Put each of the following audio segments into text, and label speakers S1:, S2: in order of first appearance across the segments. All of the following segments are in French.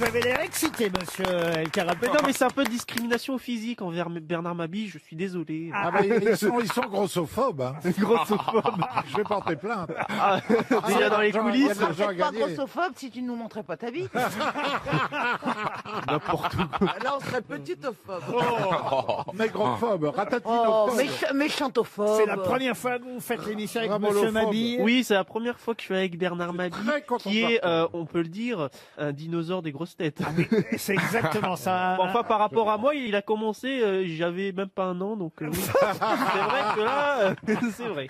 S1: avez l'air excité, monsieur El Karat.
S2: Mais non, mais c'est un peu de discrimination physique envers Bernard Mabille, je suis désolé.
S3: Ah bah, ils sont grossophobes. Hein.
S2: Grossophobe.
S3: Je vais porter plainte.
S2: Déjà dans les coulisses.
S3: Il y a de l'argent à
S4: T'es pas
S3: gagner.
S4: grossophobe si tu nous montrais pas ta bite.
S2: N'importe où.
S4: Là, on serait petitophobe.
S3: Négrophobe, ratatine.
S4: Méchantophobe.
S1: C'est la première fois que vous faites l'émission avec
S3: Ramolophobe.
S1: monsieur Mabille.
S2: Oui, c'est la première fois que je suis avec Bernard Mabille,
S3: Très content
S2: qui
S3: de
S2: est,
S3: toi.
S2: on peut le dire, un dinosaure des grosses têtes.
S1: C'est exactement ça.
S2: Bon, enfin, par rapport à moi, il a commencé, j'avais même pas un an, donc oui. C'est vrai que là, c'est vrai.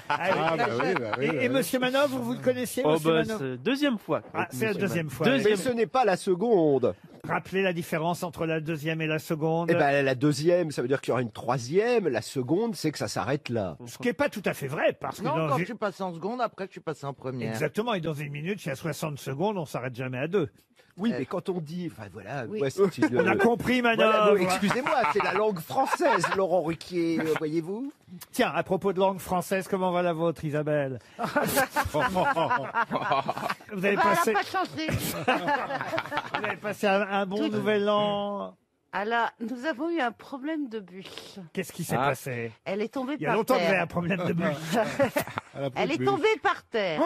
S3: Ah bah oui, bah oui.
S1: Et monsieur Manov, vous le connaissiez,
S2: Oh,
S1: monsieur
S2: bah,
S1: Manov?
S2: c'est deuxième fois.
S1: Ah, c'est la deuxième fois.
S2: Deuxième.
S5: Mais ce n'est pas la seconde.
S1: Rappelez la différence entre la deuxième et la seconde.
S5: Eh ben, la deuxième, ça veut dire qu'il y aura une troisième. La seconde, c'est que ça s'arrête là.
S1: Ce qui n'est pas tout à fait vrai, parce que
S4: Non,
S1: dans
S4: quand
S1: une-
S4: je suis passé en seconde, après je suis passé en première.
S1: Exactement, et dans une minute, il y a 60 secondes, on s'arrête jamais à deux.
S5: Oui, mais quand on dit, enfin voilà,
S4: Oui.
S5: ouais, c'est une-
S1: On a compris,
S5: Voilà,
S1: Manov.
S5: non, excusez-moi, c'est la langue française, Laurent Ruquier, voyez-vous.
S1: Tiens, à propos de langue française, comment va la vôtre, Isabelle? Vous avez passé,
S4: Elle n'a pas changé.
S1: vous avez passé un bon
S4: Tout-
S1: nouvel an.
S4: Alors, nous avons eu un problème de bus.
S1: Qu'est-ce qui s'est
S2: Ah.
S1: passé?
S4: Elle est tombée
S1: Il y a
S4: par
S1: longtemps que vous avez un
S4: terre.
S1: problème de bus.
S4: Elle est tombée par terre.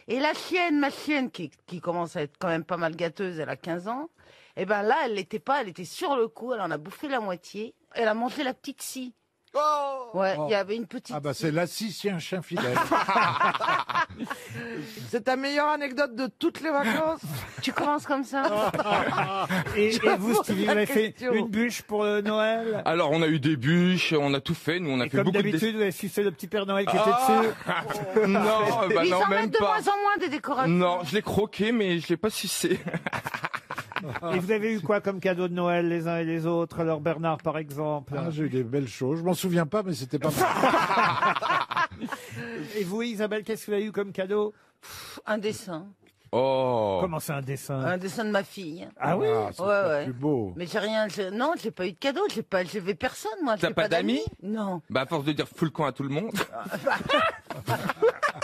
S4: Et la chienne, ma chienne, qui commence à être quand même pas mal gâteuse, elle a 15 ans, et ben là, elle l'était pas, elle était sur le coup, elle en a bouffé la moitié, elle a mangé la petite scie. Ouais, il y avait une petite
S3: Ah bah
S4: scie.
S3: c'est l'assis, c'est un chien fidèle.
S4: C'est ta meilleure anecdote de toutes les vacances. Tu commences comme ça.
S1: Et
S4: Je
S1: vous,
S4: pose
S1: Stevie,
S4: la
S1: vous avez fait
S4: question.
S1: une bûche pour Noël?
S6: Alors, on a eu des bûches, on a tout fait. Nous, on a
S1: Et
S6: fait
S1: comme
S6: beaucoup de
S1: d'habitude, vous avez sucé le petit Père Noël qui était
S6: Ah.
S1: dessus?
S6: Non, bah
S4: Ils
S6: non,
S4: en
S6: même
S4: mettent de
S6: pas.
S4: moins en moins des décorations.
S6: Non, je l'ai croqué, mais je l'ai pas sucé.
S1: Et vous avez eu quoi comme cadeau de Noël les uns et les autres? Alors Bernard, par exemple.
S3: Ah, j'ai eu des belles choses. Je m'en souviens pas, mais c'était pas mal.
S1: Et vous, Isabelle, qu'est-ce que vous avez eu comme cadeau?
S4: Un dessin.
S6: Oh.
S1: Comment c'est un dessin?
S4: Un dessin de ma fille.
S1: Ah oui?
S3: C'est
S4: Ouais,
S3: pas
S4: ouais.
S3: plus beau.
S4: Mais j'ai rien, non, j'ai pas eu de cadeau, j'avais personne, moi.
S6: T'as
S4: j'ai
S6: pas d'amis?
S4: Non.
S6: Bah, à force de dire full camp à tout le monde.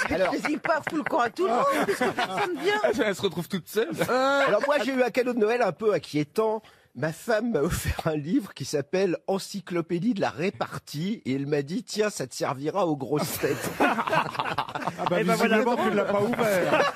S5: Alors,
S4: Je dis pas fous le camp à tout le monde, parce que personne vient.
S6: Elle se retrouve toute seule.
S5: alors moi, j'ai eu un cadeau de Noël un peu inquiétant. Ma femme m'a offert un livre qui s'appelle Encyclopédie de la répartie et elle m'a dit tiens ça te servira aux grosses têtes.
S3: Ah bah
S1: Eh ben voilà,
S3: visiblement, tu ne l'as pas ouvert.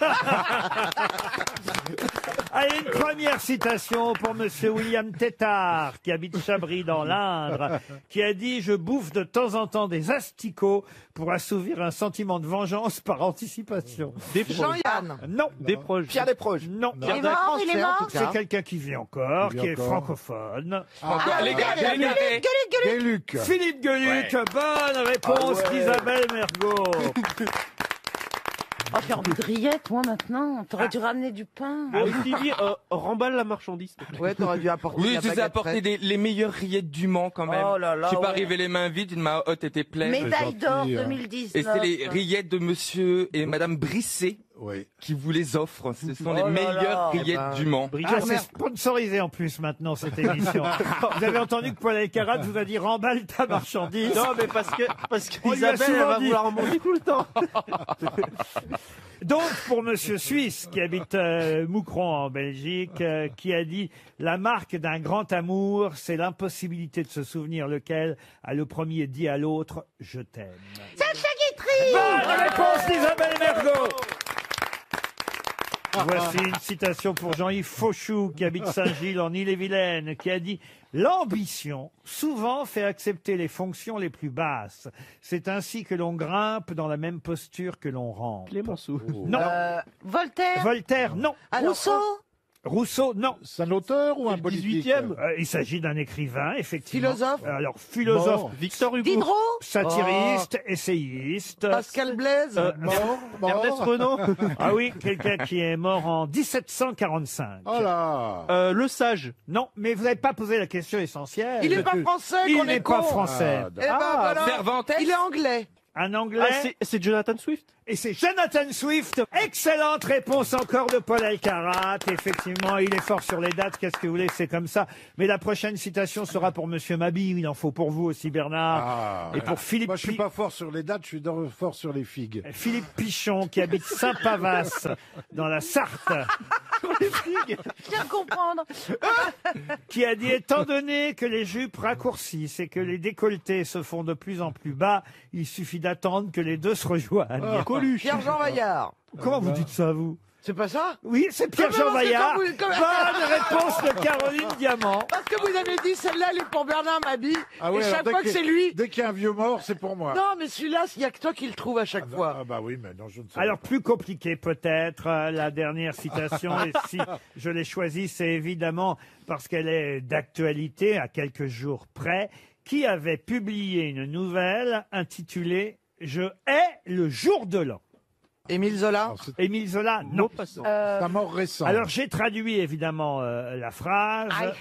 S1: Allez, une première citation pour monsieur William Tétard, qui habite Chabris dans l'Indre, qui a dit « Je bouffe de temps en temps des asticots pour assouvir un sentiment de vengeance par anticipation. »
S4: Jean-Yann.
S1: Non.
S2: Des proches.
S5: Pierre Desproges.
S1: Non.
S4: Il est mort, il est mort.
S1: C'est quelqu'un qui vit encore,
S3: Il vit
S1: qui est
S3: encore.
S1: francophone.
S4: Ah,
S6: les gars,
S4: Gueuluc,
S6: les gars.
S4: Gueuluc, Gueuluc.
S3: Et Luc.
S1: Philippe Gueluc, bonne réponse
S5: Ah ouais.
S1: d'Isabelle Mergo.
S4: Oh, j'ai envie de rillettes, moi, maintenant. T'aurais dû ramener du pain.
S1: Ah
S2: Bon, Stevie, remballe la marchandise.
S4: Ouais, t'aurais dû apporter
S6: Oui, je vous ai apporté les meilleures rillettes du Mans quand même.
S4: Oh là là,
S6: Je suis pas
S4: ouais.
S6: arrivé les mains vides, ma hotte était pleine.
S4: Médaille d'or
S3: gentil, hein.
S4: 2019.
S6: Et c'est les rillettes de monsieur et madame Brisset
S3: Oui.
S6: qui vous les offrent. Ce sont
S4: Oh
S6: les
S4: là
S6: meilleures
S4: là.
S6: rillettes
S4: Eh ben,
S6: du Mans.
S1: Ah, c'est sponsorisé en plus maintenant cette émission. Vous avez entendu que Paul Elkarat vous a dit remballe ta marchandise.
S2: Non, mais parce
S1: On lui a
S2: qu'Isabelle, elle
S1: souvent
S2: va
S1: dit.
S2: vouloir en manger tout le temps.
S1: Donc pour Monsieur Suisse qui habite Moucron en Belgique, qui a dit la marque d'un grand amour, c'est l'impossibilité de se souvenir lequel a le premier dit à l'autre je t'aime.
S4: Sacha Guitry.
S1: Bonne réponse d'Isabelle Mergo. Voici une citation pour Jean-Yves Fauchou, qui habite Saint-Gilles en Île-et-Vilaine, qui a dit « L'ambition souvent fait accepter les fonctions les plus basses. C'est ainsi que l'on grimpe dans la même posture que l'on rampe.
S2: Clémenceau. »
S1: Non.
S4: Voltaire.
S1: Voltaire, non.
S4: Alors, Rousseau.
S1: Rousseau, non.
S3: C'est un auteur ou un politique?
S2: 18e.
S1: Il s'agit d'un écrivain, effectivement.
S4: Philosophe.
S1: Alors, philosophe,
S3: Mort.
S2: Victor Hugo.
S4: Diderot.
S1: satiriste, essayiste.
S4: Pascal Blaise.
S3: Mort.
S2: Ernest Renan.
S1: Ah oui, quelqu'un qui est mort en 1745.
S3: Oh là.
S2: Le sage.
S1: Non, mais vous n'avez pas posé la question essentielle.
S4: Il est pas français,
S1: Il
S4: qu'on
S1: n'est
S4: est
S1: pas
S4: con.
S1: français.
S3: Ah,
S4: Eh ben voilà.
S6: Cervantes.
S4: Il est anglais.
S1: Un anglais.
S2: Ah, c'est Jonathan Swift.
S1: Et c'est Jonathan Swift. Excellente réponse encore de Paul Elkarat. Effectivement, il est fort sur les dates. Qu'est-ce que vous voulez, c'est comme ça. Mais la prochaine citation sera pour Monsieur Mabille. Il en faut pour vous aussi, Bernard.
S3: Ah.
S1: Et pour Philippe
S3: Moi, je suis pas fort sur les dates, je suis fort sur les figues.
S1: Philippe Pichon, qui habite Saint-Pavas, dans la Sarthe,
S4: Je viens de comprendre.
S1: qui a dit, étant donné que les jupes raccourcissent et que les décolletés se font de plus en plus bas, il suffit d'attendre que les deux se rejoignent.
S3: Coluche.
S7: Pierre-Jean Vaillard.
S1: Comment vous dites ça, vous?
S7: C'est pas ça?
S1: Oui, c'est Pierre-Jean Vaillard. Bonne réponse de Caroline Diamant.
S7: Parce que vous avez dit celle-là, elle est pour Bernard Mabie.
S3: Ah ouais,
S7: et
S3: alors
S7: chaque fois que c'est lui.
S3: Dès qu'il y a un vieux mort, c'est pour moi.
S7: Non, mais celui-là, il n'y a que toi qui le trouve à chaque fois.
S3: Ah bah oui, mais non, je ne sais
S1: Alors, plus compliqué peut-être, la dernière citation, et si je l'ai choisie, c'est évidemment parce qu'elle est d'actualité, à quelques jours près, qui avait publié une nouvelle intitulée « Je hais le jour de l'an ».
S7: Émile Zola.
S1: Émile Zola, non.
S3: pas. Ta mort récente.
S1: Alors, j'ai traduit évidemment la phrase.
S7: I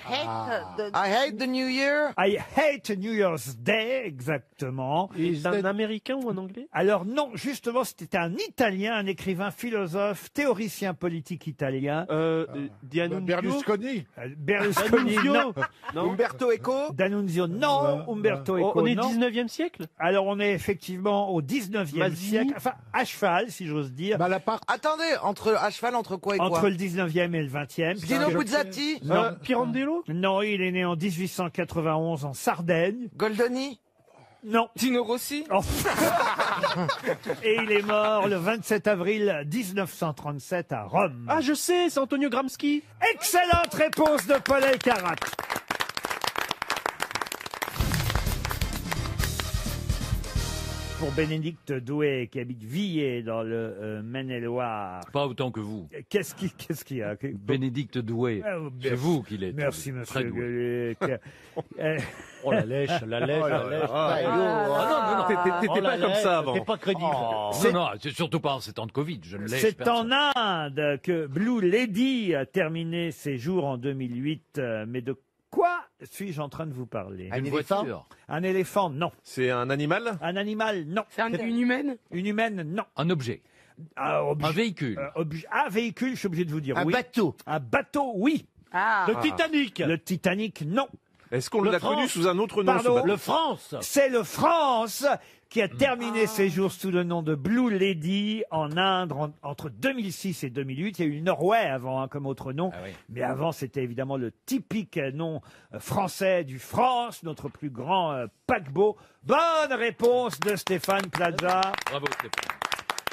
S7: hate the New Year.
S1: I hate New Year's Day, exactement.
S2: C'est un Américain ou un Anglais?
S1: Alors non, justement, c'était un Italien, un écrivain, philosophe, théoricien politique italien.
S3: Berlusconi.
S1: Berlusconi, non.
S5: Umberto Eco.
S1: D'Annunzio, non. Umberto Eco,
S2: On est
S1: non.
S2: 19e siècle?
S1: Alors on est effectivement au 19e
S2: Mazzini.
S1: siècle, enfin à cheval, si j'ose dire,
S7: Attendez, à cheval entre quoi et quoi?
S1: entre le 19e et le 20e.
S7: Dino
S1: puisque-
S7: Buzzati.
S1: Non.
S2: Pirandello?
S1: Non, il est né en 1891 en Sardaigne.
S7: Goldoni.
S1: Non.
S6: Tino Rossi.
S1: Oh. Et il est mort le 27 avril 1937 à Rome.
S2: Ah, je sais, c'est Antonio Gramsci.
S1: Excellente réponse de Paul Elkarat. Pour Bénédicte Doué, qui habite Villers, dans le Maine-et-Loire.
S8: Pas autant que vous.
S1: Qu'est-ce qu'il y a?
S8: Bénédicte Doué.
S1: Ah,
S8: C'est vous qui l'êtes.
S1: Merci,
S8: Très
S1: monsieur
S8: doué.
S1: Gueluc.
S8: Oh, la lèche, la lèche, la lèche.
S9: non, t'étais pas comme ça avant.
S8: T'es pas crédible. Non, c'est surtout pas en ces temps de Covid. Je ne lèche
S1: C'est
S8: personne.
S1: en Inde que Blue Lady a terminé ses jours en 2008. Mais de quoi suis-je en train de vous parler?
S8: Une voiture.
S1: Un éléphant, non.
S9: C'est un animal?
S1: Un animal, non.
S10: Une humaine?
S1: Une humaine, non.
S8: Un objet. Un véhicule.
S1: Un véhicule, je suis obligé de vous dire
S5: Un
S1: oui.
S5: bateau.
S1: Un bateau, oui.
S10: Ah.
S1: Le Titanic. Le Titanic, non.
S9: Est-ce qu'on l'a connu sous un autre nom?
S1: Pardon.
S9: ce bateau
S8: France.
S1: C'est le France qui a terminé ses jours sous le nom de Blue Lady en Inde entre 2006 et 2008. Il y a eu Norway avant comme autre nom.
S8: Ah oui.
S1: Mais avant, c'était évidemment le typique nom français du France, notre plus grand paquebot. Bonne réponse de Stéphane Plaza.
S8: Bravo, Stéphane.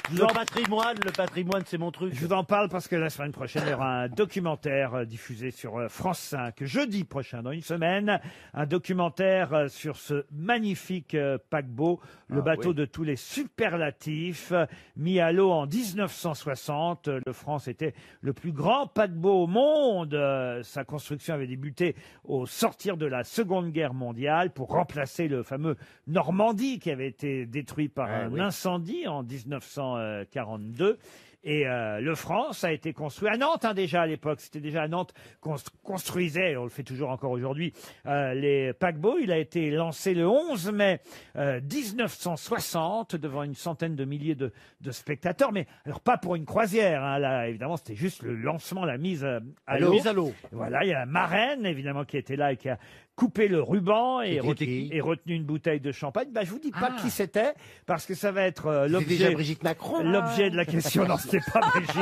S1: Je vous en-
S11: Le patrimoine, c'est mon truc.
S1: Je vous en parle parce que la semaine prochaine, il y aura un documentaire diffusé sur France 5. Jeudi prochain, dans une semaine, un documentaire sur ce magnifique paquebot, le bateau de tous les superlatifs, mis à l'eau en 1960. Le France était le plus grand paquebot au monde. Sa construction avait débuté au sortir de la Seconde Guerre mondiale pour remplacer le fameux Normandie qui avait été détruit par un incendie en 1942. Et le France a été construit à Nantes déjà à l'époque. C'était déjà à Nantes qu'on construisait, on le fait toujours encore aujourd'hui, les paquebots. Il a été lancé le 11 mai 1960 devant une centaine de milliers de spectateurs. Mais alors pas pour une croisière. Hein, là, évidemment, c'était juste le lancement, la mise à l'eau. Voilà, il y a la marraine évidemment qui était là et qui a coupé le ruban et retenu une bouteille de champagne. Bah, je vous dis pas qui c'était parce que ça va être
S5: C'est déjà
S1: l'objet.
S5: Brigitte Macron.
S1: L'objet de la question, non, c'était pas Brigitte.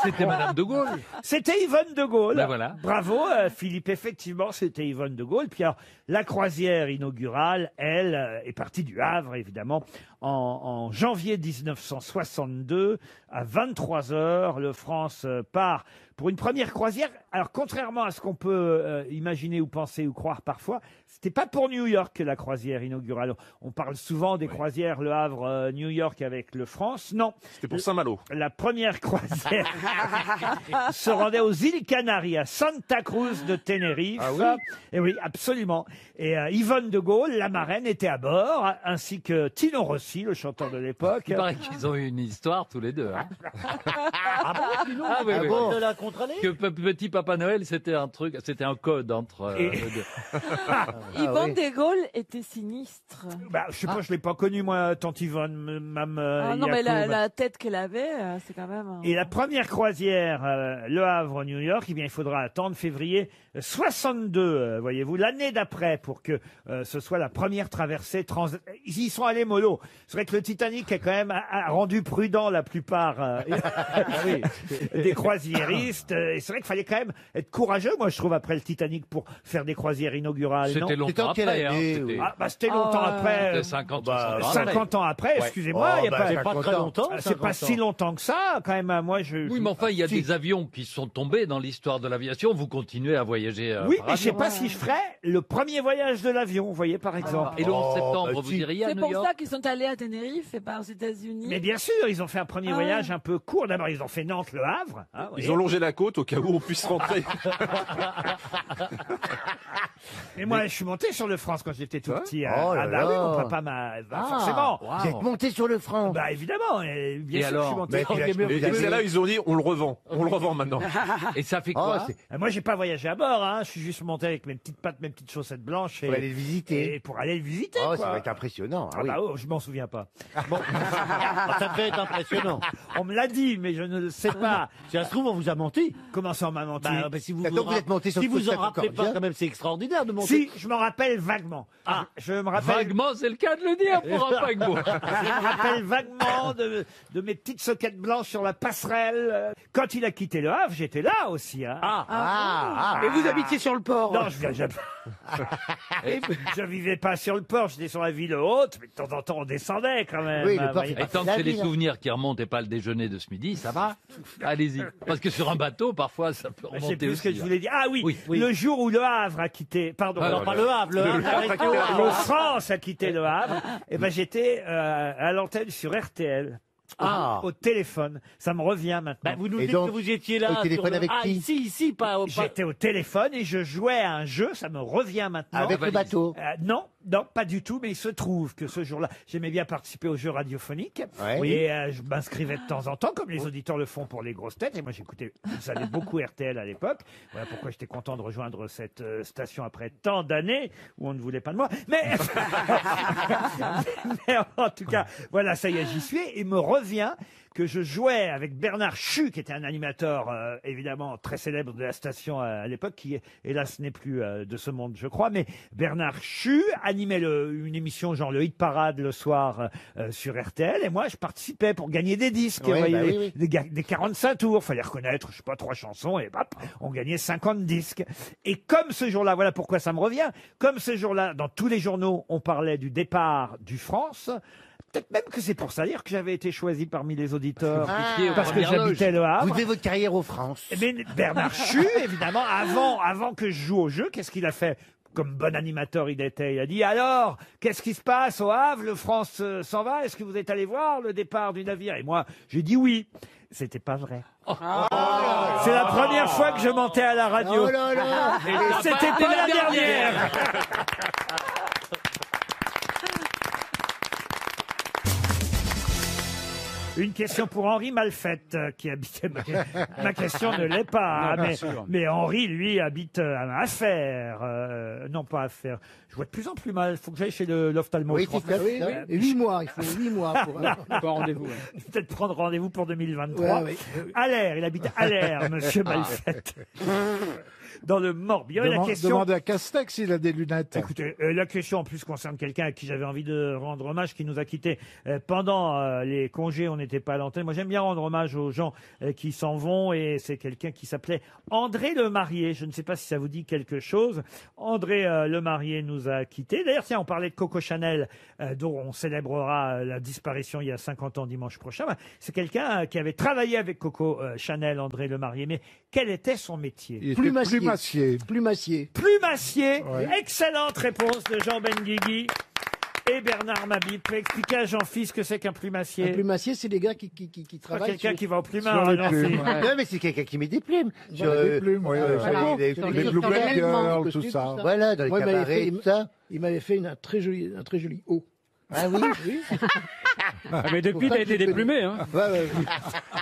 S8: C'était Madame de Gaulle.
S1: C'était Yvonne de Gaulle.
S8: Ben voilà.
S1: Bravo, Philippe. Effectivement, c'était Yvonne de Gaulle. Puis alors, la croisière inaugurale, elle, est partie du Havre, évidemment, en janvier 1962 à 23 heures. Le France part pour une première croisière. Alors, contrairement à ce qu'on peut imaginer ou penser ou croire parfois, c'était pas pour New York que la croisière inaugurale. On parle souvent des croisières Le Havre, New York avec le France. Non.
S9: C'était pour Saint-Malo.
S1: La première croisière se rendait aux îles Canaries, à Santa Cruz de Tenerife.
S9: Ah oui?
S1: Et oui, absolument. Et Yvonne de Gaulle, la marraine, était à bord, ainsi que Tino Rossi, le chanteur de l'époque.
S8: Il paraît qu'ils ont eu une histoire tous les deux. Hein. Ah oui, oui.
S11: De la contre-allée?
S8: Que petit Papa Noël, c'était un truc, c'était un code entre les deux.
S10: Yvonne de Gaulle était sinistre.
S1: Bah, je sais pas, je l'ai pas connue, moi, tante Yvonne,
S10: non, mais la tête qu'elle avait, c'est quand même...
S1: Et la première croisière, Le Havre-New York, eh bien, il faudra attendre février 62, voyez-vous, l'année d'après, pour que ce soit la première traversée Ils y sont allés mollo. C'est vrai que le Titanic a quand même a rendu prudent la plupart des croisiéristes. Et c'est vrai qu'il fallait quand même être courageux, moi je trouve, après le Titanic pour faire des croisières inaugurales. non
S8: C'était longtemps après. Hein,
S1: c'était longtemps après.
S8: C'était 50
S1: ans. 50 ans après, excusez-moi.
S11: Oh, c'est pas très longtemps.
S1: C'est pas si longtemps que ça, quand même. Moi,
S8: Oui, mais enfin, il y a des avions qui sont tombés dans l'histoire de l'aviation. Vous continuez à voyager.
S1: Oui,
S8: par
S1: mais je sais
S8: avion.
S1: pas si je ferais le premier voyage de l'avion, vous voyez, par exemple.
S8: Et le 11 septembre, vous diriez à
S10: C'est
S8: New
S10: pour
S8: York
S10: ça qu'ils sont allés à Tenerife et pas aux États-Unis.
S1: Mais bien sûr, ils ont fait un premier voyage un peu court. D'abord, ils ont fait Nantes-Le Havre. Hein,
S9: Ils ont longé la côte au cas où on puisse rentrer.
S1: Et moi, je suis monté sur le France quand j'étais tout petit.
S7: Oh là
S1: bah oui,
S7: là.
S1: mon papa m'a... forcément.
S7: Vous êtes monté sur le franc.
S1: Bah évidemment. Et bien
S8: Et
S1: sûr,
S8: alors
S1: je suis monté.
S9: Et c'est là ils ont dit on le revend. On le revend maintenant.
S8: Et ça fait quoi
S1: Moi, j'ai pas voyagé à bord. Hein. Je suis juste monté avec mes petites pattes, mes petites chaussettes blanches.
S7: Pour aller le visiter.
S1: Et pour aller le visiter.
S7: Oh,
S1: quoi.
S7: ça va être impressionnant.
S1: Ah bah, oh, je m'en souviens pas.
S11: Bon. Ça devait être impressionnant.
S1: On me l'a dit, mais je ne le sais pas.
S11: Si ça se trouve, on vous a menti.
S1: Comment ça, on m'a menti?
S11: Si vous
S7: Donc vous êtes monté sur
S11: si
S7: le
S11: vous en
S7: Costa
S11: rappelez
S7: Concordia.
S11: pas, quand même, c'est extraordinaire de monter.
S1: Si, je m'en rappelle vaguement. Je me rappelle.
S8: Vaguement, c'est le cas de le dire pour un paquebot.
S1: Je me rappelle vaguement de mes petites soquettes blanches sur la passerelle. Quand il a quitté le Havre, j'étais là aussi. Hein.
S7: Et vous habitiez sur le port.
S1: Non, je vivais pas sur le port, j'étais sur la ville haute, mais de temps en temps on descendait quand même.
S7: Oui, le port,
S1: voyez.
S7: c'est
S8: Et tant que c'est les souvenirs qui remontent et pas le déjeuner de ce midi, ça va. Allez-y. Parce que sur un bateau, parfois, ça peut
S1: Je sais
S8: remonter
S1: plus ce que
S8: aussi.
S1: je voulais dire. Ah oui,
S8: Oui.
S1: le jour où le Havre a quitté, pardon,
S8: Ah,
S11: Non, pas le Havre, le Havre.
S1: le France a quitté le Havre, et ben j'étais à l'antenne sur RTL. Au téléphone, ça me revient maintenant.
S11: Vous nous
S7: Et
S11: dites
S7: donc,
S11: que vous étiez là.
S7: au téléphone avec qui
S11: Ici, pas au.
S1: J'étais au téléphone et je jouais à un jeu, ça me revient maintenant.
S7: Avec le bateau.
S1: Non, pas du tout, mais il se trouve que ce jour-là, j'aimais bien participer aux jeux radiophoniques.
S7: Ouais.
S1: Et je m'inscrivais de temps en temps, comme les auditeurs le font pour les grosses têtes. Et moi, j'écoutais, vous savez, beaucoup RTL à l'époque. Voilà pourquoi j'étais content de rejoindre cette station après tant d'années où on ne voulait pas de moi. Mais, mais en tout cas, voilà, ça y est, j'y suis. Et il me revient que je jouais avec Bernard Chu, qui était un animateur évidemment très célèbre de la station à l'époque, qui hélas n'est plus de ce monde, je crois. Mais Bernard Chu animait une émission genre le Hit Parade le soir sur RTL, et moi je participais pour gagner des disques,
S7: Ouais,
S1: vous voyez,
S7: oui.
S1: des 45 tours. Fallait reconnaître, je sais pas, 3 chansons, et hop, on gagnait 50 disques. Et comme ce jour-là, voilà pourquoi ça me revient. Comme ce jour-là, dans tous les journaux, on parlait du départ du France. Peut-être même que c'est pour ça dire que j'avais été choisi parmi les auditeurs, parce que j'habitais le Havre.
S7: Vous devez votre carrière aux France.
S1: Mais Bernard Chu, évidemment, avant que je joue au jeu, qu'est-ce qu'il a fait? Comme bon animateur il était, il a dit: alors, qu'est-ce qui se passe au Havre? Le France s'en va? Est-ce que vous êtes allé voir le départ du navire? Et moi, j'ai dit oui. C'était pas vrai. C'est la première fois que je montais à la radio.
S7: Oh là là.
S1: Et c'était pas la dernière. Une question pour Henri Malfette, qui habitait... Ma question ne l'est pas,
S8: Non, bien sûr.
S1: mais Henri, lui, habite à Affaires. Non, pas Affaires. Je vois de plus en plus mal. Il faut que j'aille chez l'ophtalmo.
S7: Oui,
S1: je crois.
S7: c'est ça, oui.
S12: 8 mois, il faut 8 mois pour un rendez-vous.
S1: Peut-être prendre rendez-vous pour 2023.
S12: Ouais, oui.
S1: Allaire, il habite à Allaire, monsieur Malfette. Dans le Morbihan. La question...
S3: Demandez à Castex s'il a des lunettes.
S1: Écoutez, la question en plus concerne quelqu'un à qui j'avais envie de rendre hommage, qui nous a quittés pendant les congés. On n'était pas à l'antenne. Moi, j'aime bien rendre hommage aux gens qui s'en vont, et c'est quelqu'un qui s'appelait André Lemarié. Je ne sais pas si ça vous dit quelque chose. André Lemarié nous a quittés. D'ailleurs, tiens, on parlait de Coco Chanel, dont on célébrera la disparition il y a 50 ans dimanche prochain. C'est quelqu'un qui avait travaillé avec Coco Chanel, André Lemarié. Mais quel était son métier?
S3: Il était plumassier.
S1: Plumassier.
S3: Ouais.
S1: Excellente réponse de Jean Benguigui et Bernard Mabie. Vous pouvez expliquer à Jean-Fils ce que c'est qu'un plumassier?
S12: Un plumassier, c'est des gars qui
S1: Pas
S12: travaillent.
S1: quelqu'un
S12: sur-
S1: qui va au
S3: Sur
S1: plumard,
S3: les
S1: Jean-Philippe.
S3: plumes.
S7: Non, mais c'est quelqu'un qui met des plumes.
S3: Voilà, des plumes, oui. Les Blue Black Girls, tout ça.
S7: Voilà, dans les
S12: Moi, il m'avait
S7: cabarets,
S12: fait-
S7: tout ça.
S12: Il m'avait fait un très joli haut.
S7: Ah oui?
S12: Oui.
S8: Mais depuis, t'as été déplumé, hein.
S12: Ouais.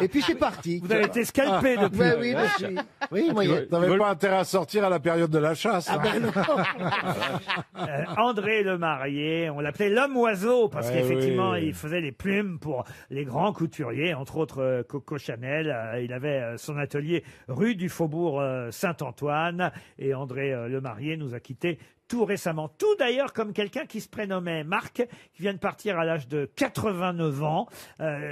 S12: Et puis c'est parti.
S1: Vous avez été scalpé depuis.
S12: Ouais, oui, monsieur.
S7: Oui, moi,
S3: T'avais pas intérêt à sortir à la période de la chasse.
S12: Ah ben non.
S1: André Lemarié, on l'appelait l'homme oiseau parce
S3: Ouais,
S1: qu'effectivement
S3: oui.
S1: il faisait les plumes pour les grands couturiers, entre autres Coco Chanel. Il avait son atelier rue du Faubourg Saint-Antoine, et André Lemarié nous a quittés tout récemment. Tout d'ailleurs comme quelqu'un qui se prénommait Marc, qui vient de partir à l'âge de 89 ans.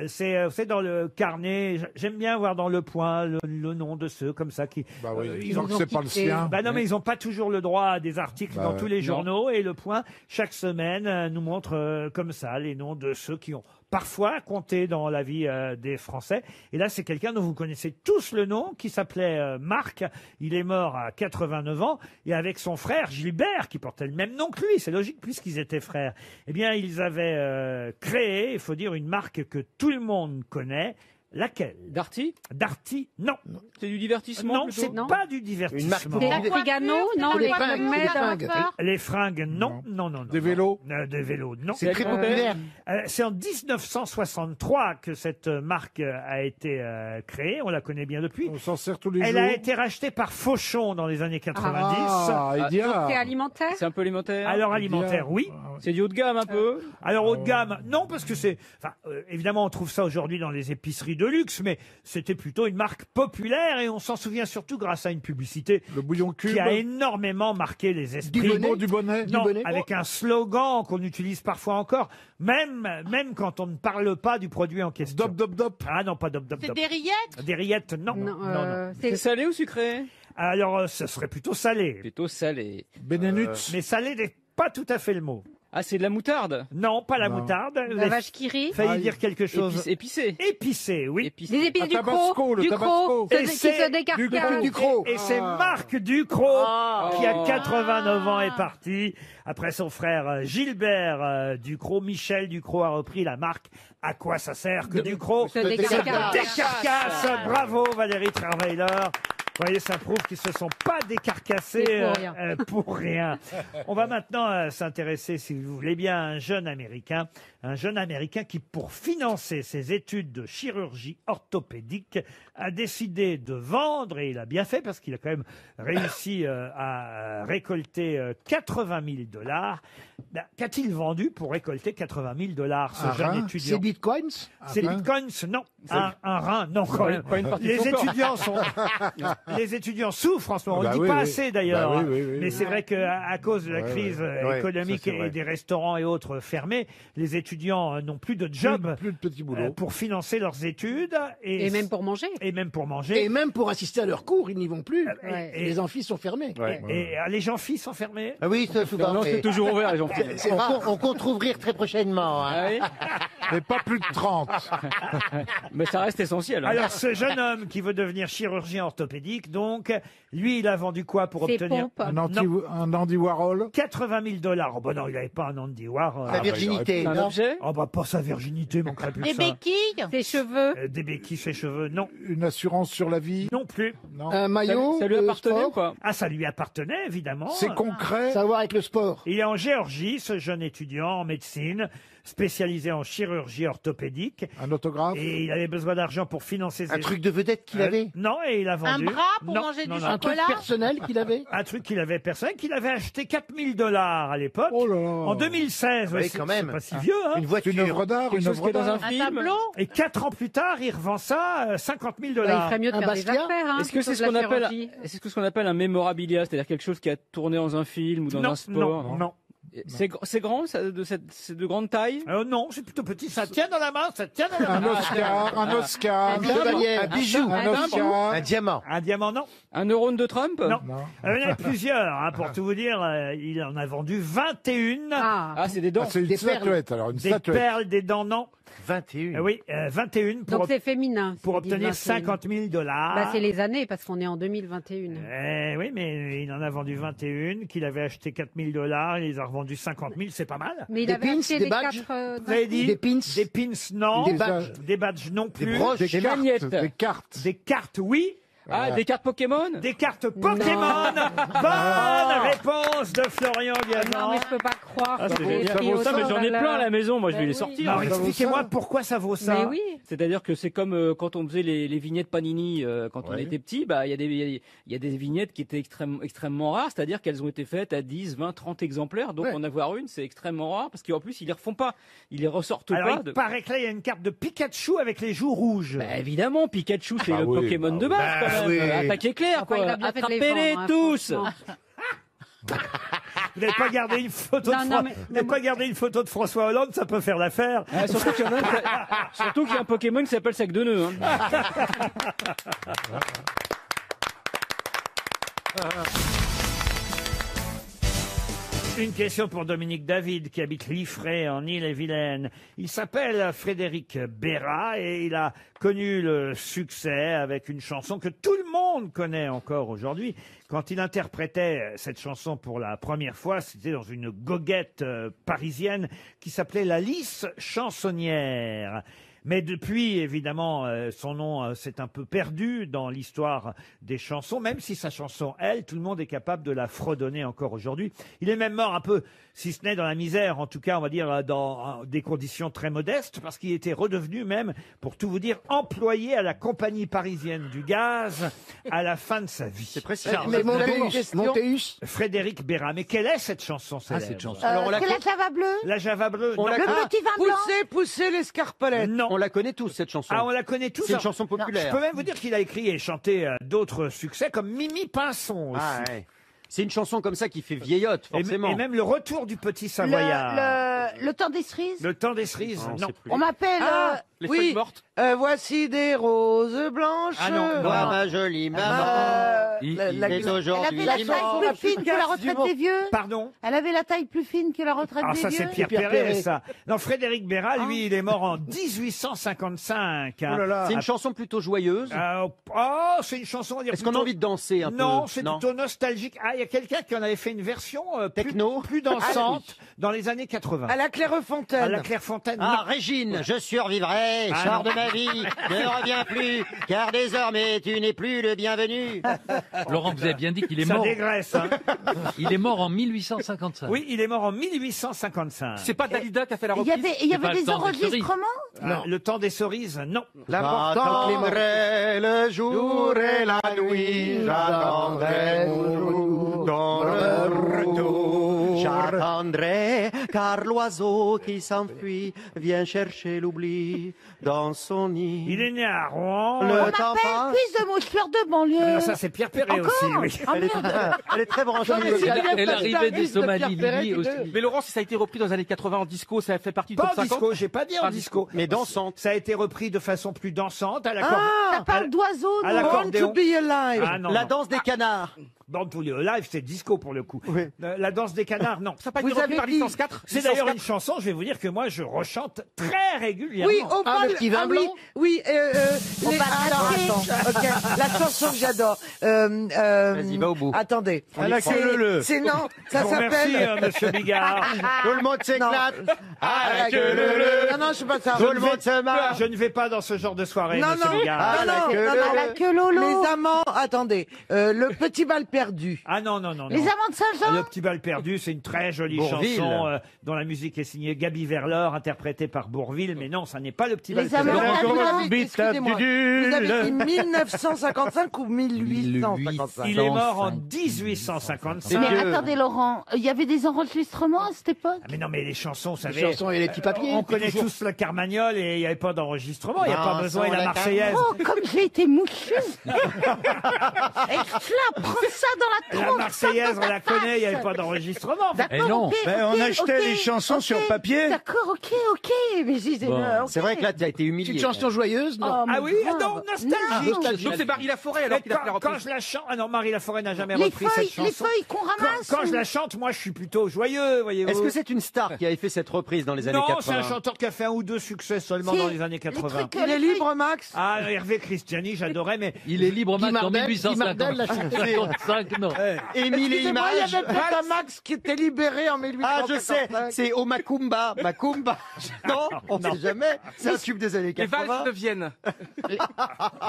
S1: C'est dans le carnet. J'aime bien voir dans Le Point le nom de ceux comme ça qui.
S3: Bah oui,
S1: ils
S3: tant que c'est pas le sien.
S1: Bah non, mais ils n'ont pas toujours le droit à des articles
S3: Bah
S1: dans
S3: ouais.
S1: tous les
S3: Non.
S1: journaux. Et Le Point, chaque semaine, nous montre comme ça les noms de ceux qui ont parfois compté dans la vie des Français. Et là, c'est quelqu'un dont vous connaissez tous le nom, qui s'appelait Marc. Il est mort à 89 ans. Et avec son frère Gilbert, qui portait le même nom que lui, c'est logique puisqu'ils étaient frères, eh bien, ils avaient créé, il faut dire, une marque que tout le monde connaît. Laquelle?
S13: Darty?
S1: Darty, non.
S13: C'est du divertissement
S1: Non,
S13: plutôt
S1: c'est pas du divertissement.
S10: Des Trigano, non, les fringues.
S1: Les fringues, non, non, non.
S3: Des vélos?
S1: Des vélos, non.
S13: C'est très populaire.
S1: C'est en 1963 que cette marque a été créée. On la connaît bien depuis.
S3: On s'en sert tous les
S1: Elle
S3: jours.
S1: a été rachetée par Fauchon dans les années 90.
S3: Ah, Idia.
S10: C'est alimentaire.
S13: C'est un peu alimentaire.
S1: Alors alimentaire, oui.
S13: C'est du haut de gamme un peu.
S1: Alors haut de gamme, non, parce que c'est... Enfin, évidemment, on trouve ça aujourd'hui dans les épiceries de luxe, mais c'était plutôt une marque populaire et on s'en souvient surtout grâce à une publicité
S3: Le bouillon cube.
S1: qui a énormément marqué les esprits.
S3: Du bonnet.
S1: Non,
S12: bonnet.
S1: avec un slogan qu'on utilise parfois encore, même quand on ne parle pas du produit en question.
S3: Dop, dop, dop.
S1: Ah non, pas dop, dop,
S4: C'est
S1: dop.
S4: des rillettes?
S1: Des rillettes, non.
S10: Non,
S1: non.
S13: C'est salé ou sucré?
S1: Alors, ce serait plutôt salé.
S13: Plutôt salé.
S3: Benenut.
S1: Mais salé n'est pas tout à fait le mot.
S13: Ah, c'est de la moutarde.
S1: Non, pas la
S3: Non.
S1: moutarde. Vous
S10: La
S1: avez
S10: vache qui rit.
S1: failli dire quelque chose.
S13: Épicé.
S1: Épicé, oui.
S13: Épicé.
S10: Des épices
S3: Un
S10: du
S3: tabasco,
S10: croc.
S3: le
S10: Du
S3: tabasco.
S10: croc.
S1: Et
S10: Qui
S1: c'est
S10: se décarcasse.
S12: Du croc.
S1: Et c'est Marc Ducrot qui a 89 ans est parti. Après son frère Gilbert Ducrot, Michel Ducrot a repris la marque. À quoi ça sert que Ducrot
S10: Se décarcasse.
S1: Décarcasse. Bravo Valérie Trierweiler. Vous voyez, ça prouve qu'ils se sont pas décarcassés
S10: C'est pour rien.
S1: pour rien. On va maintenant s'intéresser, si vous voulez bien, à un jeune Américain qui, pour financer ses études de chirurgie orthopédique, a décidé de vendre, et il a bien fait parce qu'il a quand même réussi à récolter 80 000 $. Ben, qu'a-t-il vendu pour récolter 80 000 $, ce
S3: Un
S1: jeune
S3: rein?
S1: étudiant?
S12: C'est bitcoins.
S1: C'est bitcoins, non. Un rein, non. Quand même.
S13: Pas une partie de
S1: Les
S13: son corps.
S1: étudiants sont, les étudiants souffrent en ce moment. On
S3: Bah
S1: ne dit
S3: oui,
S1: pas
S3: oui.
S1: assez d'ailleurs.
S3: Bah oui,
S1: hein.
S3: oui, oui,
S1: Mais
S3: oui.
S1: c'est vrai qu'à cause de la crise
S5: Ouais,
S1: économique
S5: ça, c'est vrai.
S1: et des restaurants et autres fermés, les étudiants n'ont plus de job
S3: Plus de petits boulots.
S1: pour financer leurs études
S10: Et même pour manger.
S1: et même pour manger.
S12: Et même pour assister à leurs cours, ils n'y vont plus.
S10: Ouais.
S1: Et-
S12: Les amphis sont fermés.
S1: Et les gens filles sont fermés.
S7: Ah oui, ça souvent.
S13: Non, c'est toujours ouvert, les gens.
S7: On compte rouvrir très prochainement. Hein.
S13: Ah oui.
S3: Mais pas plus de 30.
S13: Mais ça reste essentiel. hein.
S1: Alors, ce jeune homme qui veut devenir chirurgien orthopédique, donc, lui, il a vendu quoi pour
S10: Ses
S1: obtenir
S10: pompes.
S3: Un Andy Warhol.
S1: 80 000 $. Oh, bah non, il n'avait pas un Andy Warhol.
S7: La virginité,
S13: Un
S7: non?
S13: objet.
S1: Oh, bah, pas sa virginité, manquerait plus
S4: Des
S1: que ça.
S4: béquilles?
S10: Ses cheveux.
S1: Des béquilles, ses cheveux, non.
S3: Une assurance sur la vie.
S1: Non plus.
S3: Non.
S12: Un maillot.
S13: Ça lui
S12: de
S13: appartenait
S12: sport.
S13: ou pas?
S1: Ah, ça lui appartenait, évidemment.
S3: C'est concret.
S12: Ça a à voir avec le sport.
S1: Il est en Géorgie, ce jeune étudiant en médecine, spécialisé en chirurgie orthopédique.
S3: Un autographe.
S1: Et il avait besoin d'argent pour financer ses...
S7: Un truc de vedette qu'il avait?
S1: Non, et il a
S4: Un
S1: vendu...
S4: bras pour
S1: Non,
S4: manger
S1: non,
S4: du
S1: non.
S12: Un truc
S4: chocolat?
S12: personnel qu'il avait.
S1: Un truc qu'il avait personnel, qu'il avait acheté 4 000 $ à l'époque.
S3: Oh là là.
S1: En 2016,
S7: Oui,
S1: c'est
S7: quand même.
S1: c'est pas si vieux, hein.
S7: Une
S3: C'est
S7: voiture.
S3: une œuvre d'art.
S13: Quelque
S3: Une
S13: chose qui
S3: œuvre
S13: est dans un
S3: d'art.
S4: Un
S13: film.
S4: tableau?
S1: Et 4 ans plus tard, il revend ça 50 000 $.
S10: Bah, il ferait mieux de
S12: Un
S10: faire des
S12: Basquiat
S10: affaires. Hein,
S13: Est-ce que c'est ce
S10: plutôt
S13: qu'on
S10: de la
S13: appelle,
S10: chirurgie.
S13: est-ce que ce qu'on appelle un mémorabilia, c'est-à-dire quelque chose qui a tourné dans un film ou dans
S1: non,
S13: un sport?
S1: non, non.
S13: C'est grand, c'est de grande taille.
S1: Non, c'est plutôt petit. Ça tient dans la main, ça tient dans la
S3: Un
S1: main.
S3: Oscar. Un Oscar.
S12: Un chevalier.
S7: Un bijou.
S3: Un
S10: Un
S3: Oscar.
S7: Un diamant.
S1: Un diamant, non.
S13: Un neurone de Trump?
S1: Non.
S3: Non.
S1: Il y en a plusieurs, hein, pour tout vous dire. Il en a vendu 21.
S10: Ah.
S13: Ah, c'est des dents.
S3: Ah, c'est une
S12: Des perles.
S3: statuette, alors, une
S1: Des
S3: statuette.
S1: perles, des dents, non.
S7: 21.
S1: Oui, 21
S10: Donc c'est féminin.
S1: pour
S10: s'ils disent
S1: obtenir
S10: 21.
S1: 50 000 $.
S10: Bah, c'est les années parce qu'on est en 2021.
S1: Oui, mais il en a vendu 21, qu'il avait acheté 4 000 $, il les a revendus 50 000, c'est pas mal.
S10: Mais il
S12: Des
S10: avait
S12: pins,
S10: acheté
S12: des
S10: les
S12: badges.
S10: 4
S1: Vous avez dit
S12: Des pins.
S1: Des pins, non.
S12: Des badges.
S1: Des badges, non plus.
S7: broches.
S3: Des
S13: Des
S3: cartes.
S13: magnettes.
S3: Des cartes.
S1: Des cartes, oui.
S13: Ah, des cartes Pokémon?
S1: Des cartes Pokémon. Bonne réponse de Florian
S10: Non,
S1: Gazan.
S10: mais je peux pas croire.
S13: Ah,
S10: que
S13: c'est
S10: c'est
S13: génial.
S10: écrit au
S13: Ça, mais
S10: sol,
S13: j'en ai
S10: alors.
S13: plein à la maison, moi je vais
S10: Ben
S13: les
S10: oui.
S13: sortir.
S1: Alors,
S3: Ça vaut
S1: expliquez-moi
S3: ça
S1: pourquoi ça vaut ça.
S10: Mais oui.
S13: C'est-à-dire que c'est comme quand on faisait les vignettes Panini quand on
S3: Ouais.
S13: était petit, bah il y a des vignettes qui étaient extrêmement rares, c'est-à-dire qu'elles ont été faites à 10, 20, 30 exemplaires. Donc
S12: Ouais.
S13: en avoir une, c'est extrêmement rare parce qu'en plus ils les refont pas, ils les ressortent
S1: Alors,
S13: pas.
S1: il paraît que là, il y a une carte de Pikachu avec les joues rouges.
S13: Bah, évidemment, Pikachu c'est
S3: Ah
S13: le
S3: oui,
S13: Pokémon
S3: bah
S13: de base
S7: oui.
S13: quand même.
S7: Bah oui.
S13: Attaque éclair
S10: Enfin, il
S13: quoi,
S10: a bien fait de les
S13: attrapez-les
S10: vendre, hein,
S13: tous.
S10: franchement.
S1: Vous n'avez pas gardé une photo de vous n'avez pas gardé une photo de François Hollande, ça peut faire l'affaire.
S13: Surtout qu'il y en a un surtout qu'il y a un Pokémon qui s'appelle Sac de Nœuds. Hein.
S1: Une question pour Dominique David qui habite Liffré en Ille-et-Vilaine. Il s'appelle Frédéric Béra et il a connu le succès avec une chanson que tout le monde connaît encore aujourd'hui. Quand il interprétait cette chanson pour la première fois, c'était dans une goguette parisienne qui s'appelait La Lys Chansonnière. Mais depuis, évidemment, son nom s'est un peu perdu dans l'histoire des chansons, même si sa chanson, elle, tout le monde est capable de la fredonner encore aujourd'hui. Il est même mort un peu, si ce n'est dans la misère, en tout cas, on va dire, dans des conditions très modestes, parce qu'il était redevenu même, pour tout vous dire, employé à la compagnie parisienne du gaz à la fin de sa vie. C'est
S7: précis.
S12: Mais Montéus.
S1: Frédéric Béra. Mais quelle est cette chanson célèbre?
S8: cette chanson.
S4: C'est la Java bleue.
S1: La Java bleue. Non.
S4: Le petit vin blanc.
S14: Poussez l'escarpolette.
S1: Non.
S15: On la connaît tous, cette chanson.
S1: Ah, on la connaît tous.
S15: C'est une chanson populaire.
S1: Je peux même vous dire qu'il a écrit et chanté d'autres succès comme Mimi Pinson aussi.
S15: Ah, ouais. C'est une chanson comme ça qui fait vieillotte, forcément.
S1: Et même le retour du petit Savoyard.
S4: Le temps des cerises.
S1: Le temps des cerises, non.
S4: On m'appelle.
S14: Les feuilles mortes. Voici des roses blanches.
S1: Ah non,
S15: Toi, ma jolie maman.
S4: Elle avait la taille plus fine que la retraite des vieux.
S1: Pardon.
S4: Elle avait la taille plus fine que la retraite
S1: Ah,
S4: des
S1: ça,
S4: vieux.
S1: c'est Pierre Perret, ça. Non, Frédéric Béra, lui, il est mort en 1855. hein.
S15: Oh là là. C'est une chanson plutôt joyeuse.
S1: C'est une chanson, on va dire.
S15: Est-ce qu'on a envie de danser un peu?
S1: Non, c'est plutôt nostalgique. Ah, il y a quelqu'un qui en avait fait une version
S15: techno,
S1: plus dansante dans les années 80.
S14: À la Clairefontaine.
S1: À la Clairefontaine.
S15: Ah,
S1: non.
S15: Régine, je survivrai,
S1: Ah,
S15: sors
S1: non.
S15: de ma vie, ne reviens plus, car désormais tu n'es plus le bienvenu.
S8: Laurent, vous avez bien dit qu'il est
S1: Ça
S8: mort.
S1: dégraisse, hein.
S8: Il est mort en 1855.
S1: Oui, il est mort en 1855.
S6: C'est pas Dalida qui a fait la
S4: Il
S6: reprise.
S4: y avait des enregistrements.
S1: Le temps des cerises, non.
S15: J'attendrai le jour et la nuit, j'attendrai dans le retour. J'attendrai, car l'oiseau qui s'enfuit vient chercher l'oubli dans son nid.
S1: Il est né à Rouen.
S4: On m'appelle fils de moucheur de banlieue.
S1: Ah, ça, c'est Pierre Perret aussi, oui.
S4: Ah,
S15: Elle est très branchée.
S8: Elle arrivait de Somalie, Libye aussi.
S6: Mais Laurent, si ça a été repris dans les années 80 en disco, ça fait partie du
S1: Pas
S6: top
S1: en
S6: 50.
S1: disco, j'ai pas dit en disco.
S15: Mais dansante.
S1: Ça a été repris de façon plus dansante à la
S4: Ça parle d'oiseaux.
S1: à
S14: Born
S1: l'accordéon.
S14: to be alive.
S1: Ah non,
S15: La
S1: non.
S15: danse des canards.
S1: Born to be alive, c'est disco pour le coup. La danse des canards, non.
S6: Ça n'a pas été repris par licence 4.
S1: C'est d'ailleurs une chanson, je vais vous dire que moi je rechante très régulièrement.
S14: Oui, au bal.
S12: le petit vin blanc.
S14: Oui.
S4: Au bal
S14: Ok, la chanson que j'adore.
S15: Vas-y, va au bout.
S14: Attendez. C'est non, ça
S1: Je vous remercie,
S14: s'appelle.
S1: monsieur Bigard.
S15: Tout le monde s'éclate.
S14: Ah,
S15: Avec le
S14: Non, non, je sais pas ça.
S15: Tout le monde se marre.
S1: Je ne vais pas dans ce genre de soirée,
S14: Non,
S1: monsieur
S14: non,
S1: Bigard.
S14: non, non,
S4: À la queue lolo.
S14: Les amants, attendez, le petit bal perdu.
S1: Ah non, non, non.
S4: Les
S1: non.
S4: amants de Saint-Jean.
S1: Le petit bal perdu, c'est une très jolie
S15: Bourvil.
S1: chanson dont la musique est signée Gaby Verlor, interprétée par Bourvil. Mais non, ça n'est pas le petit bal
S4: Les
S1: perdu.
S4: amants
S14: Vous
S4: d'Amiens.
S14: avez, excusez-moi, vous avez dit 1955 ou 1855?
S1: Il est mort en 1855.
S4: Mais attendez, Laurent, il y avait des enregistrements à cette époque?
S1: Ah, mais non, mais les chansons, vous savez.
S12: Les chansons et les petits papiers.
S1: On connaît tous le Carmagnole et il n'y avait pas d'enregistrement. Il n'y a pas besoin. Et la Marseillaise.
S4: Oh, comme j'ai été mouchue. Prends ça dans la
S1: La
S4: tronche.
S1: Marseillaise, on la connaît, il n'y avait pas d'enregistrement.
S8: Eh non.
S4: Ok,
S3: on
S4: ok,
S3: achetait
S4: ok,
S3: les chansons
S4: ok,
S3: sur papier.
S4: D'accord, ok. Mais j'ai
S8: Bon.
S15: C'est vrai que là, tu as été humilié.
S12: Une chanson joyeuse, non
S4: Oh,
S1: Ah
S4: mais
S1: oui,
S4: grave.
S1: non, nostalgique.
S6: Donc c'est Marie Laforêt alors
S1: Mais
S6: qu'il a fait la
S1: quand
S6: reprise.
S1: je la chante, ah non, Marie Laforêt n'a jamais
S4: Les
S1: repris cette
S4: feuilles,
S1: chanson.
S4: les feuilles qu'on ramasse.
S1: Quand je la chante, moi, je suis plutôt joyeux, voyez-vous.
S15: Est-ce que c'est une star qui avait fait cette reprise dans les années
S1: Non,
S15: 80?
S1: c'est un chanteur qui a fait un ou deux succès seulement
S4: C'est
S1: dans les années
S4: les
S1: 80.
S4: trucs,
S14: Il est libre, Max?
S1: Ah, Hervé Christiani, j'adorais, mais
S8: Il est libre
S12: Guy
S8: Max en
S12: Mardel, Guy Mardel l'a chanté.
S8: 1855, non.
S15: Émile et
S14: Excusez-moi, il y
S15: Images.
S14: avait peut-être un Max qui était libéré en 1855.
S15: Ah, je sais, c'est au Macumba. Macumba. Non, on ne sait jamais. C'est un tube des années
S6: Les
S15: 80.
S6: valses de Vienne.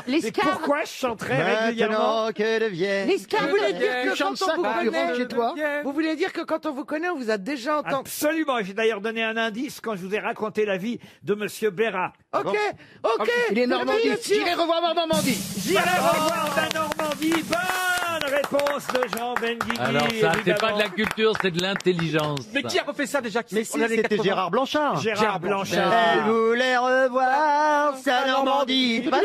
S4: Les
S1: mais
S4: scars.
S1: pourquoi je chanterais régulièrement
S15: Maintenant que devienne.
S4: Les scars.
S14: Vous voulez dire que
S12: Chante
S14: quand
S12: ça
S14: on vous
S12: quand tu rentres
S14: connaît,
S12: chez toi.
S14: vous voulez dire que quand on vous connaît, on vous a déjà entendu.
S1: Absolument. J'ai d'ailleurs donné un indice quand je vous ai raconté la vie de Monsieur Béra.
S14: Ok, ok.
S12: Il est Normandie. J'irai revoir ma Normandie.
S1: J'irai revoir la Normandie. Bonne réponse de Jean Benguigui.
S8: Alors ça, c'est pas
S1: évidemment.
S8: de la culture, c'est de l'intelligence.
S6: Mais qui a refait ça déjà?
S12: Mais si,
S6: On a les
S12: c'était
S6: 80.
S12: Gérard Blanchard.
S1: Gérard Blanchard.
S12: Elle voulait revoir sa Normandie.
S4: C'est pas ça.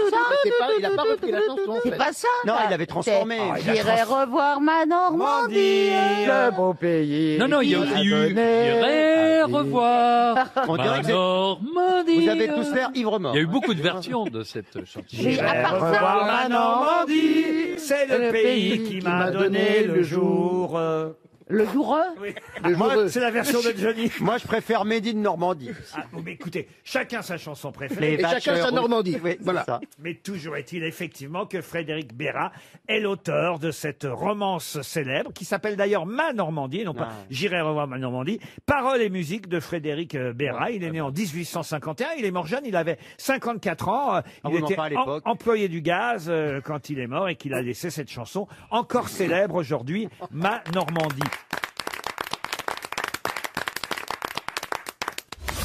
S12: Il a pas repris la chanson. en
S4: C'est
S12: fait.
S4: pas ça.
S12: Non, il avait transformé.
S4: J'irai revoir ma Normandie.
S12: Le beau pays.
S8: Non, il y a aussi eu J'irai revoir
S12: On dirait
S8: ma
S12: que c'est-
S8: Normandie.
S12: Vous avez tous l'air ivre mort.
S8: Il y a eu beaucoup de versions de cette chanson.
S4: Mais à part ça,
S1: Revoir ma Normandie, c'est le pays qui m'a donné le jour.
S4: le jour
S1: C'est la version de Johnny.
S12: Moi, je préfère Mehdi de Normandie.
S1: Ah, bon, mais écoutez, chacun sa chanson préférée.
S12: Et chacun sa Normandie.
S15: Oui,
S12: Voilà.
S15: c'est ça.
S1: Mais toujours est-il effectivement que Frédéric Bérat est l'auteur de cette romance célèbre qui s'appelle d'ailleurs Ma Normandie, non pas J'irai revoir ma Normandie. Paroles et musique de Frédéric Bérat. Il est né en 1851. Il est mort jeune. Il avait 54 ans. Il
S12: oui, mais
S1: était
S12: enfin, à l'époque.
S1: employé du gaz quand il est mort et qu'il a laissé cette chanson encore célèbre aujourd'hui, Ma Normandie.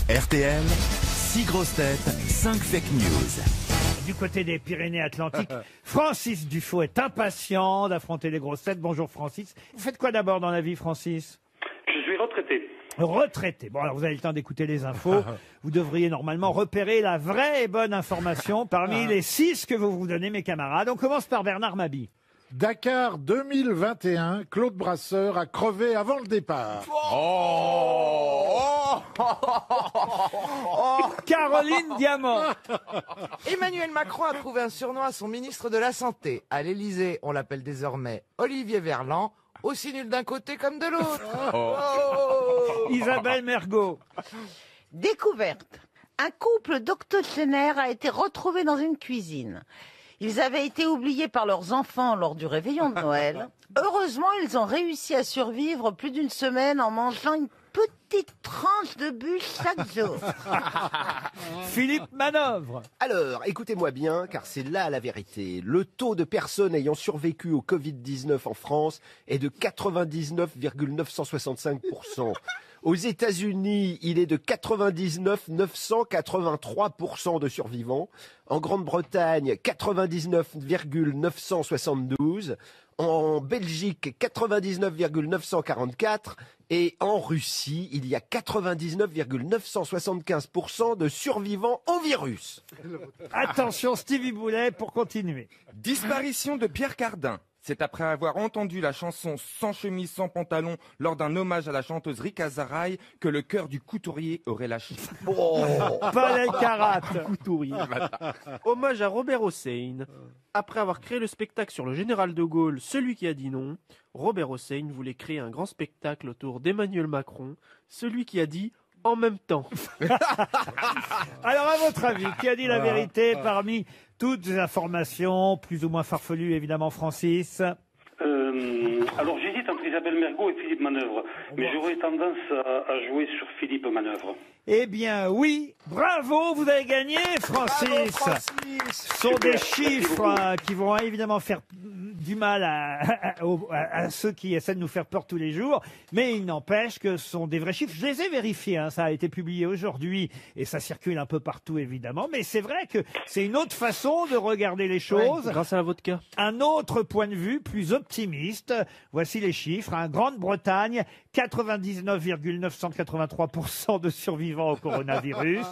S16: RTL, 6 grosses têtes, 5 fake news.
S1: Du côté des Pyrénées-Atlantiques, Francis Dufaux est impatient d'affronter les grosses têtes. Bonjour Francis. Vous faites quoi d'abord dans la vie, Francis?
S17: Je suis retraité.
S1: Retraité. Bon, alors vous avez le temps d'écouter les infos. Vous devriez normalement repérer la vraie et bonne information parmi les 6 que vous donnez, mes camarades. On commence par Bernard Mabie.
S3: Dakar 2021, Claude Brasseur a crevé avant le départ.
S1: Caroline Diamant.
S14: Emmanuel Macron a trouvé un surnom à son ministre de la Santé. À l'Élysée, on l'appelle désormais Olivier Verlan, aussi nul d'un côté comme de l'autre.
S1: Isabelle Mergot.
S4: Découverte. Un couple d'octogénaires a été retrouvé dans une cuisine. Ils avaient été oubliés par leurs enfants lors du réveillon de Noël. Heureusement, ils ont réussi à survivre plus d'une semaine en mangeant une petite tranche de bûche chaque jour.
S1: Philippe Manœuvre.
S5: Alors, écoutez-moi bien, car c'est là la vérité. Le taux de personnes ayant survécu au Covid-19 en France est de 99,965%. Aux États-Unis, il est de 99,983% de survivants. En Grande-Bretagne, 99,972. En Belgique, 99,944. Et en Russie, il y a 99,975% de survivants au virus.
S1: Attention, Stevie Boulet pour continuer.
S18: Disparition de Pierre Cardin. C'est après avoir entendu la chanson Sans chemise, sans pantalon lors d'un hommage à la chanteuse Rika Zaraï que le cœur du couturier aurait lâché.
S1: Paul Elkarat.
S2: Hommage à Robert Hossein. Après avoir créé le spectacle sur le général de Gaulle, celui qui a dit non, Robert Hossein voulait créer un grand spectacle autour d'Emmanuel Macron, celui qui a dit en même temps.
S1: Alors, à votre avis, qui a dit la vérité parmi toutes les informations, plus ou moins farfelues, évidemment, Francis?
S17: Alors j'hésite entre Isabelle Mergot et Philippe Manœuvre, mais j'aurais tendance à jouer sur Philippe Manœuvre.
S1: Eh bien, oui, bravo, vous avez gagné, Francis. Ce sont des chiffres qui vont évidemment faire du mal à ceux qui essaient de nous faire peur tous les jours, mais il n'empêche que ce sont des vrais chiffres. Je les ai vérifiés, hein, ça a été publié aujourd'hui et ça circule un peu partout évidemment, mais c'est vrai que c'est une autre façon de regarder les choses.
S2: Grâce à la vodka.
S1: Un autre point de vue plus optimiste. Voici les chiffres. Hein. Grande-Bretagne, 99,983% de survivants au coronavirus.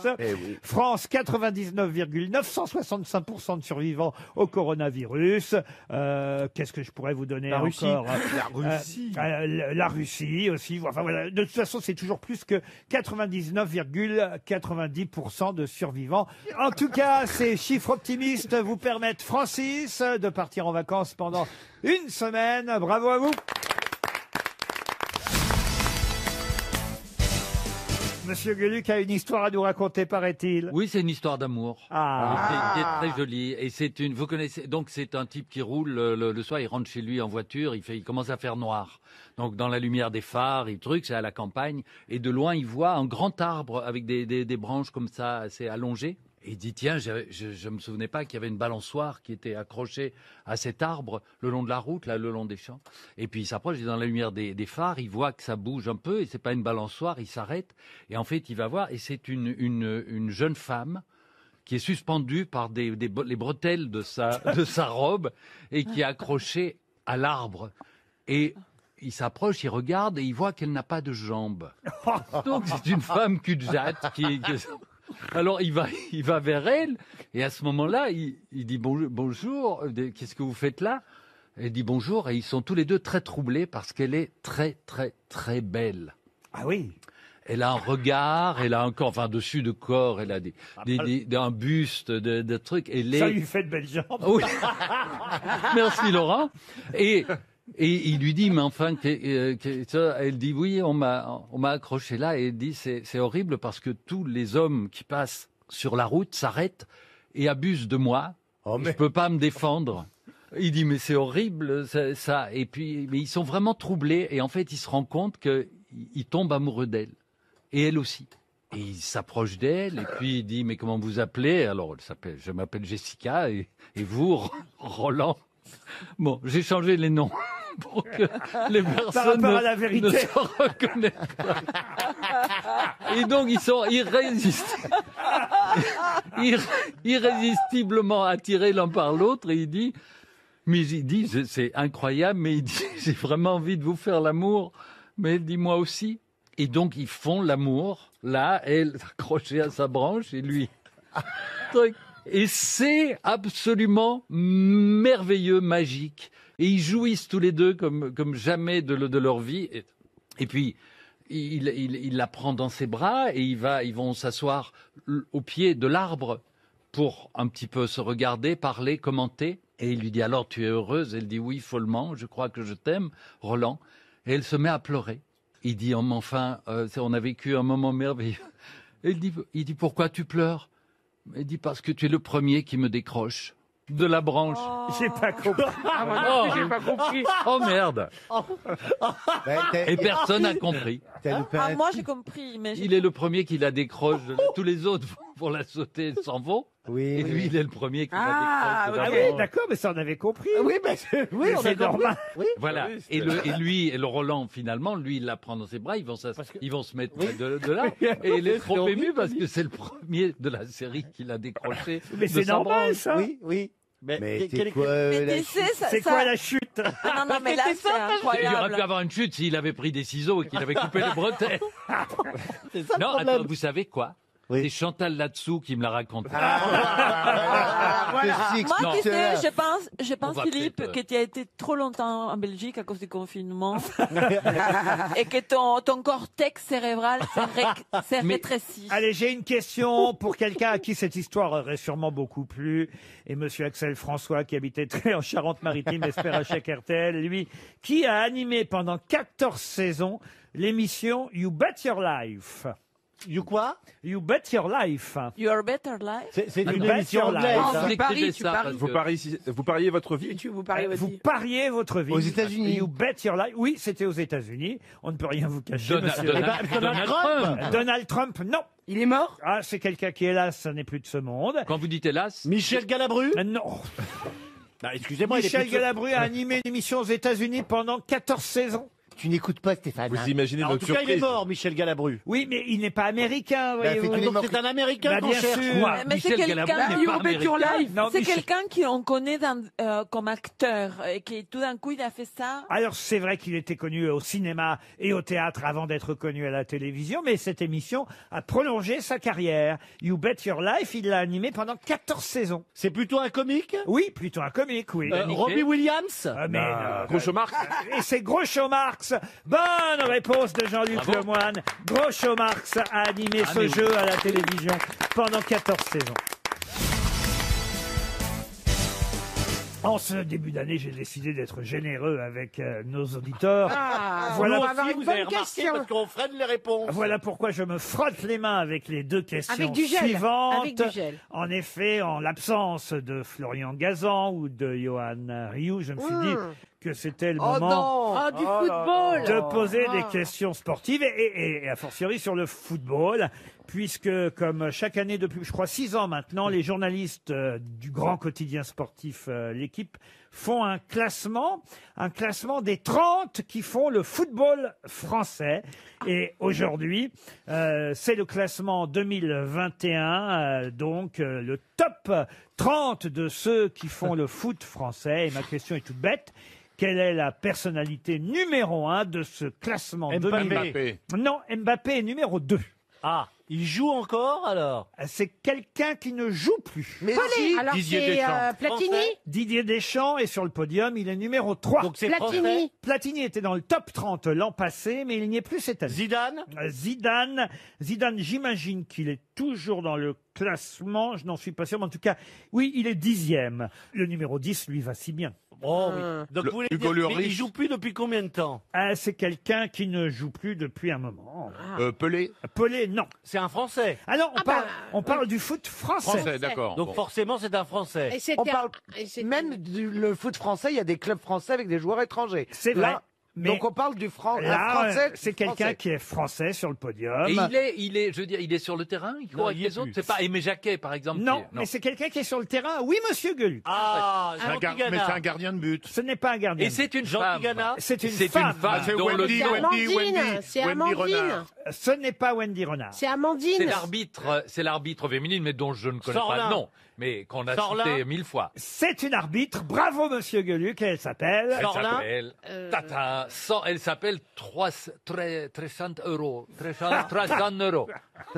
S1: France, 99,965% de survivants au coronavirus. Qu'est-ce que je pourrais vous donner
S2: La Russie.
S1: encore
S2: La Russie.
S1: La Russie aussi. Enfin voilà. De toute façon, c'est toujours plus que 99,90% de survivants. En tout cas, ces chiffres optimistes vous permettent, Francis, de partir en vacances pendant une semaine. Bravo à vous. Monsieur Gueluc a une histoire à nous raconter, paraît-il.
S8: Oui, c'est une histoire d'amour.
S1: Ah.
S8: Qui est très jolie. Et c'est une, vous connaissez, donc c'est un type qui roule le soir, il rentre chez lui en voiture, il commence à faire noir. Donc dans la lumière des phares, c'est à la campagne. Et de loin, il voit un grand arbre avec des branches comme ça, assez allongées. Et il dit, tiens, je me souvenais pas qu'il y avait une balançoire qui était accrochée à cet arbre le long de la route, là, le long des champs. Et puis il s'approche, et dans la lumière des phares, il voit que ça bouge un peu, et c'est pas une balançoire, il s'arrête. Et en fait, il va voir, et c'est une jeune femme qui est suspendue par les bretelles de sa robe, et qui est accrochée à l'arbre. Et il s'approche, il regarde et il voit qu'elle n'a pas de jambes. Donc c'est une femme cul-de-jatte Alors il va vers elle et à ce moment-là, il dit bonjour, qu'est-ce que vous faites là? Elle dit bonjour et ils sont tous les deux très troublés parce qu'elle est très très très belle.
S1: Ah oui.
S8: Elle a un regard, elle a un corps, enfin dessus de corps, elle a un buste, de trucs.
S1: Ça lui fait de belles jambes.
S8: Oui. Merci Laurent. Et il lui dit, mais enfin, elle dit oui, on m'a accroché là, et elle dit c'est horrible parce que tous les hommes qui passent sur la route s'arrêtent et abusent de moi. Je peux pas me défendre. Il dit mais c'est horrible ça. Et puis mais ils sont vraiment troublés et en fait il se rend compte qu'il tombe amoureux d'elle et elle aussi. Et il s'approche d'elle et puis il dit mais comment vous appelez? Alors je m'appelle Jessica et vous Roland. Bon, j'ai changé les noms pour que les personnes
S1: Par rapport à la vérité.
S8: ne se reconnaissent pas. Et donc ils sont irrésistiblement attirés l'un par l'autre et il dit c'est incroyable, mais il dit j'ai vraiment envie de vous faire l'amour, mais elle dit moi aussi. Et donc ils font l'amour, là, elle accrochée à sa branche et lui. Et c'est absolument merveilleux, magique. Et ils jouissent tous les deux comme jamais de leur vie. Et puis, il la prend dans ses bras et ils vont s'asseoir au pied de l'arbre pour un petit peu se regarder, parler, commenter. Et il lui dit, alors tu es heureuse? Elle dit, oui, follement, je crois que je t'aime, Roland. Et elle se met à pleurer. Il dit, oh, mais enfin, on a vécu un moment merveilleux. Et il dit, pourquoi tu pleures? Elle dit, parce que tu es le premier qui me décroche de la branche.
S1: J'ai pas compris.
S8: J'ai pas compris. Oh merde. Et personne n'a compris.
S10: Moi, j'ai compris. Mais
S8: Il est le premier qui la décroche. Tous les autres pour la sauter s'en vont. Et lui, il est le premier qui la décroche.
S1: Ah oui, d'accord, mais ça on avait compris.
S7: Oui, mais
S1: Mais c'est normal.
S8: Voilà. Et le Roland, finalement, lui, il la prend dans ses bras, ils vont se mettre près de là. Et il est trop ému parce que c'est le premier de la série qui l'a décroché.
S1: Mais c'est normal, ça.
S7: Oui.
S15: Mais
S7: c'est quoi
S1: C'est quoi la chute?
S10: Non, mais là, c'est
S8: Il aurait
S10: incroyable.
S8: pu avoir une chute s'il avait pris des ciseaux et qu'il avait coupé les bretelles.
S7: C'est ça le
S8: Non,
S7: problème.
S8: attends, vous savez quoi? C'est Chantal là-dessous qui me l'a raconté.
S10: Moi, tu sais, je
S8: On
S10: pense,
S8: va
S10: Philippe,
S8: peut-être,
S10: que tu as été trop longtemps en Belgique à cause du confinement et que ton cortex cérébral s'est rétréci.
S1: Allez, j'ai une question pour quelqu'un à qui cette histoire aurait sûrement beaucoup plu. Et monsieur Axel François, qui habitait très en Charente-Maritime, espère à chaque RTL, lui, qui a animé pendant 14 saisons l'émission You Bet Your Life.
S7: You quoi?
S1: You Bet Your Life.
S10: Your Better Life.
S7: C'est
S1: You
S7: une
S1: Bet
S7: émission
S1: Your
S7: anglaise.
S1: Life.
S8: Vous écrivez
S14: tu
S8: ça
S14: paries.
S8: parce que-
S9: Vous pariez votre vie?
S14: Vous parlez
S1: Vous
S14: aussi.
S1: pariez votre vie.
S7: Aux États-Unis.
S1: You Bet Your Life. Oui, c'était aux États-Unis. On ne peut rien vous cacher,
S8: Donald
S1: monsieur.
S8: Donald Trump.
S1: Donald Trump, non.
S14: Il est mort?
S1: Ah, c'est quelqu'un qui, hélas, n'est plus de ce monde.
S8: Quand vous dites hélas,
S7: Michel Galabru?
S1: Non.
S7: Bah, excusez-moi, il est
S1: Michel
S7: plus de-
S1: Galabru a animé une émission aux États-Unis pendant 14 saisons.
S7: Tu n'écoutes pas Stéphane.
S9: Vous
S7: hein.
S9: imaginez
S7: En
S9: notre
S7: tout cas, il est
S9: surprise.
S7: mort, Michel Galabru.
S1: Oui, mais il n'est pas américain,
S7: Bah,
S1: voyez-vous.
S7: donc c'est un Américain
S1: Bah,
S7: qu'on
S1: bien
S7: cherche.
S1: sûr.
S10: Mais c'est
S8: Michel Galabru
S10: quelqu'un
S8: n'est pas
S14: You Bet Your
S8: américain.
S14: Life.
S1: Non,
S10: c'est
S1: Michel-
S10: quelqu'un qu'on connaît comme acteur et qui tout d'un coup il a fait ça.
S1: Alors, c'est vrai qu'il était connu au cinéma et au théâtre avant d'être connu à la télévision, mais cette émission a prolongé sa carrière. You Bet Your Life, il l'a animé pendant 14 saisons.
S7: C'est plutôt un comique?
S1: Oui, plutôt un comique, oui.
S7: Robbie Williams?
S1: Mais non.
S9: Groucho Marx.
S1: Et c'est Groucho Marx. Bonne réponse de Jean-Luc
S8: Bravo.
S1: Lemoyne. Groucho Marx a animé ce
S8: mais oui.
S1: jeu à la télévision pendant 14 saisons. En ce début d'année, j'ai décidé d'être généreux avec nos auditeurs.
S7: Voilà,
S1: Voilà,
S7: aussi, vous avez remarqué parce qu'on freine les réponses.
S1: voilà pourquoi je me frotte les mains avec les deux questions
S14: Avec du gel.
S1: suivantes.
S14: Avec du gel.
S1: En effet, en l'absence de Florian Gazan ou de Johan Rioux, je me suis dit que c'était le moment
S14: Oh, du football.
S1: de poser des questions sportives et a fortiori sur le football, puisque comme chaque année depuis, je crois, 6 ans maintenant, les journalistes du grand quotidien sportif L'Équipe font un classement des 30 qui font le football français. Et aujourd'hui, c'est le classement 2021, donc le top 30 de ceux qui font le foot français. Et ma question est toute bête. Quelle est la personnalité numéro 1 de ce classement
S11: Mbappé.
S1: Non, Mbappé est numéro 2.
S11: Ah, il joue encore alors?
S1: C'est quelqu'un qui ne joue plus.
S14: Mais
S19: Pelé. Alors
S11: Didier
S19: c'est
S11: Deschamps.
S19: Platini.
S11: Français.
S1: Didier Deschamps est sur le podium, il est numéro 3.
S11: Donc c'est
S19: Platini.
S11: français.
S1: Platini était dans le top 30 l'an passé, mais il n'y est plus cette année.
S11: Zidane.
S1: Zidane, j'imagine qu'il est toujours dans le classement, je n'en suis pas sûr, mais en tout cas, oui, il est 10e. Le numéro 10 lui va si bien.
S11: Oh oui. Donc vous voulez
S20: Hugo
S11: dire, mais
S20: Lloris.
S11: il joue plus depuis combien de temps?
S1: C'est quelqu'un qui ne joue plus depuis un moment.
S20: Pelé.
S1: Pelé, non.
S11: C'est un Français.
S1: Alors, on parle du foot français.
S20: Français, d'accord.
S11: Donc
S20: Bon.
S11: forcément c'est un Français.
S19: Et c'était
S14: On parle
S19: et c'était-
S14: même le foot français, il y a des clubs français avec des joueurs étrangers.
S1: C'est vrai.
S14: Là,
S1: Mais
S14: donc on parle du un
S1: là,
S14: français.
S1: c'est quelqu'un
S14: français.
S1: qui est français sur le podium.
S8: Et je veux dire, il est sur le terrain, il court
S11: Non,
S8: avec
S11: il y est
S8: les autres.
S11: plus.
S8: C'est pas Aimé Jacquet, par exemple.
S1: Non,
S8: qui est-
S1: mais c'est quelqu'un qui est sur le terrain. Oui, monsieur Gueluc.
S11: Ah,
S20: C'est un
S11: Jean
S20: mais c'est un
S11: Tigana.
S20: gardien de but.
S1: Ce n'est pas un gardien.
S8: Et c'est une
S11: Jean
S8: femme.
S11: Tigana.
S1: C'est une
S8: C'est
S1: femme.
S8: une femme.
S20: c'est
S8: dont le-
S20: Wendy,
S19: C'est Amandine. C'est
S20: Wendy
S19: Amandine.
S20: Renard.
S1: Ce n'est pas Wendy Renard.
S19: C'est Amandine.
S8: C'est l'arbitre féminine, mais dont je ne connais pas
S11: Sorlin.
S8: le nom, mais qu'on a
S11: Sorlin.
S8: cité 1000 fois.
S1: C'est une arbitre. Bravo, monsieur Gueluc. Elle s'appelle.
S8: Elle
S11: Sorlin.
S8: s'appelle Tata. Elle s'appelle 300 euros. 300 euros.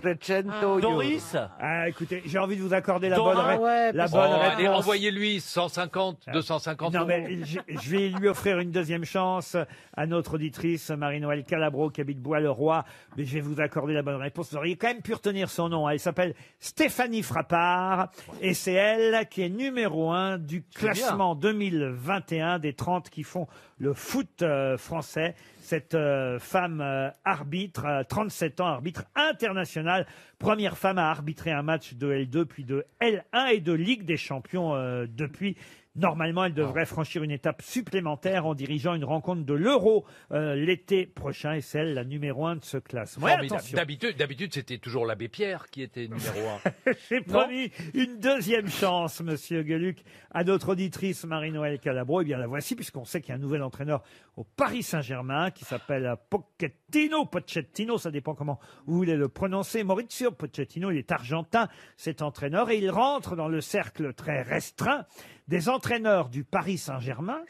S14: Trecento
S11: Doris.
S1: Ah, écoutez, j'ai envie de vous accorder la
S11: Dorin.
S1: bonne, la
S8: Oh,
S1: bonne
S8: allez,
S1: réponse.
S8: envoyez-lui 150, 250
S1: Non,
S8: euros.
S1: mais je vais lui offrir une deuxième chance à notre auditrice Marie-Noël Calabro qui habite Bois-le-Roi. Mais je vais vous accorder la bonne réponse. Vous auriez quand même pu retenir son nom. Elle s'appelle Stéphanie Frappard. Et c'est elle qui est numéro 1 du classement 2021 des 30 qui font le foot français. Cette femme arbitre, 37 ans, arbitre internationale. Première femme à arbitrer un match de L2, puis de L1 et de Ligue des Champions depuis. Normalement, elle devrait franchir une étape supplémentaire en dirigeant une rencontre de l'Euro l'été prochain. Et c'est elle la numéro 1 de ce classement. Et
S8: Formidable.
S1: attention,
S8: D'habitude, c'était toujours l'abbé Pierre qui était numéro 1.
S1: j'ai promis une deuxième chance, monsieur Gueluc, à notre auditrice Marie-Noël Calabro. Eh bien, la voici, puisqu'on sait qu'il y a un nouvel entraîneur au Paris Saint-Germain qui s'appelle Pochettino, ça dépend comment vous voulez le prononcer. Maurizio Pochettino, il est argentin, cet entraîneur, et il rentre dans le cercle très restreint des entraîneurs du Paris Saint-Germain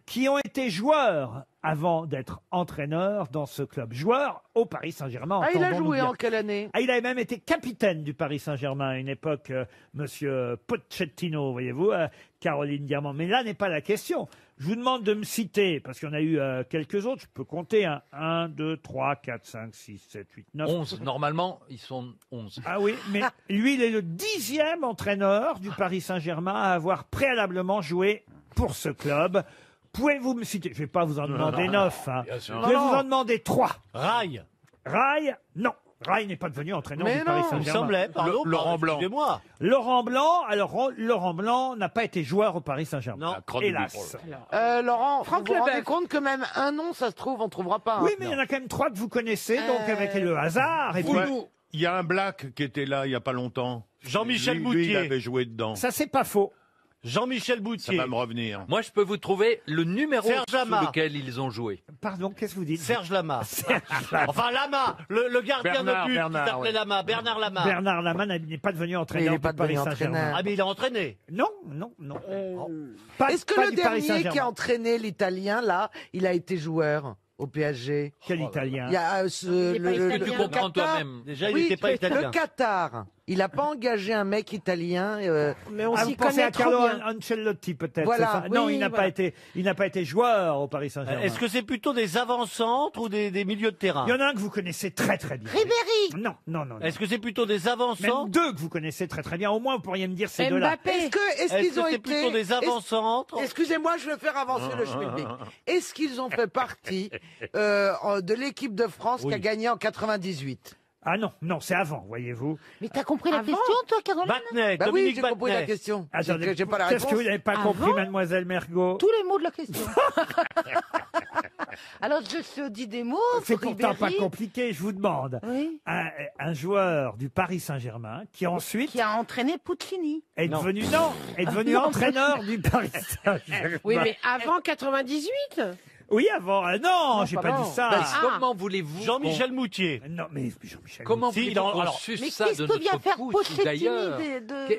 S1: qui ont été joueurs avant d'être entraîneurs dans ce club. Joueurs au Paris Saint-Germain.
S14: Ah, il a
S1: entendons-nous
S14: joué
S1: bien.
S14: en quelle année?
S1: Ah, il avait même été capitaine du Paris Saint-Germain à une époque, monsieur Pochettino, voyez-vous, Caroline Diamant. Mais là n'est pas la question. Je vous demande de me citer, parce qu'il y en a eu quelques autres, je peux compter, 1, 2, 3, 4, 5, 6, 7, 8, 9.
S8: 11. Normalement, ils sont 11.
S1: Ah oui, mais lui, il est le 10e entraîneur du Paris Saint-Germain à avoir préalablement joué pour ce club. Pouvez-vous me citer? Je ne vais pas vous en demander 9. Hein.
S8: Bien sûr.
S1: Je vais vous en demander 3.
S11: Rail.
S1: Rail, non. Rail n'est pas devenu entraîneur
S14: Mais
S1: du Paris
S14: non,
S11: Il me
S1: Saint-Germain.
S11: semblait. Pardon.
S20: Laurent Blanc.
S11: Excusez-moi.
S1: Laurent Blanc, alors Laurent Blanc n'a pas été joueur au Paris Saint-Germain.
S11: Non.
S20: Ah, crotte
S1: Hélas.
S14: Laurent,
S19: Franck
S14: vous vous rendez
S19: Leboeuf.
S14: compte que même un nom, ça se trouve, on trouvera pas. hein.
S1: Oui, mais il y en a quand même 3 que vous connaissez, donc avec le hasard. Et puis,
S20: Ouais. Il y a un Black qui était là il y a pas longtemps.
S11: Jean-Michel
S20: Lui,
S11: Boutier.
S20: il avait joué dedans.
S1: ça, c'est pas faux.
S11: Jean-Michel
S20: Ça
S11: Boutier.
S20: va me revenir.
S8: Moi, je peux vous trouver le numéro
S11: Serge
S8: sous
S11: Lama.
S8: lequel ils ont joué.
S1: Pardon, qu'est-ce que vous dites?
S11: Serge Lama. Enfin Lama, le gardien
S20: Bernard,
S11: de but
S20: Bernard,
S11: qui s'appelait
S20: ouais.
S11: Lama, Bernard Lama.
S1: Bernard Lama n'est pas devenu
S14: Mais il
S1: entraîneur
S14: n'est pas
S1: du Paris
S14: devenu
S1: Saint-Germain.
S14: entraîneur.
S11: Ah mais il a entraîné.
S1: Non, non, non. Pas-
S14: Est-ce que
S1: pas
S14: le
S1: du Paris
S14: dernier qui a
S1: Saint-Germain.
S14: entraîné l'Italien, là, il a été joueur au PSG?
S1: Quel Italien?
S14: Il y a
S19: Il est pas italien.
S8: Tu comprends
S14: Qatar.
S8: toi-même.
S11: Déjà, il
S14: Oui,
S11: n'était pas italien.
S14: le Qatar. Il n'a pas engagé un mec italien.
S19: Mais on
S1: Ah,
S19: s'y
S1: vous pensez
S19: connaît
S1: à
S19: trop
S1: Carlo
S19: bien.
S1: Ancelotti, peut-être.
S14: Voilà.
S1: c'est ça non,
S19: Oui,
S1: il n'a
S19: voilà.
S1: pas été joueur au Paris Saint-Germain.
S11: Est-ce que c'est plutôt des avant-centres ou des milieux de terrain?
S1: Il y en a un que vous connaissez très très bien.
S19: Ribéry.
S1: Non, non, non. non.
S11: Est-ce que c'est plutôt des
S1: Même
S11: avant-centres?
S1: 2 que vous connaissez très très bien. Au moins, vous pourriez me dire ces deux-là.
S19: Mbappé.
S14: Est-ce
S11: Est-ce
S14: qu'ils
S11: que
S14: ont
S11: c'est
S14: été
S11: plutôt des avant-centres?
S14: Excusez-moi, je vais faire avancer le schmilblick. Est-ce qu'ils ont fait partie de l'équipe de France qui a gagné en 98?
S1: Ah non, non, c'est avant, voyez-vous.
S19: Mais t'as compris la question, toi, Caroline?
S11: Battenet,
S14: Bah oui,
S11: Dominique
S14: j'ai compris la
S11: Battenet.
S14: question.
S1: Attendez,
S14: J'ai pas la
S1: qu'est-ce
S14: réponse.
S1: que vous n'avez pas compris, mademoiselle Mergot?
S19: Tous les mots de la question.
S4: Alors, je se dis des mots.
S1: C'est pourtant pas
S4: Ribéry,
S1: compliqué, je vous demande.
S4: Oui.
S1: Un joueur du Paris Saint-Germain qui ensuite
S4: Qui a entraîné Puccini.
S1: est devenu, est devenu
S19: Non.
S1: entraîneur du Paris Saint-Germain.
S19: Oui, mais avant 98.
S1: Oui, avant. Non, j'ai pas dit ça.
S8: Ben, comment voulez-vous
S11: Jean-Michel Moutier.
S1: Non, mais Jean-Michel.
S8: Comment
S11: Si,
S8: voulez-vous
S11: dans-
S8: qu'on
S11: alors-
S8: suce
S19: Mais
S8: ça
S19: qu'est-ce
S8: de
S19: que vient
S8: notre
S19: faire
S8: pouce
S19: Pochettino
S8: d'ailleurs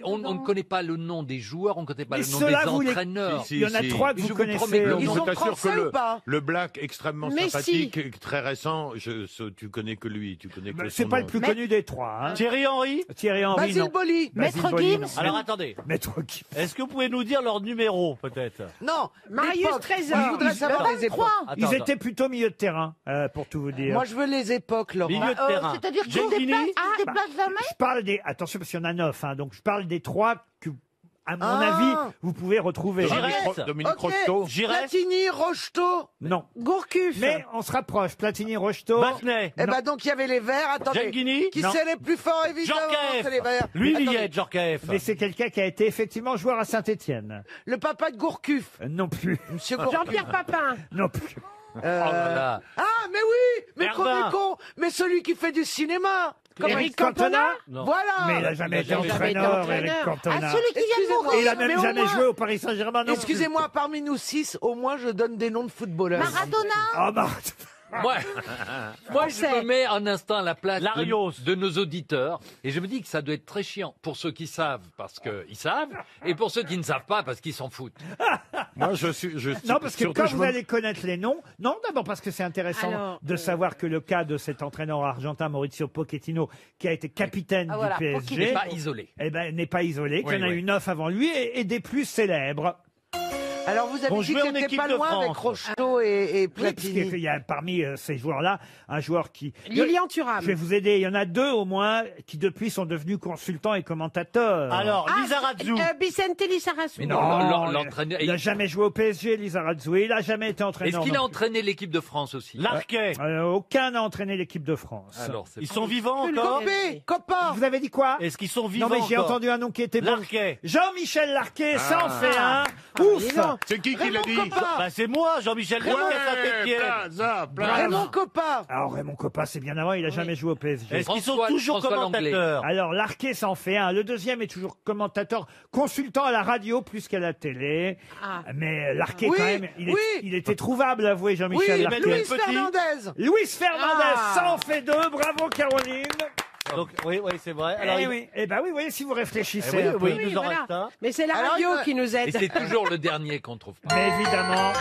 S8: On
S19: dedans
S8: ne connaît pas le nom des joueurs, on ne connaît pas
S1: Mais
S8: le nom
S1: ceux-là,
S8: des
S1: vous les-
S8: entraîneurs.
S1: Il y en a trois que
S8: Je
S1: vous
S8: promets
S1: connaissez.
S8: que
S20: Non,
S8: le
S20: je
S8: nom-
S20: t'assure
S14: français
S20: que
S14: ou pas
S20: le Black extrêmement
S19: Mais
S20: sympathique, très récent, tu connais que lui, tu connais que
S1: C'est
S20: son
S1: pas
S20: nom.
S1: le plus connu des trois. Hein.
S11: Thierry Henry.
S1: Thierry Henry,
S14: Basile
S1: non.
S14: Boli.
S1: Basile
S19: Maître
S1: Boli,
S19: Gims.
S1: non.
S11: Alors attendez.
S1: Maître Gims.
S11: Est-ce que vous pouvez nous dire leur numéro, peut-être?
S14: Non,
S19: Marius
S14: l'époque.
S19: Trésor.
S14: Je voudrais savoir les époques.
S1: Ils étaient plutôt milieu de terrain, pour tout vous dire.
S14: Moi, je veux les époques, Laurent.
S11: Milieu de terrain.
S19: C'est-à-dire qu'ils se
S11: Gengini.
S19: déplacent, ils se déplacent jamais
S1: Je parle des. Attention, parce qu'il y en a 9, hein, donc je parle des trois que, à mon
S14: Ah.
S1: avis, vous pouvez retrouver.
S20: Dominique
S14: Ok.
S20: Rocheteau.
S11: Giresse.
S14: Platini, Rocheteau,
S1: Non.
S14: Gourcuff.
S1: Mais on se rapproche. Platini, Rocheteau.
S11: Battenet.
S14: Eh ben donc il y avait les Verts. Attendez.
S11: Gengini.
S14: Qui
S1: Non.
S14: c'est les plus forts évidemment?
S11: Djorkaeff.
S14: C'est les Verts.
S11: Lui,
S14: Attendez.
S11: Villette, Djorkaeff.
S1: Mais c'est quelqu'un qui a été effectivement joueur à Saint-Étienne.
S14: Le papa de Gourcuff.
S1: Non plus.
S14: Monsieur Gourcuff.
S19: Jean-Pierre Papin.
S1: Non plus.
S8: Oh là là.
S14: Ah mais oui. Mais
S11: Herbin.
S14: con. Mais celui qui fait du cinéma. Comment
S1: Éric
S14: il-
S1: Cantona.
S11: Non.
S14: Voilà.
S1: Mais il n'a jamais été entraîneur, Éric Cantona.
S19: Ah, celui qui vient de
S14: Excusez-moi.
S19: mourir.
S1: Et il a même
S14: Mais au
S1: jamais
S14: moins-
S1: joué au Paris Saint-Germain. non plus.
S14: Excusez-moi, parmi nous 6, au moins je donne des noms de footballeurs.
S19: Maradona.
S1: Ah bah.
S8: Moi, je me mets un instant à la place
S11: Larios.
S8: de nos auditeurs et je me dis que ça doit être très chiant pour ceux qui savent parce qu'ils savent et pour ceux qui ne savent pas parce qu'ils s'en foutent.
S20: Moi, je suis.
S1: Non, parce que
S20: surtout,
S1: quand
S20: je
S1: vous
S20: me-
S1: allez connaître les noms, non, d'abord parce que c'est intéressant
S10: Alors,
S1: de savoir que le cas de cet entraîneur argentin, Mauricio Pochettino, qui a été capitaine
S19: Ah, voilà,
S1: du
S8: Qui n'est
S1: PSG,
S8: pas isolé.
S1: eh ben, n'est pas isolé, qu'il y en a
S8: oui.
S1: eu 9 avant lui et des plus célèbres.
S14: Alors vous avez
S11: Vont
S14: dit
S11: jouer
S14: que
S11: en
S14: c'était
S11: équipe
S14: pas
S11: de
S14: loin
S11: France.
S14: avec Rocheteau et
S1: Oui, parce qu'il
S14: Platini.
S1: y a parmi ces joueurs-là un joueur qui...
S19: Lilian
S1: Je
S19: Thuram.
S1: vais vous aider. Il y en a 2 au moins qui depuis sont devenus consultants et commentateurs.
S11: Alors, Lizarazu.
S19: Vicente Lizarazu.
S8: Mais
S1: Non,
S8: non, l'entraîneur.
S1: il n'a jamais joué au PSG, Lizarazu. Il n'a jamais été
S8: Est-ce
S1: entraîneur.
S8: qu'il a
S1: non
S8: entraîné l'équipe de France aussi
S11: Larquet.
S1: Aucun n'a entraîné l'équipe de France.
S8: Alors, c'est
S11: Ils sont vivants encore?
S14: Copé, Copa.
S1: Vous avez dit quoi?
S11: Est-ce qu'ils sont vivants
S1: Non mais j'ai
S11: encore?
S1: entendu un nom qui était bon.
S11: Larquet.
S1: Jean-Michel Larquet, ça en
S20: Ah.
S1: fait un. Ouf.
S14: dis donc.
S20: C'est qui l'a
S14: Raymond
S20: dit
S14: Coppa.
S11: Bah, c'est moi, Jean-Michel
S20: Ouais,
S11: Larquet à Saint-Étienne.
S20: Plaza, Plaza.
S14: Raymond Coppa.
S1: Alors Raymond Coppa, c'est bien avant, il a jamais joué au PSG.
S11: Est-ce qu'ils sont
S8: François-
S11: toujours
S8: François Langlais.
S11: commentateurs?
S1: Alors Larquet s'en fait un. Le deuxième est toujours commentateur, consultant à la radio plus qu'à la télé.
S19: Ah.
S1: Mais Larquet
S14: Oui,
S1: quand même, il,
S14: oui.
S1: il était trouvable, avouez
S14: Oui,
S1: Jean-Michel Larquet.
S14: Luis
S11: Petit.
S14: Fernandez.
S1: Luis Fernandez,
S14: Ah.
S1: ça en fait 2. Bravo Caroline.
S11: Donc, oui, c'est vrai. Alors,
S1: Eh
S11: il-
S1: oui, eh ben oui, vous voyez si vous réfléchissez.
S11: oui,
S1: un peu.
S11: oui, il nous en reste un.
S19: Mais c'est la
S14: Alors,
S19: radio
S14: il-
S19: qui nous
S8: Et
S19: aide.
S8: c'est toujours le dernier qu'on trouve pas.
S1: Mais évidemment,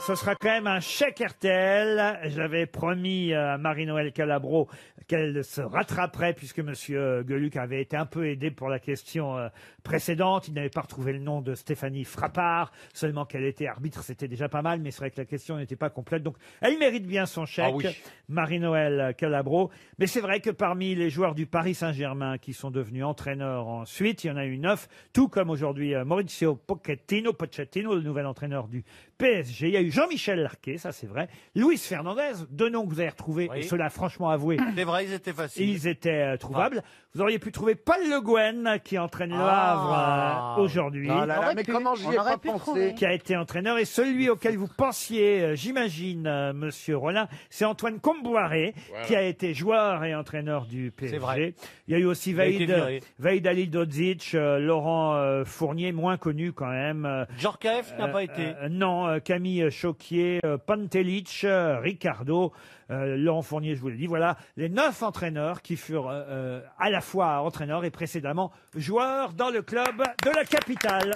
S1: ce sera quand même un chèque RTL. J'avais promis à Marie-Noël Calabro qu'elle se rattraperait puisque Monsieur Gueluc avait été un peu aidé pour la question précédente. Il n'avait pas retrouvé le nom de Stéphanie Frappard, seulement qu'elle était arbitre, c'était déjà pas mal, mais c'est vrai que la question n'était pas complète. Donc, elle mérite bien son chèque,
S8: Ah oui.
S1: Marie-Noël Calabro. Mais c'est vrai que parmi les joueurs du Paris Saint-Germain qui sont devenus entraîneurs ensuite, il y en a eu 9, tout comme aujourd'hui Mauricio Pochettino, le nouvel entraîneur du PSG. Il y a eu Jean-Michel Larquet, ça c'est vrai. Luis Fernandez, 2 noms que vous avez retrouvés,
S11: Oui.
S1: et ceux-là franchement avoué,
S11: C'est vrai, ils étaient faciles.
S1: ils étaient trouvables. Vous auriez pu trouver Paul Le Guen qui entraîne Le Havre aujourd'hui.
S14: Ah là là,
S19: aurait
S14: mais
S19: pu.
S14: comment j'y
S19: On
S14: ai
S19: aurait
S14: pas
S19: pu
S14: pensé.
S19: trouver.
S1: Qui a été entraîneur, et celui auquel vous pensiez, j'imagine, Monsieur Rollin, c'est Antoine Comboiré, qui a été joueur et entraîneur du PSG.
S11: vrai.
S1: Il y a eu aussi
S11: Il a été viré.
S1: Vaïd Alidodzic, Laurent Fournier, moins connu quand même.
S11: Djorkaeff n'a pas été.
S1: Non, Camille Choquier, Pantelic, Ricardo, Laurent Fournier, je vous l'ai dit. Voilà les 9 entraîneurs qui furent à la fois entraîneurs et précédemment joueurs dans le club de la capitale.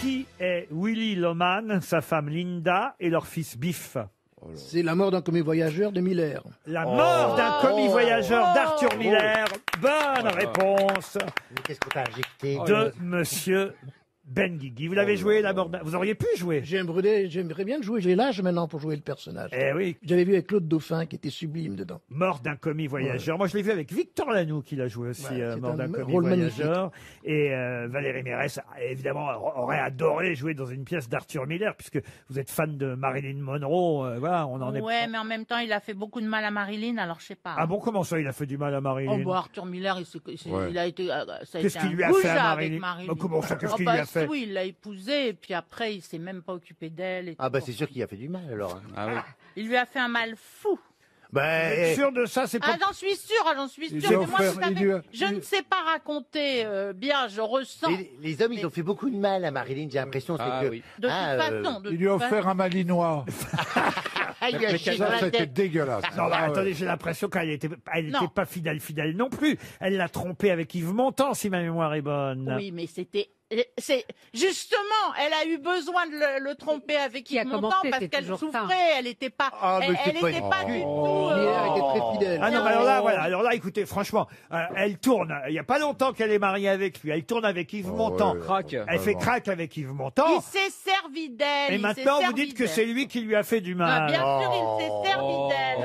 S1: Qui est Willy Loman, sa femme Linda et leur fils Biff?
S12: C'est la mort d'un commis voyageur de Miller.
S1: La mort d'un commis voyageur d'Arthur Miller. Bonne réponse
S12: Qu'est-ce qu'on t'a injecté
S1: de Monsieur Benguigui. Vous l'avez joué, la mort d'un... Vous auriez pu jouer.
S12: J'aimerais bien le jouer. J'ai l'âge maintenant pour jouer le personnage.
S1: Eh oui.
S12: J'avais vu avec Claude Dauphin qui était sublime dedans.
S1: Mort d'un commis voyageur. Moi, je l'ai vu avec Victor Lanoux, qui l'a joué aussi,
S12: Ouais, c'est
S1: Mort
S12: un
S1: d'un commis
S12: rôle
S1: voyageur. Et Valérie Mérès, évidemment, aurait adoré jouer dans une pièce d'Arthur Miller, puisque vous êtes fan de Marilyn Monroe. Voilà, on en est...
S21: Ouais, mais en même temps, il a fait beaucoup de mal à Marilyn, alors je sais pas.
S1: Ah bon, comment ça, il a fait du mal à Marilyn?
S21: Oh, bah, Arthur Miller, il a été, ça a
S1: Qu'est-ce
S21: été
S1: qu'il
S21: un
S1: lui a fait à
S21: goujat
S1: Marilyn?
S21: avec Marilyn.
S1: Oh, comment ça, qu'est-ce
S21: Oh,
S1: qu'il
S21: bah,
S1: lui a fait?
S21: Oui, il l'a épousée, et puis après, il s'est même pas occupé d'elle. et
S15: Ah bah
S21: tout.
S15: c'est sûr qu'il a fait du mal alors.
S21: Il lui a fait un mal fou.
S1: Vous êtes sûr de ça? C'est pas...
S21: Ah, j'en suis
S3: Il
S21: sûre.
S3: lui a
S21: Mais moi,
S3: offert-
S21: vous savez,
S3: il lui a-
S21: je ne sais pas raconter bien, je ressens.
S13: Les hommes, ils ont fait beaucoup de mal à Marilyn, j'ai l'impression. c'est que...
S21: De toute façon, de
S3: Il lui a
S21: toute
S3: offert
S21: façon.
S3: un malinois.
S13: Il lui a chié dans
S3: Ça,
S13: la
S3: c'était
S13: tête.
S3: dégueulasse.
S1: Non, bah,
S3: Ah, ouais.
S1: attendez, j'ai l'impression qu'elle était, elle
S21: Non.
S1: était pas fidèle non plus. Elle l'a trompé avec Yves Montand, si ma mémoire est bonne.
S21: Oui, mais c'est justement, elle a eu besoin de le tromper avec Yves Montand
S19: commencé,
S21: parce
S19: c'est
S21: qu'elle
S19: toujours ça.
S21: souffrait, elle n'était pas,
S13: mais c'est
S21: elle
S13: pas
S21: était
S13: une-
S21: pas du tout.
S12: Miller était très fidèle.
S1: Ah non, mais alors là, voilà. Alors là, écoutez, franchement, elle tourne. Il y a pas longtemps qu'elle est mariée avec lui. Elle tourne avec Yves Montand.
S3: ouais.
S6: Crac.
S1: Elle fait crack avec Yves Montand.
S21: Il s'est servi d'elle.
S1: Et
S21: il
S1: maintenant,
S21: s'est
S1: vous
S21: servi
S1: dites que
S21: d'elle.
S1: c'est lui qui lui a fait du
S21: Ah,
S1: mal.
S21: bien sûr, il s'est servi d'elle.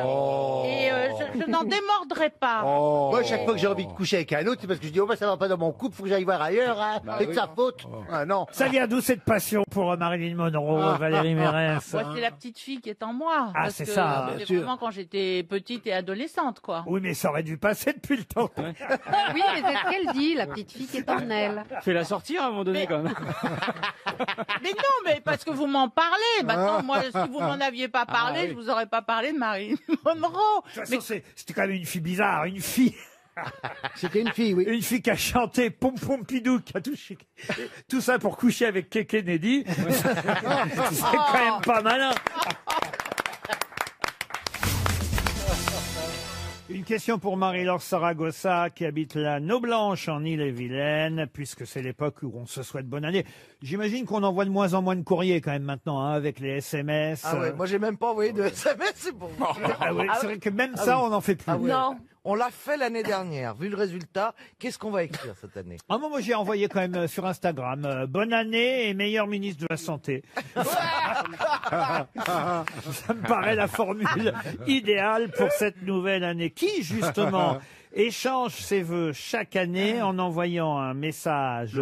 S21: Et je n'en démordrai pas.
S13: Moi, chaque fois que j'ai envie de coucher avec un autre, c'est parce que je dis, oh, bah, ça va pas dans mon couple, faut que j'aille voir ailleurs, hein. C'est de sa faute. Ah, non.
S1: Ça vient d'où cette passion pour Marilyn Monroe, Valérie Mérès?
S21: Moi, c'est la petite fille qui est en moi.
S1: Ah,
S21: parce
S1: c'est
S21: que
S1: ça, bien
S21: c'était
S1: sûr.
S21: vraiment quand j'étais petite et adolescente, quoi.
S1: Oui, mais ça aurait dû passer depuis le temps.
S19: Oui, mais c'est ce qu'elle dit, la petite fille qui est en elle.
S6: Fais-la sortir à un moment donné, quand même.
S21: Mais non, mais parce que vous m'en parlez. Maintenant, moi, si vous m'en aviez pas parlé,
S6: oui.
S21: je vous aurais pas parlé de Marilyn Monroe.
S1: De toute façon, c'était quand même une fille bizarre, une fille.
S12: C'était une fille, oui.
S1: Une fille qui a chanté Pom Pom Pidou, qui a tout ça pour coucher avec Kennedy. C'est quand même pas malin. Une question pour Marie-Laure Saragossa qui habite la Noblanche en Ille-et-Vilaine, puisque c'est l'époque où on se souhaite bonne année. J'imagine qu'on envoie de moins en moins de courriers quand même maintenant, hein, avec les SMS.
S14: Ah ouais, moi j'ai même pas envoyé de SMS, c'est bon.
S1: Ah ouais, c'est vrai que même ça, on n'en fait plus.
S14: Ah ouais.
S21: Non.
S14: On l'a fait l'année dernière. Vu le résultat, qu'est-ce qu'on va écrire cette année?
S1: Ah, moi, j'ai envoyé quand même sur Instagram bonne année et meilleur ministre de la Santé. Ça me paraît la formule idéale pour cette nouvelle année. Qui, justement, échange ses vœux chaque année en envoyant un message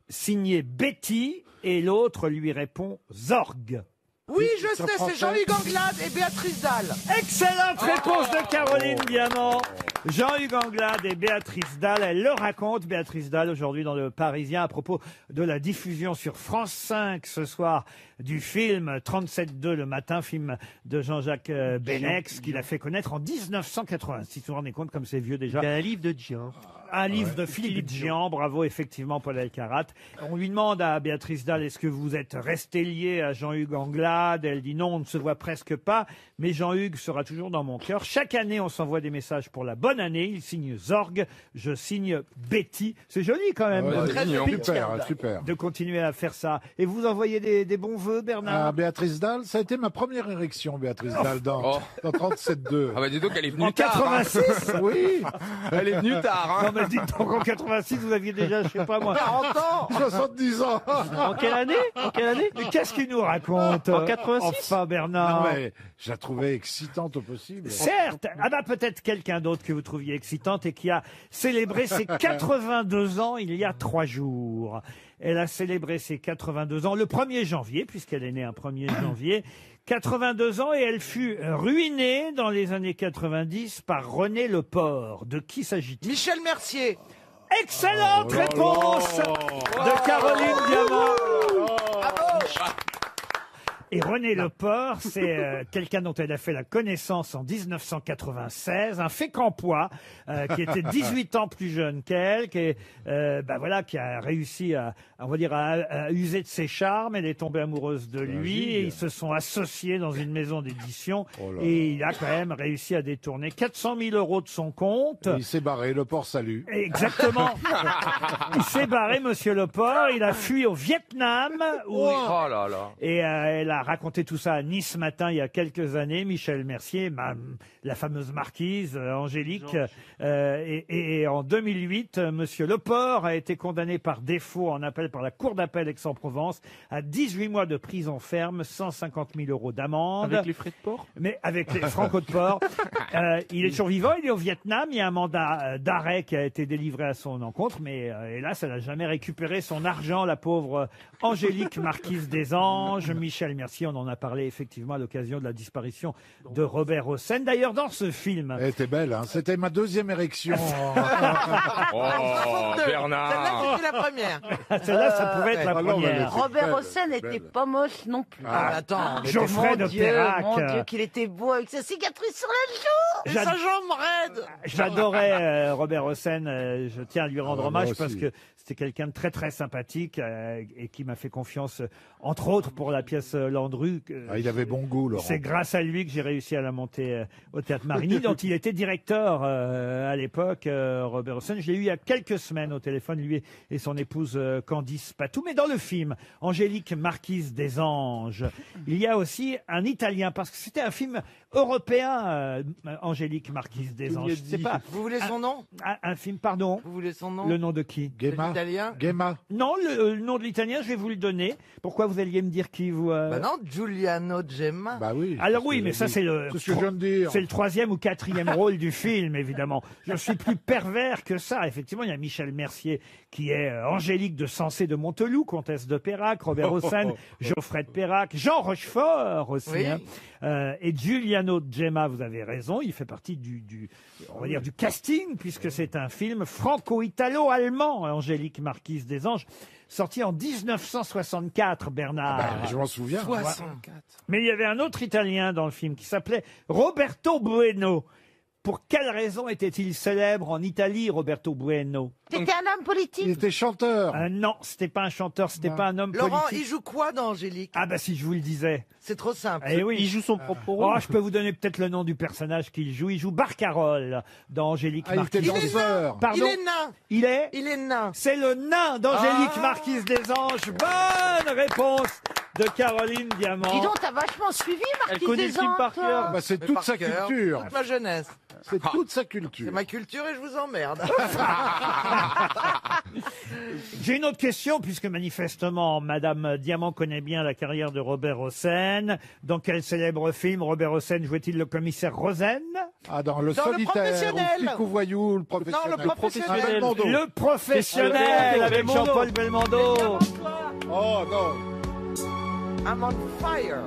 S1: signé Betty et l'autre lui répond Zorg.
S14: Oui, je sais, c'est Jean-Hugues Anglade et Béatrice Dalle.
S1: Excellente réponse de Caroline Diamant. Jean-Hugues Anglade et Béatrice Dalle, elle le raconte, Béatrice Dalle, aujourd'hui dans Le Parisien, à propos de la diffusion sur France 5 ce soir du film 37.2 le matin, film de Jean-Jacques Benex, qu'il a fait connaître en 1986. Vous vous rendez compte comme c'est vieux déjà?
S2: Il y a un livre de Dian.
S1: Un livre de Philippe Dian, bravo, effectivement, Paul Elkarat. On lui demande à Béatrice Dalle, est-ce que vous êtes resté lié à Jean-Hugues Anglade? Elle dit non, on ne se voit presque pas, mais Jean-Hugues sera toujours dans mon cœur. Chaque année, on s'envoie des messages pour la bonne année. Il signe Zorg, je signe Betty. C'est joli quand même.
S3: Ouais,
S14: Très
S3: mignon.
S14: mignon.
S3: Super, super.
S1: De continuer à faire ça. Et vous envoyez des bons vœux, Bernard?
S3: Ah, Béatrice Dalle, ça a été ma première érection, Béatrice Dalle, dans 37.2.
S18: Ah bah dis donc, elle est venue
S1: En
S18: tard. hein.
S1: 86?
S3: Oui,
S18: Elle est venue tard. Hein.
S1: Non, mais dites donc, en 86, vous aviez déjà, je sais pas moi.
S14: 40 ans.
S3: 70 ans.
S2: En quelle année? En quelle année?
S1: Mais qu'est-ce qu'il nous raconte?
S2: En 86?
S1: Enfin, Bernard.
S3: Non, mais je la trouvais excitante au possible.
S1: Certes, ah bah peut-être quelqu'un d'autre que vous trouviez excitante et qui a célébré ses 82 ans il y a 3 jours. Elle a célébré ses 82 ans le 1er janvier, puisqu'elle est née un 1er janvier. 82 ans et elle fut ruinée dans les années 90 par René Leport. De qui s'agit-il?
S14: Michel Mercier.
S1: Excellente réponse de Caroline Diamant. Et René Leport, c'est quelqu'un dont elle a fait la connaissance en 1996, un Fécampois qui était 18 ans plus jeune qu'elle, qui a réussi à user de ses charmes. Elle est tombée amoureuse de lui et ils se sont associés dans une maison d'édition et il a quand même réussi à détourner 400 000 euros de son compte.
S3: Et il s'est barré, le port salue.
S1: Exactement. Il s'est barré, Monsieur Leport. Il a fui au Vietnam.
S18: Oh là là.
S1: Et elle a raconté tout ça à Nice Matin il y a quelques années. Michel Mercier, la fameuse marquise Angélique. Et en 2008, Monsieur Leport a été condamné par défaut en appel par la Cour d'appel Aix-en-Provence à 18 mois de prison ferme, 150 000 euros d'amende.
S2: Avec les frais de port?
S1: Mais avec les francs de port. Il est toujours vivant, il est au Vietnam. Il y a un mandat d'arrêt qui a été délivré à son encontre, mais hélas, elle n'a jamais récupéré son argent, la pauvre Angélique Marquise des Anges. Michel Mercier Mercier. On en a parlé effectivement à l'occasion de la disparition de Robert Hossein. D'ailleurs, dans ce film...
S3: Elle était belle, hein. C'était ma deuxième érection.
S18: Oh, Bernard.
S14: Celle-là, c'était la première.
S1: Celle-là, ça pouvait être la
S3: Ah non, mais
S1: première.
S4: Robert Hossein n'était pas moche non plus.
S3: Ah,
S14: attends.
S1: Geoffrey de Perrac.
S4: Mon Dieu, qu'il était beau avec sa cicatrice sur la joue.
S14: Et sa jambe raide.
S1: J'adorais Robert Hossein. Je tiens à lui rendre
S3: Ah, moi
S1: hommage
S3: aussi.
S1: parce que c'était quelqu'un de très très sympathique et qui m'a fait confiance, entre autres pour la pièce Landru.
S3: Ah, il avait bon goût, Laurent.
S1: C'est grâce à lui que j'ai réussi à la monter au Théâtre Marigny, dont il était directeur à l'époque, Robert Hossein. Je l'ai eu il y a quelques semaines au téléphone, lui et son épouse Candice Patou. Mais dans le film, Angélique Marquise des Anges, il y a aussi un Italien, parce que c'était un film européen, Angélique Marquise des Anges. Je sais pas.
S14: Vous voulez son nom?
S1: Un film, pardon.
S14: Vous voulez son nom?
S1: Le nom de qui?
S3: Gemma.
S14: L'italien?
S3: Gemma.
S1: Non, le nom de l'italien, je vais vous le donner. Pourquoi vous alliez me dire qui vous...
S14: Bah non, Giuliano Gemma.
S3: Bah oui.
S1: Alors oui, mais ça c'est le...
S3: C'est ce que je viens de dire.
S1: C'est le troisième ou quatrième rôle du film, évidemment. Je suis plus pervers que ça. Effectivement, il y a Michel Mercier qui est Angélique de Sensé de Monteloup, comtesse de Perrac, Robert Hossein, Geoffrey de Perrac, Jean Rochefort aussi.
S14: Oui.
S1: Hein. Et Giuliano Gemma, vous avez raison, il fait partie on va dire du casting, puisque c'est un film franco-italo-allemand, Angélique Marquise des Anges, sorti en 1964, Bernard.
S3: Ah bah, je m'en souviens.
S14: 64.
S1: Mais il y avait un autre Italien dans le film qui s'appelait Roberto Bueno. Pour quelle raison était-il célèbre en Italie, Roberto Bueno?
S4: C'était un homme
S3: Il
S4: politique.
S3: était chanteur.
S1: Non, c'était pas un chanteur, c'était pas un homme
S14: Laurent,
S1: politique.
S14: il joue quoi dans Angélique?
S1: Ah bah si je vous le disais.
S14: C'est trop simple.
S1: Eh oui.
S2: Il joue son propre rôle.
S1: Oh, je peux vous donner peut-être le nom du personnage qu'il joue. Il joue Barcarolle dans Angélique
S3: Ah, il était
S1: Marquise.
S3: danseur.
S1: Pardon.
S14: Il est nain.
S1: Il est
S14: Il est nain.
S1: C'est le nain d'Angélique
S14: Ah.
S1: Marquise des Anges. Bonne réponse de Caroline Diamant.
S4: Dis donc, t'as vachement suivi
S2: Elle
S4: Marquise
S2: connaît
S4: des
S2: le film
S4: Anges,
S2: par
S4: toi.
S2: cœur.
S3: Bah, c'est
S14: Mais
S3: toute
S14: par
S3: sa
S14: cœur,
S3: culture.
S14: Toute ma jeunesse.
S3: C'est toute sa culture.
S14: C'est ma culture et je vous emmerde.
S1: J'ai une autre question, puisque manifestement, Madame Diamant connaît bien la carrière de Robert Hossein. Dans quel célèbre film Robert Hossein jouait-il le commissaire Rosen?
S3: Ah, dans le
S14: Dans Le
S3: solitaire,
S14: Professionnel.
S3: ou flic ou voyou, le professionnel.
S14: Non, Le Professionnel.
S3: Ah, Belmondo.
S1: Le professionnel
S2: Avec
S1: avec
S2: Belmondo.
S1: Jean-Paul Belmondo.
S3: Oh non.
S14: I'm on fire.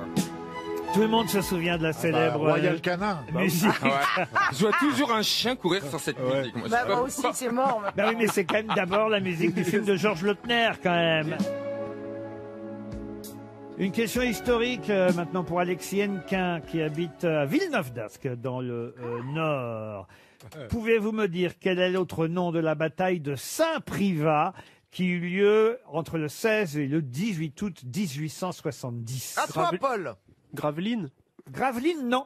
S1: Tout le monde se souvient de la célèbre
S3: Royal Canin.
S1: musique.
S18: Ouais. Je vois toujours un chien courir sur cette musique. Moi,
S4: Bah,
S18: je
S4: moi
S18: peux
S4: aussi,
S18: pas.
S4: c'est mort.
S1: Ben oui, mais c'est quand même d'abord la musique du film de Georges Lautner, quand même. Une question historique maintenant pour Alexis Hennequin qui habite à Villeneuve-d'Ascq dans le Nord. Pouvez-vous me dire quel est l'autre nom de la bataille de Saint-Privat qui eut lieu entre le 16 et le 18 août 1870?
S14: À toi, Paul.
S2: Gravelines.
S1: Gravelines, non.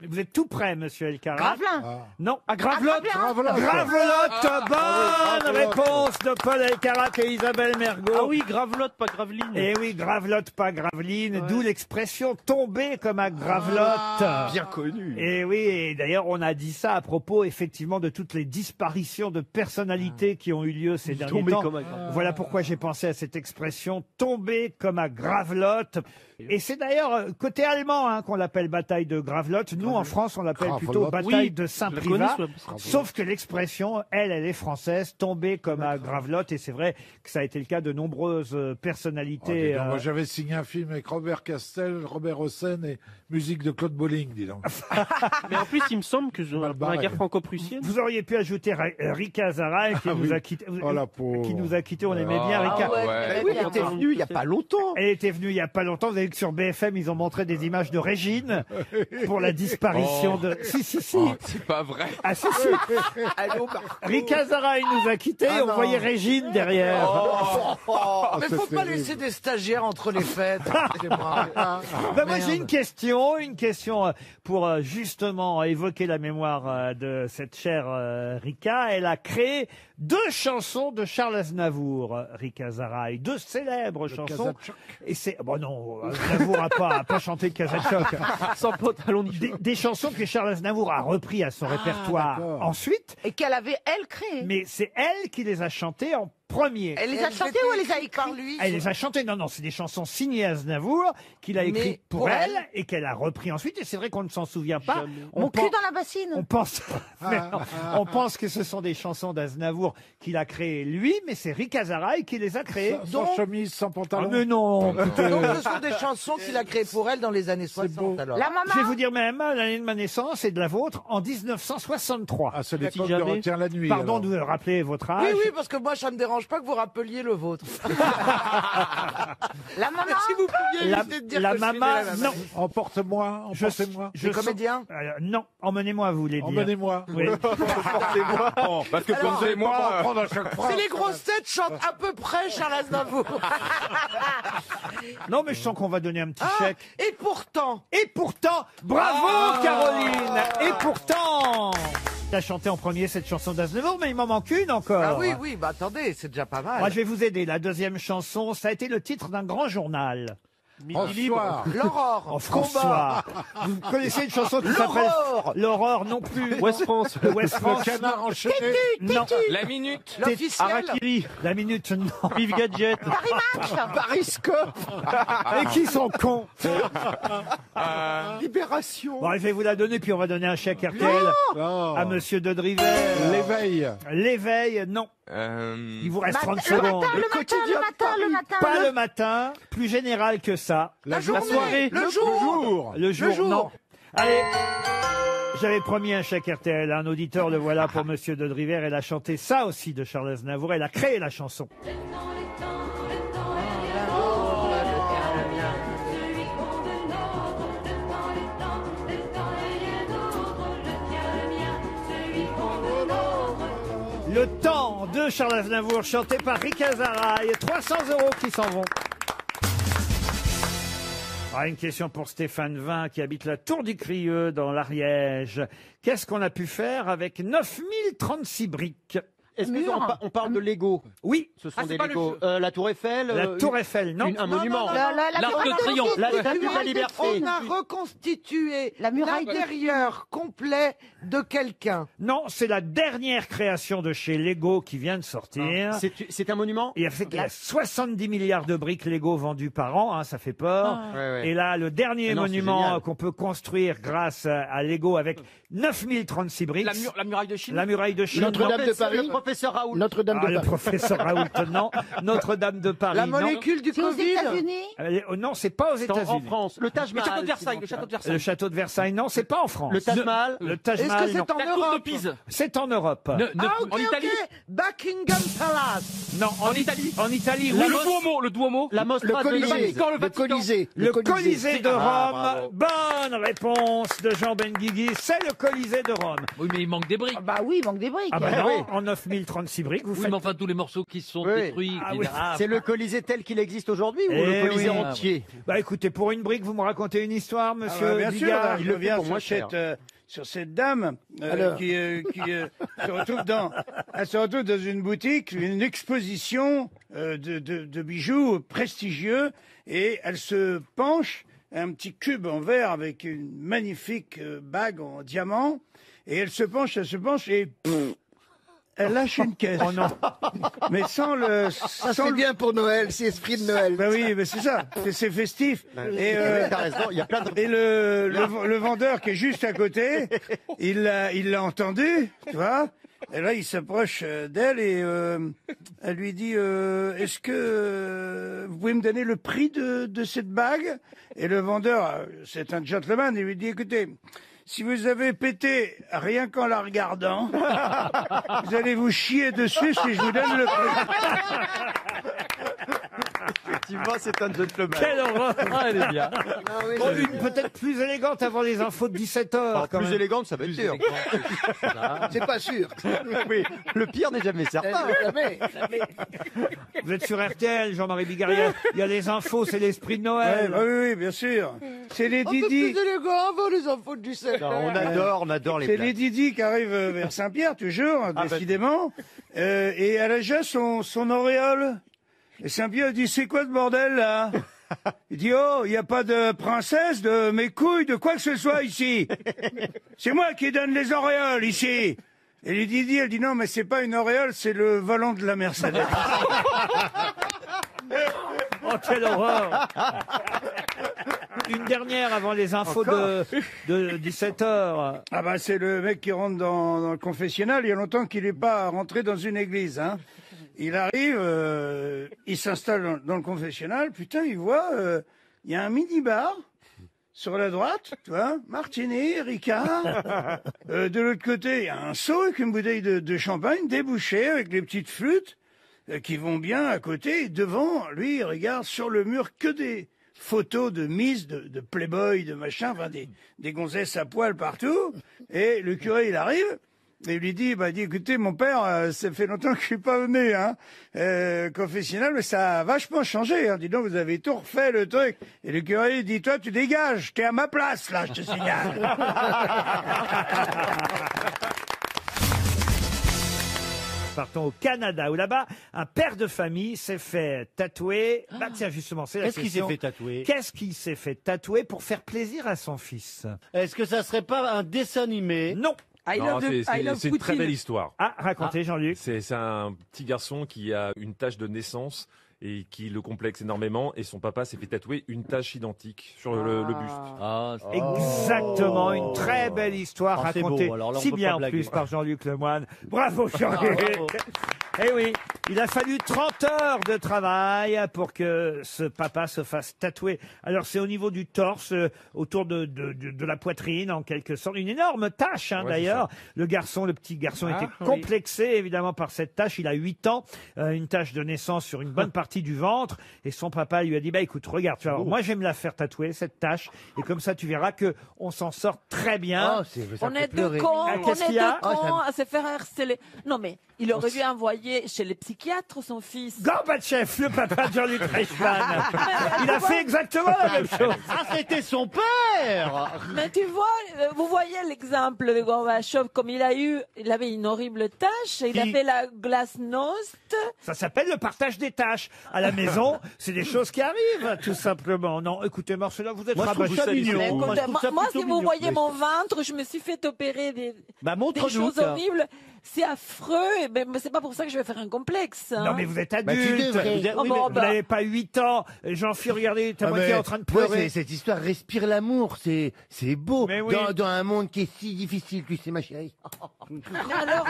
S1: Mais vous êtes tout près, monsieur Elkarat.
S4: Gravelin.
S1: Non, à Gravelotte.
S4: Gravelin.
S1: Gravelotte, bonne réponse de Paul Elkarat et Isabelle Mergo.
S2: Ah oui, Gravelotte, pas Graveline.
S1: Eh oui, Gravelotte, pas Graveline, d'où l'expression tomber comme à Gravelotte.
S5: Bien connu.
S1: Et oui, et d'ailleurs, on a dit ça à propos, effectivement, de toutes les disparitions de personnalités qui ont eu lieu ces derniers
S2: Tomber
S1: temps.
S2: comme à Gravelotte.
S1: Voilà pourquoi j'ai pensé à cette expression tomber comme à Gravelotte. Et c'est d'ailleurs côté allemand hein, qu'on l'appelle bataille de Gravelotte. Nous, en France, on l'appelle plutôt
S3: Gravelotte.
S1: bataille
S2: Oui,
S1: de
S2: je la connais
S1: Saint-Privat.
S2: sous la-
S1: Sauf que l'expression, elle est française, tomber comme à Gravelotte. Et c'est vrai que ça a été le cas de nombreuses
S3: Oh,
S1: personnalités.
S3: dis donc, moi, j'avais signé un film avec Robert Castel, Robert Hossein et musique de Claude Bolling, dis donc.
S2: Mais en plus, il me semble que dans la
S3: barré.
S2: guerre franco-prussienne.
S1: Vous auriez pu ajouter Rika Zara qui
S3: Ah
S1: nous
S3: oui.
S1: a quitté.
S3: Oh, la pauvre.
S1: Qui nous a quitté, on aimait bien
S5: Ah
S1: Rika.
S5: ouais.
S4: ouais,
S5: Oui,
S4: bien.
S5: elle était venue il y a pas longtemps.
S1: Elle était venue il y a pas longtemps. Vous avez vu que sur BFM, ils ont montré des images de Régine pour la disparition de. Si.
S18: Oh, c'est pas vrai.
S1: Ah si.
S5: Allô, Marco.
S1: Rika Zara, il nous a quittés.
S14: Ah
S1: on
S14: non.
S1: voyait Régine derrière.
S14: Mais faut
S3: c'est
S14: pas
S3: terrible.
S14: laisser des stagiaires entre les fêtes. Excusez-moi.
S1: Ben moi, j'ai
S14: Merde.
S1: une question pour justement évoquer la mémoire de cette chère Rika. Elle a créé 2 chansons de Charles Aznavour, Rika Zaraï, 2 célèbres chansons.
S3: Kazatchok.
S1: Et c'est bon non, Aznavour a pas chanté le Kazatchok.
S2: Sans pantalon ni
S1: Des chansons que Charles Aznavour a repris à son répertoire
S3: d'accord.
S1: ensuite.
S4: Et qu'elle avait, elle, créé.
S1: Mais c'est elle qui les a chantées en premier.
S4: Elle les a chantées ou elle les a écrites par lui?
S1: Elle les a chantées. Non, non, c'est des chansons signées Aznavour qu'il a écrites pour elle et qu'elle a repris ensuite. Et c'est vrai qu'on ne s'en souvient pas.
S4: Mon cul dans la bassine.
S1: On pense, mais non, on pense que ce sont des chansons d'Aznavour qu'il a créées lui, mais c'est Rick Azaray qui les a créées.
S3: Sans chemise, sans pantalon.
S1: Ah, mais non. écoutez,
S14: Donc ce sont des chansons qu'il a créées pour elle dans les années 60 alors.
S4: La maman.
S1: je vais vous dire même l'année de ma naissance et de la vôtre en 1963.
S3: Ah, c'est l'époque de Retiens la nuit.
S1: Pardon
S3: alors.
S1: de vous rappeler votre âge.
S14: Oui, oui, parce que moi, ça me dérange pas que vous rappeliez le vôtre.
S4: La maman.
S14: Si vous pouviez éviter de dire
S1: la
S14: que je suis
S1: maman,
S14: né la maman.
S1: non.
S3: Emporte-moi, emportez-moi.
S1: Je
S14: Les comédiens
S1: Non, emmenez-moi, vous voulez dire.
S3: Emmenez-moi.
S1: Oui.
S18: Emportez-moi. Parce que
S14: Alors,
S18: moi,
S3: Prendre à chaque phrase.
S14: C'est les grosses têtes chantent à peu près Charles Aznavour.
S1: Non, mais je sens qu'on va donner un petit chèque.
S14: Et pourtant,
S1: Bravo Caroline. Et pourtant, t'as chanté en premier cette chanson d'Aznavour, mais il m'en manque une encore.
S14: ah oui, oui, bah attendez, c'est déjà pas mal.
S1: Moi, je vais vous aider. La deuxième chanson, ça a été le titre d'un grand journal.
S3: François.
S14: L'aurore.
S1: En François. Vous connaissez une chanson qui s'appelle L'Aurore non plus.
S7: West France.
S1: West France.
S3: Le canard enchaîné.
S1: Non.
S18: la minute.
S14: L'officiel.
S7: Harakiri.
S1: La minute, non.
S7: Vive Gadget.
S5: Pariscope.
S1: Et qui sont cons.
S5: Libération.
S1: Bon, je vais vous la donner, puis on va donner un chèque RTL
S3: Oh.
S1: à Monsieur de Drivel.
S3: L'éveil.
S1: L'éveil, non. Il vous reste 30
S4: Le
S1: secondes.
S4: matin.
S1: Pas le matin, plus général que ça.
S3: La
S14: journée. Le jour.
S1: Le jour,
S14: jour.
S1: non. Allez, j'avais promis un chèque RTL. Un auditeur, le voilà pour Monsieur de Driver. Elle a chanté ça aussi de Charles Aznavour. Elle a créé la chanson. Le temps de Charles Aznavour, chanté par Rick Azaray. 300 € qui s'en vont. Ah, une question pour Stéphane Vin qui habite la Tour du Crieux dans l'Ariège. Qu'est-ce qu'on a pu faire avec 9036 briques?
S15: Est-ce qu'on parle de Lego?
S1: Oui.
S15: Ce sont des Lego. La Tour Eiffel.
S1: La Tour Eiffel, non.
S15: Un monument.
S8: L'Arc de Triomphe.
S15: La Statue de la Liberté.
S14: On a reconstitué l'intérieur complet de quelqu'un.
S1: Non, c'est la dernière création de chez Lego qui vient de sortir.
S15: C'est un monument.
S1: Il y a 70 milliards de briques Lego vendues par an, hein, ça fait peur.
S15: Ouais, ouais.
S1: Et là, le dernier
S15: Ah non, c'est
S1: monument
S15: génial.
S1: qu'on peut construire grâce à Lego avec 9036 briques.
S7: La muraille de Chine.
S1: La muraille de Chine.
S12: Notre-Dame
S1: non.
S12: de Paris.
S15: Le professeur Raoult.
S12: Notre-Dame
S1: Ah,
S12: de
S1: le
S12: Paris.
S1: professeur Raoult, non. Notre-Dame de Paris,
S14: La
S1: non.
S14: molécule du
S4: C'est aux
S14: Covid.
S4: États-Unis.
S1: Non, c'est pas aux
S15: C'est en
S1: États-Unis.
S15: France. Le Taj
S7: Le château
S15: Mahal.
S7: de Versailles. Le château de Versailles.
S1: Le château de Versailles, non, c'est pas en France.
S15: Le Taj Mahal.
S1: Le Taj
S14: Est-ce que
S1: Mahal,
S14: c'est
S1: non.
S14: en
S7: La tour de
S14: Europe?
S7: Pise.
S1: C'est en Europe.
S14: Ah, ok,
S7: En Italie.
S14: ok. Buckingham Palace.
S1: Non,
S7: En Italie.
S1: En Italie, oui.
S7: Le Duomo. Le Duomo.
S15: La
S12: Le
S15: Mostra de
S12: Colisée.
S15: Venise.
S12: Le Colisée.
S1: Le Colisée de
S15: Ah,
S1: Rome. Bonne réponse de Jean Benguigui. C'est le Colisée de Rome.
S8: Oui, mais il manque des briques.
S4: Bah oui, il manque des briques.
S1: Ah bah
S15: Ah
S1: non,
S15: oui.
S1: en 9036 briques, vous
S8: Oui,
S1: faites...
S8: mais enfin, tous les morceaux qui sont
S15: Oui.
S8: détruits.
S1: Ah
S8: qui-
S1: oui.
S15: C'est le Colisée tel qu'il existe aujourd'hui ou
S1: Eh
S15: le Colisée
S1: oui.
S15: entier?
S1: Bah écoutez, pour une brique, vous me racontez une histoire, monsieur
S16: Ah bah, bien sûr,
S1: Bigard.
S16: là, je
S15: il le fait
S16: reviens
S15: pour moins
S16: sur cette dame
S12: Alors.
S16: qui se retrouve elle se retrouve dans une boutique, une exposition de bijoux prestigieux, et elle se penche, un petit cube en verre avec une magnifique bague en diamant, et elle se penche, et elle lâche une caisse.
S1: Oh non.
S16: Mais sans le...
S12: Ça, c'est bien pour Noël, c'est esprit de Noël.
S16: Ben oui, mais c'est ça, c'est festif. Et,
S15: T'as raison, il y a plein de...
S16: et le vendeur qui est juste à côté, il l'a entendu, tu vois. Et là, il s'approche d'elle et elle lui dit est-ce que vous pouvez me donner le prix de cette bague? Et le vendeur, c'est un gentleman, il lui dit écoutez, si vous avez pété rien qu'en la regardant, vous allez vous chier dessus si je vous donne le prix.
S15: Effectivement, c'est un gentleman.
S1: Quelle horreur.
S8: Ah, elle est bien.
S1: Bon, une peut-être plus élégante avant les infos de 17h.
S15: Plus élégante, ça va être dur.
S12: C'est pas sûr.
S15: Oui, le pire n'est jamais certain.
S12: Jamais.
S1: Vous êtes sur RTL, Jean-Marie Bigard. Il y a les infos, c'est l'esprit de
S16: Ouais,
S1: Noël.
S16: bah oui, bien sûr. C'est les
S14: Un peu plus
S16: Didi.
S14: élégant avant les infos du 17.
S15: On adore les
S16: C'est
S15: blagues.
S16: les Didi qui arrivent vers Saint-Pierre, toujours, décidément. Et elle a déjà son auréole. Et Saint-Pierre dit, c'est quoi ce bordel, là? Il dit, oh, il n'y a pas de princesse, de mes couilles, de quoi que ce soit ici. C'est moi qui donne les auréoles, ici. Et lui dit, elle dit non, mais c'est pas une auréole, c'est le volant de la Mercedes.
S1: Oh, quelle horreur! Une dernière avant les infos de 17h.
S16: Ah bah c'est le mec qui rentre dans le confessionnal. Il y a longtemps qu'il n'est pas rentré dans une église. Hein. Il arrive, il s'installe dans le confessionnal. Putain, il voit, il y a un mini-bar sur la droite, tu vois, Martini, Ricard. De l'autre côté, il y a un seau avec une bouteille de champagne débouchée avec des petites flûtes qui vont bien à côté. Et devant, lui, il regarde sur le mur que des photos de Miss, de Playboy, de machin, enfin des gonzesses à poil partout. Et le curé, il arrive et il lui dit, écoutez, mon père, ça fait longtemps que je suis pas venu, hein, confessionnal, mais ça a vachement changé. Hein. Dis donc, vous avez tout refait le truc. Et le curé, il dit, toi, tu dégages, t'es à ma place, là, je te signale.
S1: Partons au Canada, où là-bas, un père de famille s'est fait tatouer. Bah tiens, justement, c'est la
S11: Qu'est-ce
S1: question.
S11: qu'il s'est fait tatouer
S1: Qu'est-ce qu'il s'est fait tatouer pour faire plaisir à son fils?
S11: Est-ce que ça serait pas un dessin animé?
S1: Non.
S9: Non, c'est une très belle histoire.
S1: Ah, racontez, Jean-Luc.
S9: C'est un petit garçon qui a une tache de naissance et qui le complexe énormément. Et son papa s'est fait tatouer une tache identique sur le buste.
S1: Exactement, une très belle histoire
S11: Ah, c'est
S1: racontée
S11: beau, alors là, on
S1: si
S11: peut
S1: bien
S11: pas
S1: en
S11: blaguer.
S1: plus par Jean-Luc Lemoyne. Bravo Jean-Luc. Eh oui, il a fallu 30 heures de travail pour que ce papa se fasse tatouer. Alors c'est au niveau du torse, autour de la poitrine en quelque sorte. Une énorme tache hein,
S9: Ouais,
S1: d'ailleurs. Le petit garçon était complexé évidemment par cette tache. Il a 8 ans, une tache de naissance sur une bonne partie du ventre. Et son papa lui a dit, écoute, regarde, tu vois, moi je vais me la faire tatouer cette tache. Et comme ça tu verras que on s'en sort très bien.
S10: On est deux cons,
S1: Qu'est-ce qu'il y a
S10: à se faire harceler. Non mais il aurait dû envoyer chez les psychiatres son fils.
S1: Gorbatchev, le papa de Jean-Luc Reichmann. Il a fait exactement la même chose.
S11: Ah, c'était son père.
S10: Mais tu vois, vous voyez l'exemple de Gorbatchev, comme il avait une horrible tâche, il a fait la glasnost.
S1: Ça s'appelle le partage des tâches. À la maison, c'est des choses qui arrivent, tout simplement. Non, écoutez, Marcela, vous êtes
S11: Moi, je trouve ça mignon.
S10: Mais écoute,
S11: Moi, je trouve ça
S10: moi,
S11: plutôt
S10: si vous
S11: mignon.
S10: voyez mon ventre, je me suis fait opérer des
S11: montre-nous,
S10: choses
S11: tiens.
S10: horribles. C'est affreux, mais c'est pas pour ça que je vais faire un complexe. hein.
S1: Non, mais vous êtes
S10: tu
S1: adulte.
S10: devrais.
S1: Vous
S10: Oh, bon,
S1: n'avez pas 8 ans. Jean-Philippe, regardez, ta
S13: Ah,
S1: moitié
S13: mais
S1: en train de
S13: moi,
S1: pleurer.
S13: cette histoire respire l'amour, c'est beau.
S1: Mais oui.
S13: Dans un monde qui est si difficile, tu sais, ma chérie.
S10: Mais alors,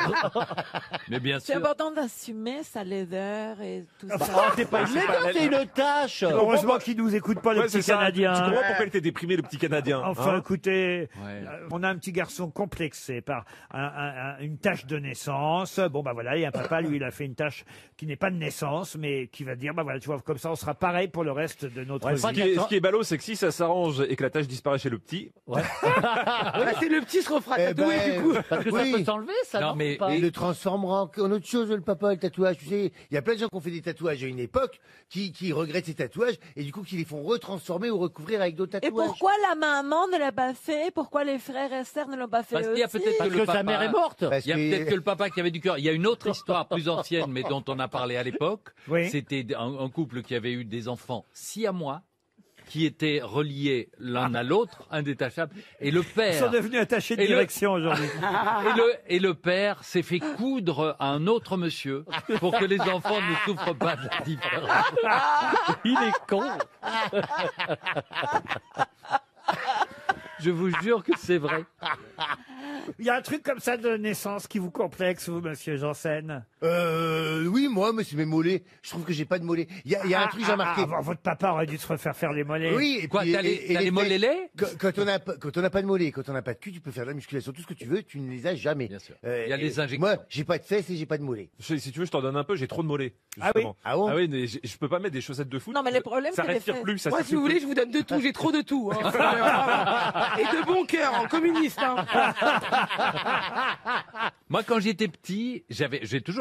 S8: Mais bien
S10: c'est
S8: sûr.
S10: important d'assumer sa laideur et tout ça.
S11: C'est pas une laideur, c'est une tâche.
S1: Heureusement qu'il nous écoute pas, le
S9: Ouais,
S1: petit
S9: c'est ça.
S1: Canadien.
S9: Tu comprends pourquoi il était déprimé, le petit Canadien?
S1: Enfin,
S9: hein
S1: écoutez,
S8: Ouais.
S1: on a un petit garçon complexé par une tache de naissance. Bon, voilà, et un papa, lui, il a fait une tache qui n'est pas de naissance, mais qui va dire, voilà, tu vois, comme ça, on sera pareil pour le reste de notre
S9: Ouais,
S1: vie.
S9: ce qui est ballot, c'est que si ça s'arrange et que la tache disparaît chez le petit,
S2: C'est le petit se refera tatouer du coup.
S11: Parce que ça peut s'enlever, ça,
S8: Non,
S11: non,
S8: mais-
S11: pas
S13: Il le transformera en autre chose, le papa, le tatouage. Tu sais, il y a plein de gens qui ont fait des tatouages à une époque, qui regrettent ces tatouages, et du coup, qui les font retransformer ou recouvrir avec d'autres
S10: Et
S13: tatouages.
S10: pourquoi la maman ne l'a pas fait? Pourquoi les frères et sœurs ne l'ont pas fait
S8: Parce qu'il y a
S10: aussi
S8: peut-être
S11: Parce
S8: que le
S11: que
S8: papa,
S11: sa mère est morte.
S13: Parce
S8: il y a
S13: que-
S8: peut-être que le papa qui avait du cœur. Il y a une autre histoire plus ancienne, mais dont on a parlé à l'époque.
S1: Oui.
S8: C'était un couple qui avait eu des enfants siamois, qui étaient reliés l'un à l'autre, indétachables. Et le
S1: Ils sont
S8: père,
S1: devenus attachés de
S8: Et le-
S1: direction aujourd'hui.
S8: et le père s'est fait coudre à un autre monsieur pour que les enfants ne souffrent pas de la différence.
S11: Il est con.
S8: Je vous jure que c'est vrai.
S1: Il y a un truc comme ça de naissance qui vous complexe, vous, monsieur Janssen?
S13: Oui, moi, mais c'est mes mollets. Je trouve que j'ai pas de mollets. Il y a un truc, j'ai remarqué.
S1: Votre papa aurait dû se refaire faire les mollets.
S13: Oui, et
S8: Quoi,
S13: puis,
S8: t'as les mollets laids?
S13: Quand on n'a pas de mollets, quand on n'a pas de cul, tu peux faire de la musculation, tout ce que tu veux, tu ne les as jamais.
S8: Bien sûr.
S13: Il
S8: y a les injections.
S13: Moi, j'ai pas de fesses et j'ai pas de mollets.
S9: si tu veux, je t'en donne un peu, j'ai trop de mollets.
S1: Ah oui?
S9: justement.
S13: Ah bon
S9: oui, mais je peux pas mettre des chaussettes de foot.
S10: Non, mais le problème,
S9: ça
S10: c'est les
S9: respire
S10: fesses.
S9: plus, ça
S2: Moi, si
S9: circule
S2: vous voulez,
S9: plus.
S2: je vous donne de tout. J'ai trop de tout. hein. Et de bon cœur, en communiste. hein.
S8: Moi, quand j'étais petit, je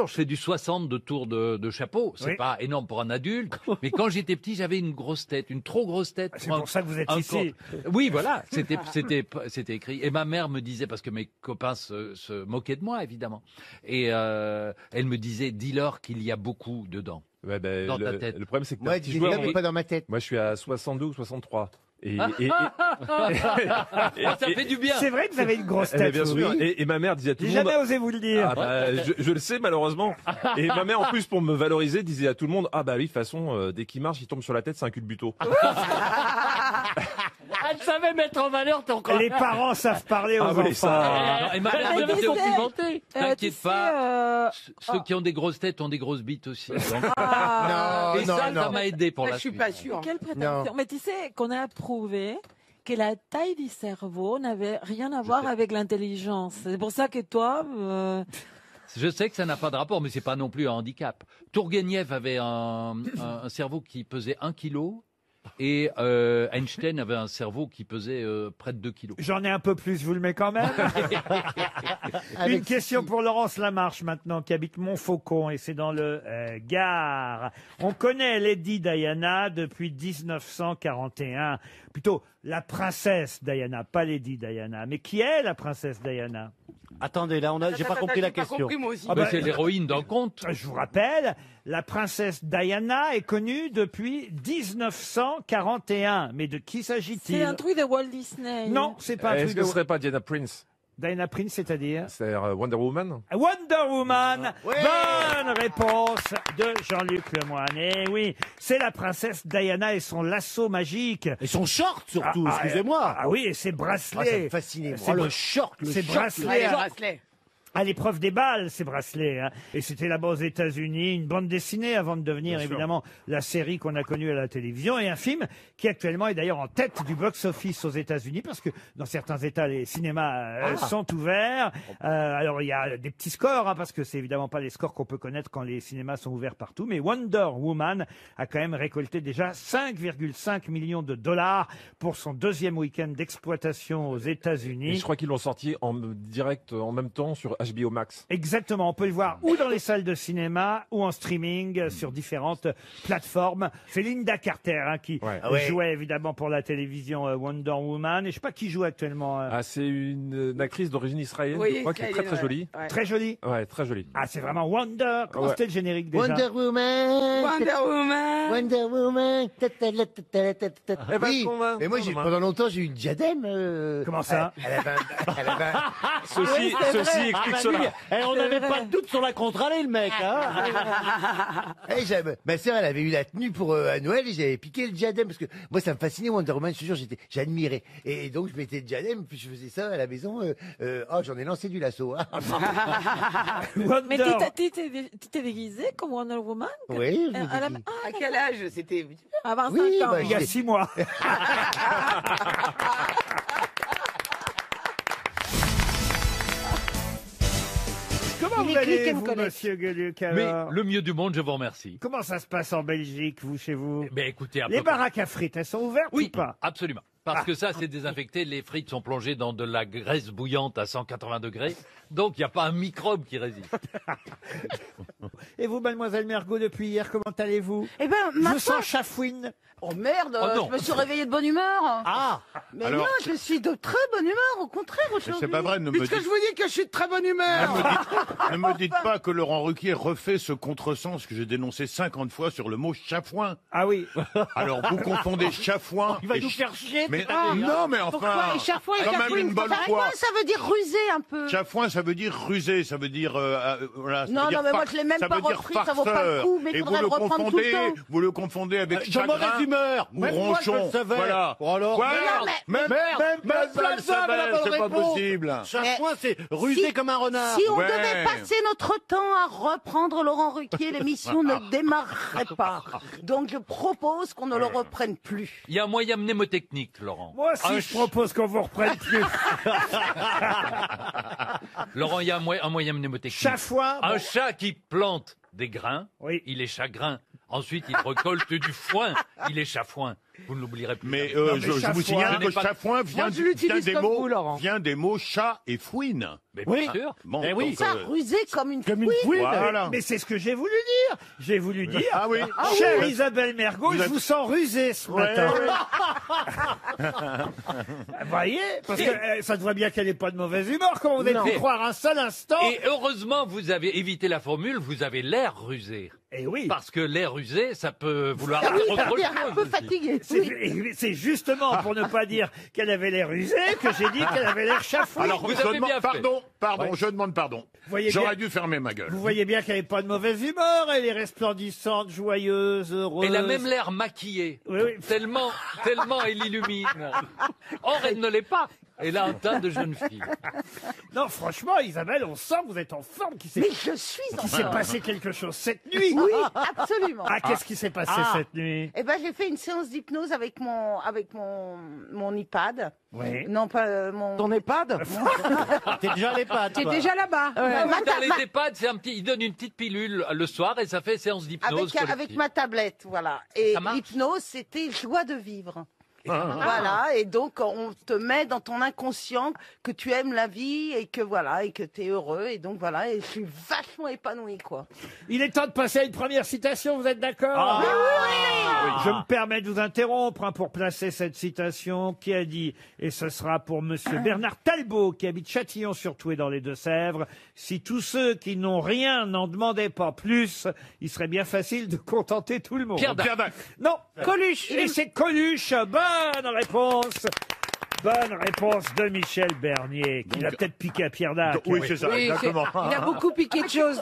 S8: fais du 60 de tours de chapeau. C'est
S1: Oui.
S8: pas énorme pour un adulte. Mais quand j'étais petit, j'avais une grosse tête, une trop grosse tête.
S1: C'est pour ça que vous êtes ici.
S8: Oui, voilà. C'était écrit. Et ma mère me disait, parce que mes copains se moquaient de moi, évidemment. Et elle me disait, dis-leur qu'il y a beaucoup dedans.
S9: Ouais,
S8: Dans ta tête.
S9: Le problème, c'est que
S13: Moi,
S9: t'es un petit
S13: dis-le,
S9: joueur.
S13: mais pas dans ma tête.
S9: Moi, je suis à 62 ou 63. Et
S8: Ça fait du bien.
S1: C'est vrai que vous avez une grosse
S9: Eh
S1: tête.
S9: bien sûr.
S1: oui.
S9: Et ma mère disait à tout
S1: J'ai
S9: le monde.
S1: jamais osé vous le dire.
S9: Ah bah, je le sais malheureusement. Et ma mère en plus pour me valoriser disait à tout le monde ah bah oui de toute façon dès qu'il marche il tombe sur la tête c'est un cul de buteau.
S11: Elle savait mettre en valeur ton corps.
S1: Les parents savent parler aux
S9: Ah oui,
S1: enfants.
S9: ça.
S8: Et ma mère
S10: Mais
S8: me disait,
S10: tu sais,
S8: complimenté. T'inquiète
S10: tu sais,
S8: pas, ceux qui ont des grosses têtes ont des grosses bites aussi. Donc,
S10: Ah.
S8: et ça m'a aidé pour la
S19: Je suis
S8: suite.
S19: pas sûre.
S10: Quelle prétention. Mais tu sais qu'on a prouvé que la taille du cerveau n'avait rien à voir avec l'intelligence. C'est pour ça que toi...
S8: Je sais que ça n'a pas de rapport, mais c'est pas non plus un handicap. Tourguenieff avait un cerveau qui pesait 1 kilo. Et Einstein avait un cerveau qui pesait près de 2 kilos.
S1: J'en ai un peu plus, je vous le mets quand même. Une question pour Laurence Lamarche maintenant, qui habite Montfaucon, et c'est dans le Gard. On connaît Lady Diana depuis 1941. Plutôt, la princesse Diana, pas Lady Diana. Mais qui est la princesse Diana?
S11: Attendez, là, j'ai pas compris la question.
S1: Ah bah,
S8: c'est l'héroïne d'un conte.
S1: Je vous rappelle, la princesse Diana est connue depuis 1941. Mais de qui s'agit-il?
S10: C'est un truc de Walt Disney.
S1: Non, c'est pas un
S9: Est-ce
S1: truc
S9: que
S1: de...
S9: ce serait pas Diana Prince?
S1: Diana Prince, c'est-à-dire
S9: C'est-à-dire Wonder Woman?
S1: Wonder Woman. Bonne réponse de Jean-Luc Lemoyne. Et oui, c'est la princesse Diana et son lasso magique.
S11: Et son short surtout, excusez-moi.
S1: Ah oui, et ses bracelets.
S13: Ah, ça me fascinait, moi.
S1: C'est
S11: le short,
S1: Ces bracelets. À l'épreuve des balles, ces bracelets. Hein. Et c'était là-bas aux États-Unis, une bande dessinée avant de devenir
S9: Bien sûr.
S1: évidemment la série qu'on a connue à la télévision, et un film qui actuellement est d'ailleurs en tête du box-office aux États-Unis, parce que dans certains États les cinémas sont ouverts. Alors il y a des petits scores, hein, parce que c'est évidemment pas les scores qu'on peut connaître quand les cinémas sont ouverts partout. Mais Wonder Woman a quand même récolté déjà 5,5 millions de dollars pour son deuxième week-end d'exploitation aux
S9: Et
S1: États-Unis.
S9: je crois qu'ils l'ont sorti en direct en même temps sur HBO Max.
S1: Exactement, on peut le voir ou dans les salles de cinéma ou en streaming sur différentes plateformes. C'est Linda Carter hein, qui jouait évidemment pour la télévision Wonder Woman. Et je sais pas qui joue actuellement.
S9: Ah, c'est une actrice d'origine israélienne,
S19: Oui,
S9: je crois, qui est très très jolie.
S19: Ouais.
S1: Très jolie.
S9: Ouais, très jolie.
S1: Ah, c'est vraiment Wonder. Comment
S9: Ouais.
S1: c'était le générique déjà?
S13: Wonder Woman.
S19: Wonder Woman.
S13: Wonder Woman.
S9: Eh ben,
S13: Oui,
S9: Thomas,
S13: mais moi, pendant longtemps, j'ai eu une diadème.
S1: Comment ça?
S13: Elle avait
S9: Ceci explique cela.
S11: On n'avait pas de doute sur la contre-allée, le mec. Hein.
S13: Ma sœur, elle avait eu la tenue pour à Noël et j'avais piqué le diadème parce que moi, ça me fascinait Wonder Woman. Je te jure, j'admirais. Et donc, je mettais le diadème, puis je faisais ça à la maison. J'en ai lancé du lasso. Hein.
S10: Mais tu t'es déguisé comme Wonder Woman?
S13: Oui, je me
S10: À
S13: déguise.
S19: À quel âge c'était?
S10: À 25
S13: Oui,
S10: ans.
S13: bah,
S1: Il y a 6 mois. Comment vous allez, vous, monsieur Gueluc,
S8: Mais
S1: alors
S8: le mieux du monde, je vous remercie.
S1: Comment ça se passe en Belgique, vous, chez vous?
S8: Ben écoutez,
S1: Les baraques à frites, elles sont ouvertes
S8: oui,
S1: ou pas?
S8: absolument. Parce que ça, c'est désinfecté. Les frites sont plongées dans de la graisse bouillante à 180 degrés. Donc, il n'y a pas un microbe qui résiste.
S1: Et vous, mademoiselle Mergot, depuis hier, comment allez-vous?
S4: Eh ben,
S1: Je
S4: ma
S1: vous
S4: foi-
S1: sens chafouine.
S4: Oh merde,
S8: Oh non.
S4: je me suis réveillée de bonne humeur.
S11: Ah,
S4: Mais
S20: alors-
S4: non, je suis de très bonne humeur, au contraire aujourd'hui.
S20: C'est pas vrai, ne me
S19: Puisque
S20: dites
S19: je vous dis que je suis de très bonne humeur.
S20: ne me dites pas que Laurent Ruquier refait ce contresens que j'ai dénoncé 50 fois sur le mot chafouin.
S1: Ah oui.
S20: Alors vous confondez chafouin
S11: il va
S20: et
S11: nous faire chier.
S20: Mais
S11: cette année, hein.
S20: non, mais
S19: Pourquoi
S20: enfin,
S19: Et chafouin et
S20: quand même
S19: chafouine,
S20: une bonne
S19: ça
S20: fois.
S4: Ça veut dire ruser un peu.
S20: Chafouin, ça veut dire rusé, ça veut dire voilà. ça
S4: Non,
S20: veut dire
S4: non, mais moi,
S20: far-
S4: je l'ai même
S20: ça
S4: pas
S20: veut dire
S4: repris, ça vaut pas le
S20: farceur.
S4: coup, mais
S20: Et
S4: faudrait
S20: vous
S4: le reprendre tout le temps.
S20: vous le confondez avec
S11: De
S20: chagrin
S11: mauvaise humeur.
S20: ou
S11: Même moi, je le
S20: ronchon.
S11: savais.
S20: Voilà.
S11: Oh, alors,
S20: Quoi
S11: merde.
S20: Même Plaza le savait, c'est pas possible.
S11: Chafouin, c'est rusé comme un renard.
S4: Si on
S20: Ouais.
S4: devait passer notre temps à reprendre Laurent Ruquier, l'émission ne démarrerait pas. Donc je propose qu'on ne le reprenne plus.
S8: Il y a un moyen mnémotechnique, Laurent.
S1: Moi aussi, je propose qu'on vous reprenne plus.
S8: Laurent, il y a un moyen mnémotechnique.
S1: Chafouin.
S8: Un
S1: bon.
S8: chat qui plante des grains,
S1: Oui.
S8: il est chagrin. Ensuite, il récolte du foin, il est chafouin. Vous ne l'oublierez plus.
S20: Mais
S1: mais
S20: je vous
S1: chafouin,
S20: signale
S8: ce
S20: que
S8: n'est pas-
S20: chafouin
S19: Moi, je l'utilise comme vous, Laurent.
S20: vient des mots chat et fouine.
S8: Mais
S11: Oui.
S8: bien sûr.
S20: Bon,
S11: Eh oui.
S20: donc,
S4: Ça, rusé comme une fouine.
S20: voilà.
S1: Mais c'est ce que j'ai voulu dire. J'ai voulu dire.
S20: Ah oui.
S1: Chère Isabelle Mergo,
S20: Vous
S1: je
S20: êtes-
S1: vous sens rusé ce matin. Vous voyez? Parce que ça te voit bien qu'elle n'est pas de mauvaise humeur. Comment vous avez pu
S8: Mais-
S1: croire un seul instant?
S8: Et heureusement, vous avez évité la formule, vous avez l'air rusé.
S1: Eh oui.
S8: Parce que l'air usé, ça peut vouloir
S4: Ah oui,
S8: dire autre
S4: ça veut dire un
S8: chose
S4: peu
S8: aussi.
S4: fatigué.
S1: C'est justement pour ne pas dire qu'elle avait l'air usée que j'ai dit qu'elle avait l'air chafouine.
S20: Alors, je demande pardon, je demande pardon.
S1: Voyez
S20: J'aurais
S1: bien-
S20: dû fermer ma gueule.
S1: Vous voyez bien qu'elle n'est pas de mauvaise humeur, elle est resplendissante, joyeuse, heureuse.
S8: Elle a même l'air maquillée.
S1: Oui, oui.
S8: Tellement elle illumine. Or, elle ne l'est pas. Elle a un teint de jeune fille.
S1: Non, franchement, Isabelle, on sent que vous êtes en forme.
S4: Mais je suis en
S1: Qu'il s'est
S4: forme.
S1: passé quelque chose cette nuit.
S4: Oui, absolument.
S1: Ah, qu'est-ce qui s'est passé cette nuit?
S4: Eh ben, j'ai fait une séance d'hypnose avec mon iPad.
S1: Oui.
S4: Non, pas mon.
S14: Ton EHPAD
S11: T'es déjà à l'EHPAD,
S19: T'es
S11: toi.
S19: déjà là-bas.
S8: Dans les EHPAD, il donne une petite pilule le soir et ça fait séance d'hypnose
S4: Avec
S8: collective.
S4: ma tablette, voilà. Et
S8: Ça marche
S4: l'hypnose, c'était joie de vivre. Voilà, et donc on te met dans ton inconscient que tu aimes la vie et que voilà, et que tu es heureux, et donc voilà, et je suis vachement épanouie, quoi.
S1: Il est temps de passer à une première citation, vous êtes d'accord?
S4: Ah. Oui.
S1: Je me permets de vous interrompre pour placer cette citation qui a dit, et ce sera pour monsieur Bernard Talbot qui habite Châtillon-sur-Toué dans les Deux-Sèvres, si tous ceux qui n'ont rien n'en demandaient pas plus, il serait bien facile de contenter tout le monde.
S8: Pierre Dac.
S1: Non.
S19: Coluche.
S1: Et c'est Coluche. Bonne réponse. Bonne réponse de Michel Bernier, qui l'a peut-être piqué à Pierre Dac.
S20: Oui, c'est ça, exactement.
S19: Il a beaucoup piqué de choses.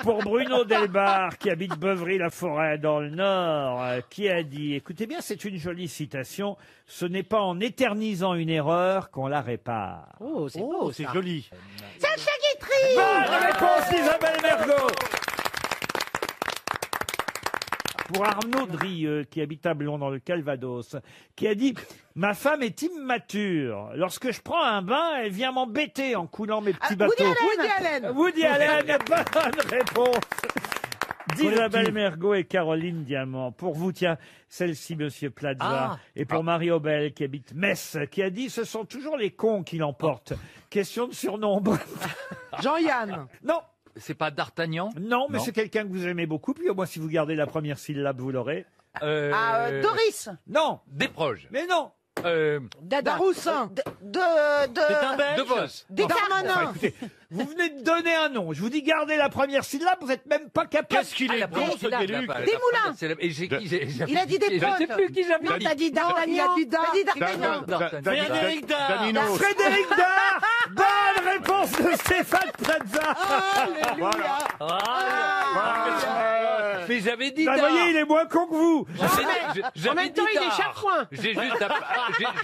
S1: Pour Bruno Delbar, qui habite Beuvry-la-Forêt dans le Nord, qui a dit, écoutez bien, c'est une jolie citation, ce n'est pas en éternisant une erreur qu'on la répare.
S11: Oh, c'est beau, c'est joli.
S4: Sacha Guitry.
S1: Bonne réponse d'Isabelle Mergo. Pour Arnaud Drieux, qui habite à Blon dans le Calvados, qui a dit « Ma femme est immature. Lorsque je prends un bain, elle vient m'embêter en coulant mes petits bateaux. »
S19: Woody Allen.
S1: Woody Allen, bonne réponse d'Isabelle Mergo et Caroline Diamant. Pour vous, tiens, celle-ci, Monsieur Plaza, et pour Marie Aubel, qui habite Metz, qui a dit « Ce sont toujours les cons qui l'emportent. Question de surnombre. »
S14: Jean-Yann.
S1: Non.
S8: C'est pas D'Artagnan?
S1: Non, mais c'est quelqu'un que vous aimez beaucoup. Puis au moins, si vous gardez la première syllabe, vous l'aurez.
S4: Doris.
S1: Non.
S8: Desproges.
S1: Mais non.
S14: Daroussin.
S4: C'est
S11: un Belge.
S8: De Vos.
S1: Enfin, écoutez, vous venez de donner un nom. Je vous dis gardez la première syllabe, vous n'êtes même pas capable.
S11: Qu'est-ce qu'il est con, ce Gueluc.
S4: Desmoulins.
S8: Et j'ai qui j'ai-
S4: Il a dit des
S8: Je sais
S4: potes.
S8: plus qui j'avais
S19: Non,
S8: dit.
S19: t'as dit D'Artagnan.
S4: T'as dit D'Artagnan.
S11: Frédéric Dard.
S20: Daninos.
S1: Frédéric Dard. Bonne réponse de Stéphane Plaza.
S8: Mais j'avais dit
S1: Bah,
S8: Dard.
S1: voyez, il est moins con que vous.
S8: J'avais
S19: En même
S8: dit
S19: temps, il est
S8: Dard.
S19: chafouin.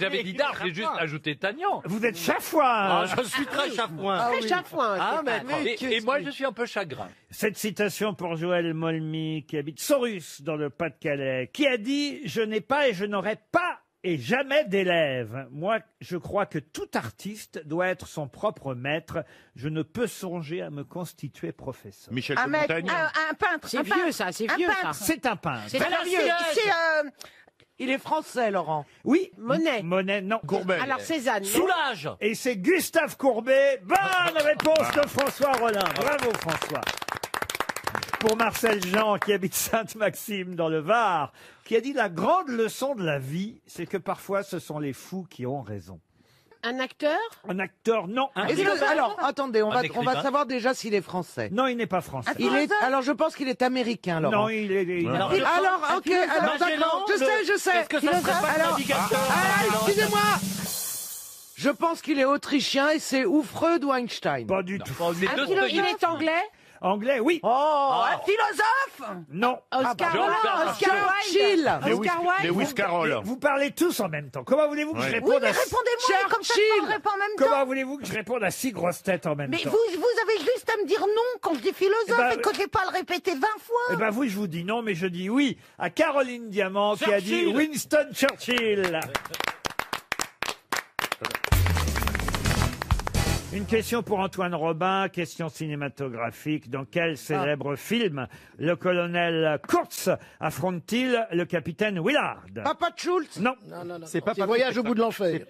S8: J'avais dit Dard, j'ai juste ajouté Tagnan.
S1: Vous êtes chafouin.
S11: Ah, je suis très chafouin.
S19: Très chafouin.
S8: Ah,
S19: Stéphane.
S8: et moi, je suis un peu chagrin.
S1: Cette citation pour Joël Molmy, qui habite Saurus, dans le Pas-de-Calais, qui a dit « Je n'ai pas et je n'aurai pas et jamais d'élèves. Moi, je crois que tout artiste doit être son propre maître. Je ne peux songer à me constituer professeur. »
S20: Michel
S4: Un mec,
S20: Montagne.
S4: un peintre.
S19: C'est
S4: un
S19: vieux,
S4: peintre.
S19: ça, c'est
S4: Un
S19: vieux,
S4: peintre.
S19: ça.
S1: C'est un peintre.
S19: C'est
S4: Alors,
S19: vieux.
S14: Il est français, Laurent.
S1: Oui.
S19: Monet.
S1: Monet, non.
S20: Courbet.
S19: Alors Cézanne. non.
S8: Soulage.
S1: Et c'est Gustave Courbet. Bonne réponse de François Rollin. Bravo François. Pour Marcel Jean, qui habite Sainte-Maxime dans le Var, qui a dit la grande leçon de la vie, c'est que parfois ce sont les fous qui ont raison.
S19: Un acteur.
S1: Un acteur, non.
S14: Alors, attendez, on va
S8: écrivain.
S14: savoir déjà s'il est français.
S1: Non, il n'est pas français.
S14: Alors, je pense qu'il est américain, Laurent.
S1: Non, il est.
S14: Alors, ok, alors d'accord, je sais.
S11: Est-ce que ça serait pas
S14: Alors,
S11: navigateur
S14: excusez-moi. Je pense qu'il est autrichien et c'est Freud ou Einstein.
S1: Pas du tout.
S19: Il est anglais.
S1: Anglais, oui.
S14: Oh, un philosophe.
S1: Non.
S19: Oscar
S14: Churchill.
S20: Lewis Carroll.
S1: Vous parlez tous en même temps. Comment voulez-vous que je
S20: Ouais.
S1: réponde
S4: Oui, mais
S1: à...
S4: répondez-moi, comme ça je parlerai pas en même temps.
S1: Comment voulez-vous que je réponde à 6 grosses têtes en même
S4: Mais
S1: temps?
S4: vous avez juste à me dire non quand je dis philosophe
S1: Eh ben,
S4: et que j'ai pas à le répéter 20 fois.
S1: Eh ben oui, je vous dis non, mais je dis oui à Caroline Diamant qui a dit
S11: Churchill.
S1: Winston Churchill. Une question pour Antoine Robin, question cinématographique. Dans quel célèbre film le colonel Kurtz affronte-t-il le capitaine Willard?
S14: Papa Schultz.
S1: Non,
S12: C'est pas Voyage au bout de l'enfer.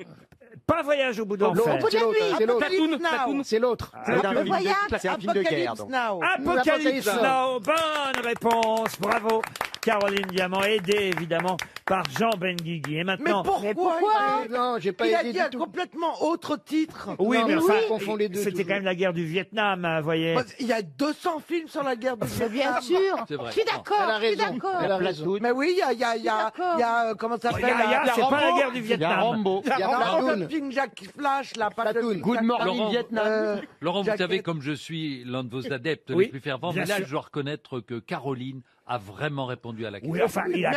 S1: pas Voyage au bout de l'enfer.
S4: Au bout de la nuit.
S12: C'est l'autre.
S14: Now.
S12: C'est l'autre.
S4: Voyage.
S15: C'est un film de guerre.
S14: Apocalypse
S15: donc.
S14: Now.
S1: Apocalypse
S12: Apocalypse
S1: Now, bonne réponse, bravo. Caroline Diamant, aidée évidemment par Jean Benguigui. Et
S14: Mais
S1: maintenant,
S14: pourquoi
S12: Non, j'ai pas
S14: Il a
S12: aidé
S14: dit
S12: du
S14: un
S12: tout.
S14: complètement autre titre.
S1: oui,
S12: Non,
S1: mais
S12: mais
S1: enfin,
S12: on confond les deux
S1: c'était
S12: toujours.
S1: quand même la guerre du Vietnam, vous voyez.
S14: Il y a 200 films sur la guerre du Vietnam.
S4: Bien sûr.
S8: C'est vrai.
S4: Je suis d'accord.
S12: Elle a
S4: Je suis
S12: raison.
S4: d'accord.
S12: Elle a raison.
S14: Mais oui, il y a comment ça s'appelle
S1: C'est pas la guerre du
S20: Il y a
S1: Vietnam.
S20: Rambo.
S12: Il y a
S14: Non,
S12: Platoon.
S14: le film Jack Flash, là, pas le
S12: Platoon.
S14: film
S15: Good
S14: Jack
S15: morning,
S14: Flash.
S15: Vietnam.
S8: Laurent, vous
S14: Jacket.
S8: savez, comme je suis l'un de vos adeptes
S1: Oui,
S8: les plus fervents,
S1: bien
S8: mais là,
S1: sûr.
S8: je dois reconnaître que Caroline a vraiment répondu à la question.
S1: Oui, enfin,
S4: Elle n'a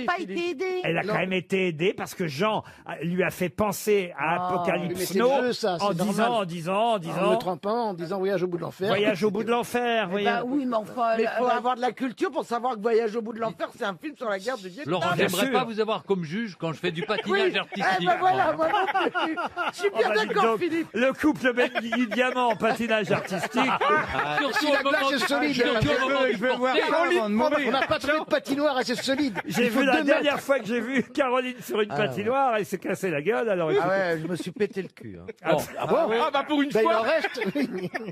S4: pas été aidée.
S1: Elle a quand même été aidée parce que Jean lui a fait penser à
S12: Mais
S1: Apocalypse
S12: c'est le
S1: Now
S12: jeu, ça, c'est
S1: en
S12: normal.
S1: disant,
S12: En me trompant, en disant voyage au bout de l'enfer.
S1: Voyage au bout de l'enfer.
S4: Eh
S1: voyez.
S4: ben oui, mais enfin.
S14: Mais il faut avoir de la culture pour savoir que Voyage au bout de l'enfer, c'est un film sur la guerre du Vietnam.
S8: Laurent,
S1: bien
S8: j'aimerais
S1: sûr.
S8: pas vous avoir comme juge quand je fais du patinage
S14: Oui.
S8: artistique.
S14: Eh ben voilà, moi non plus. Je suis
S1: Oh,
S14: bien
S1: bah, dites
S14: d'accord,
S1: donc,
S14: Philippe.
S1: le couple Benguigui Diamant en patinage artistique.
S8: Surtout
S12: Si
S8: au
S12: la
S8: moment
S12: glace est
S8: du-
S12: solide,
S8: surtout au moment du
S16: je veux voir
S8: porter.
S16: ça avant de
S12: On
S16: mourir.
S12: n'a pas trouvé de patinoire assez solide.
S1: J'ai
S12: Il faut
S1: vu la
S12: 2
S1: dernière
S12: mètres.
S1: fois que j'ai vu Caroline sur une patinoire, elle s'est cassée la gueule. Alors,
S14: Ah ouais, je me suis pété le cul. hein.
S1: Ah,
S15: Ah bah pour une
S12: Ben, il en
S15: fois.
S12: reste.